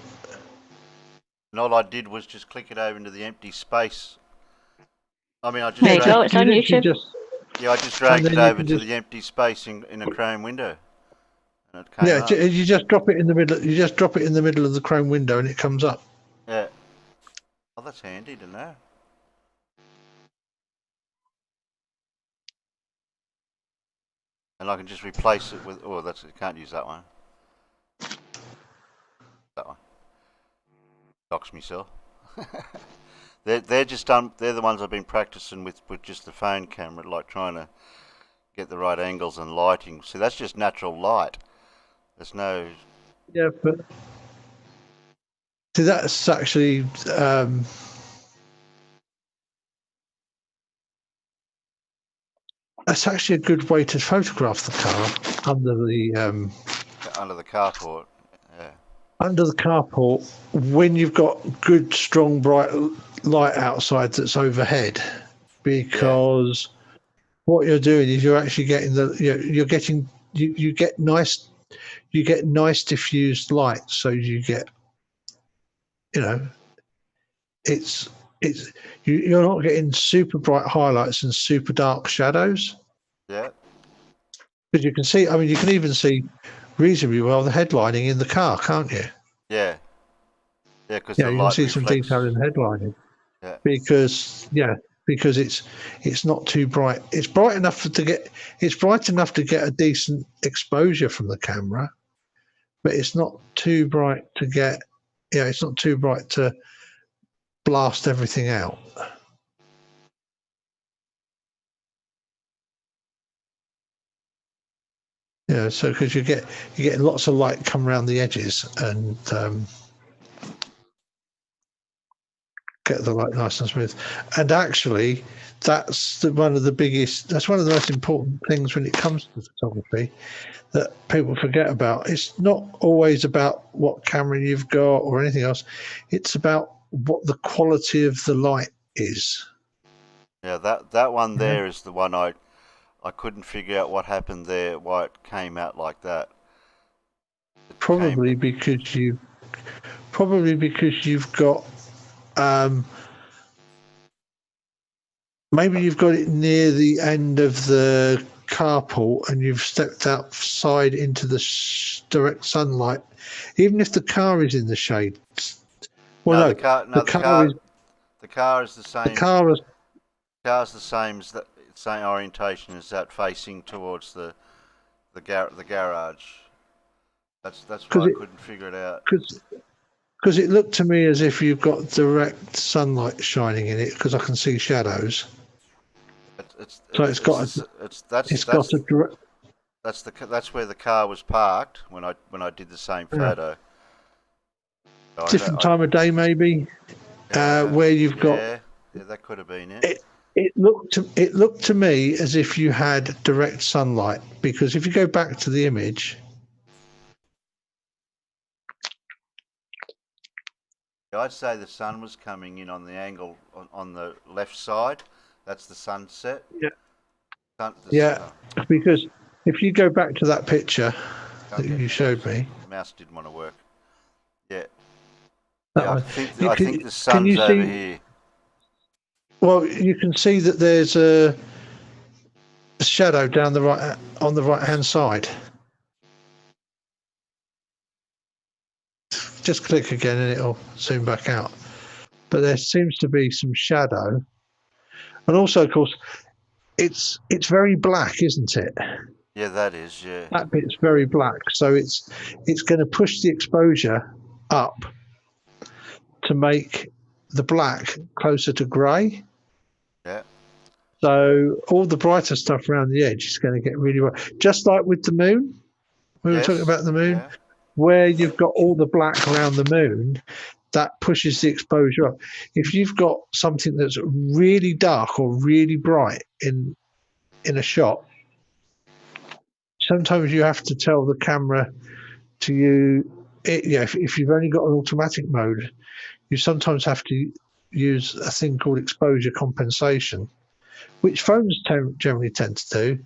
And all I did was just click it over into the empty space. I mean, I just there you go, it's on YouTube. I just dragged it over to the empty space in a Chrome window. And it came up. You just drop it in the middle. You just drop it in the middle of the Chrome window, and it comes up. Yeah. Oh, that's handy to know. And I can just replace it with. Oh, that's. I can't use that one. That one. Dox myself. They're just done. They're the ones I've been practicing with just the phone camera, like trying to get the right angles and lighting. See, that's just natural light. There's no. Yeah, but see, that's actually a good way to photograph the car under the carport. Yeah. Under the carport, when you've got good, strong, bright light outside that's overhead, because what you're doing is you're actually getting you get nice diffused light, so you get you're not getting super bright highlights and super dark shadows. Yeah. Because you can see, I mean, you can even see reasonably well the headlining in the car, can't you? Yeah. Yeah, because you can see some detail in the headlining. Yeah. Because it's not too bright. It's bright enough to get a decent exposure from the camera, but it's not too bright to get. It's not too bright to blast everything out. So because you get lots of light come around the edges and get the light nice and smooth. And actually, that's one of the most important things when it comes to photography that people forget about. It's not always about what camera you've got or anything else. It's about what the quality of the light is. Yeah, that one there is the one I couldn't figure out what happened there, why it came out like that. Probably because you've got maybe you've got it near the end of the carport and you've stepped outside into the direct sunlight, even if the car is in the shade. Well, the car is the same. The car's the same as that, same orientation as that, facing towards the garage. That's why I couldn't figure it out. Because it looked to me as if you've got direct sunlight shining in it, because I can see shadows. That's where the car was parked when I did the same photo. Different time of day, maybe. Where you've got. Yeah, that could have been it. It looked to me as if you had direct sunlight, because if you go back to the image. I'd say the sun was coming in on the angle on the left side. That's the sunset. Yeah. Because if you go back to that picture that you showed me. The mouse didn't want to work. Yeah. I think the sun's over here. Well, you can see that there's a shadow down on the right hand side. Just click again and it'll zoom back out. But there seems to be some shadow, and also, of course, it's very black, isn't it? Yeah, that is. Yeah. That bit's very black, so it's going to push the exposure up to make the black closer to grey. Yeah. So all the brighter stuff around the edge is going to get really bright, just like with the moon. We were talking about the moon. Yeah. Where you've got all the black around the moon, that pushes the exposure up. If you've got something that's really dark or really bright in a shot, sometimes you have to tell the camera if you've only got an automatic mode, you sometimes have to use a thing called exposure compensation, which phones generally tend to do,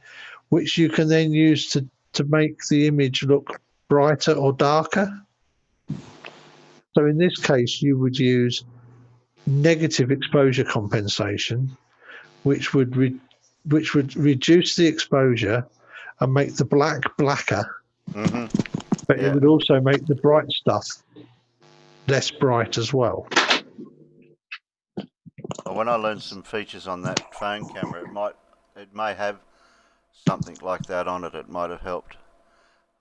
which you can then use to make the image look brighter or darker. So in this case, you would use negative exposure compensation, which would reduce the exposure and make the black blacker. Mm-hmm. But it would also make the bright stuff less bright as well. When I learned some features on that phone camera, it may have something like that on it. It might have helped.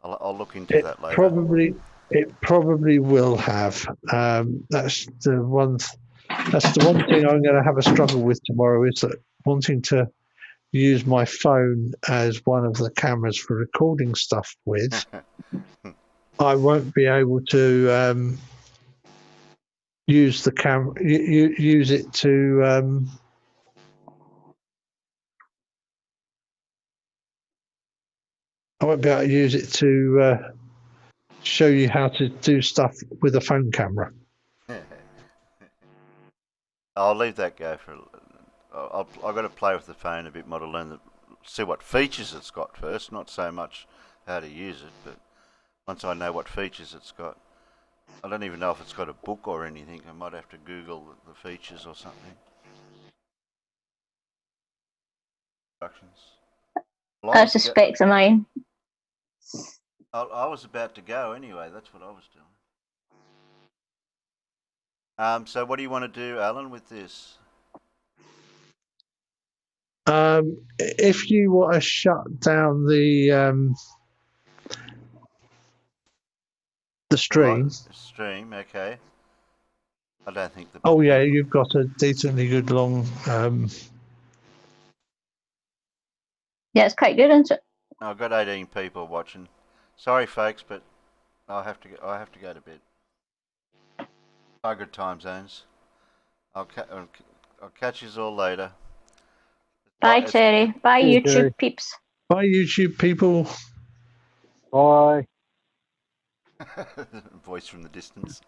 I'll look into that later. It probably will have. That's the one. That's the one thing I'm going to have a struggle with tomorrow, is that wanting to use my phone as one of the cameras for recording stuff with, I won't be able to use the camera, use it to I won't be able to use it to show you how to do stuff with a phone camera. I'll leave that go for. I've got to play with the phone a bit more to learn see what features it's got first. Not so much how to use it, but once I know what features it's got, I don't even know if it's got a book or anything. I might have to Google the features or something. Instructions. I suspect of mine. I was about to go anyway. That's what I was doing. So what do you want to do, Alan, with this? If you want to shut down the stream. Stream, okay. I don't think the. Oh yeah, you've got a decently good long. Yeah, it's quite good, isn't it? I've got 18 people watching. Sorry, folks, but I have to go to bed. Bye, good time zones. I'll catch you all later. Bye, Terry. Bye, YouTube Terry. Peeps. Bye, YouTube people. Bye. Voice from the distance.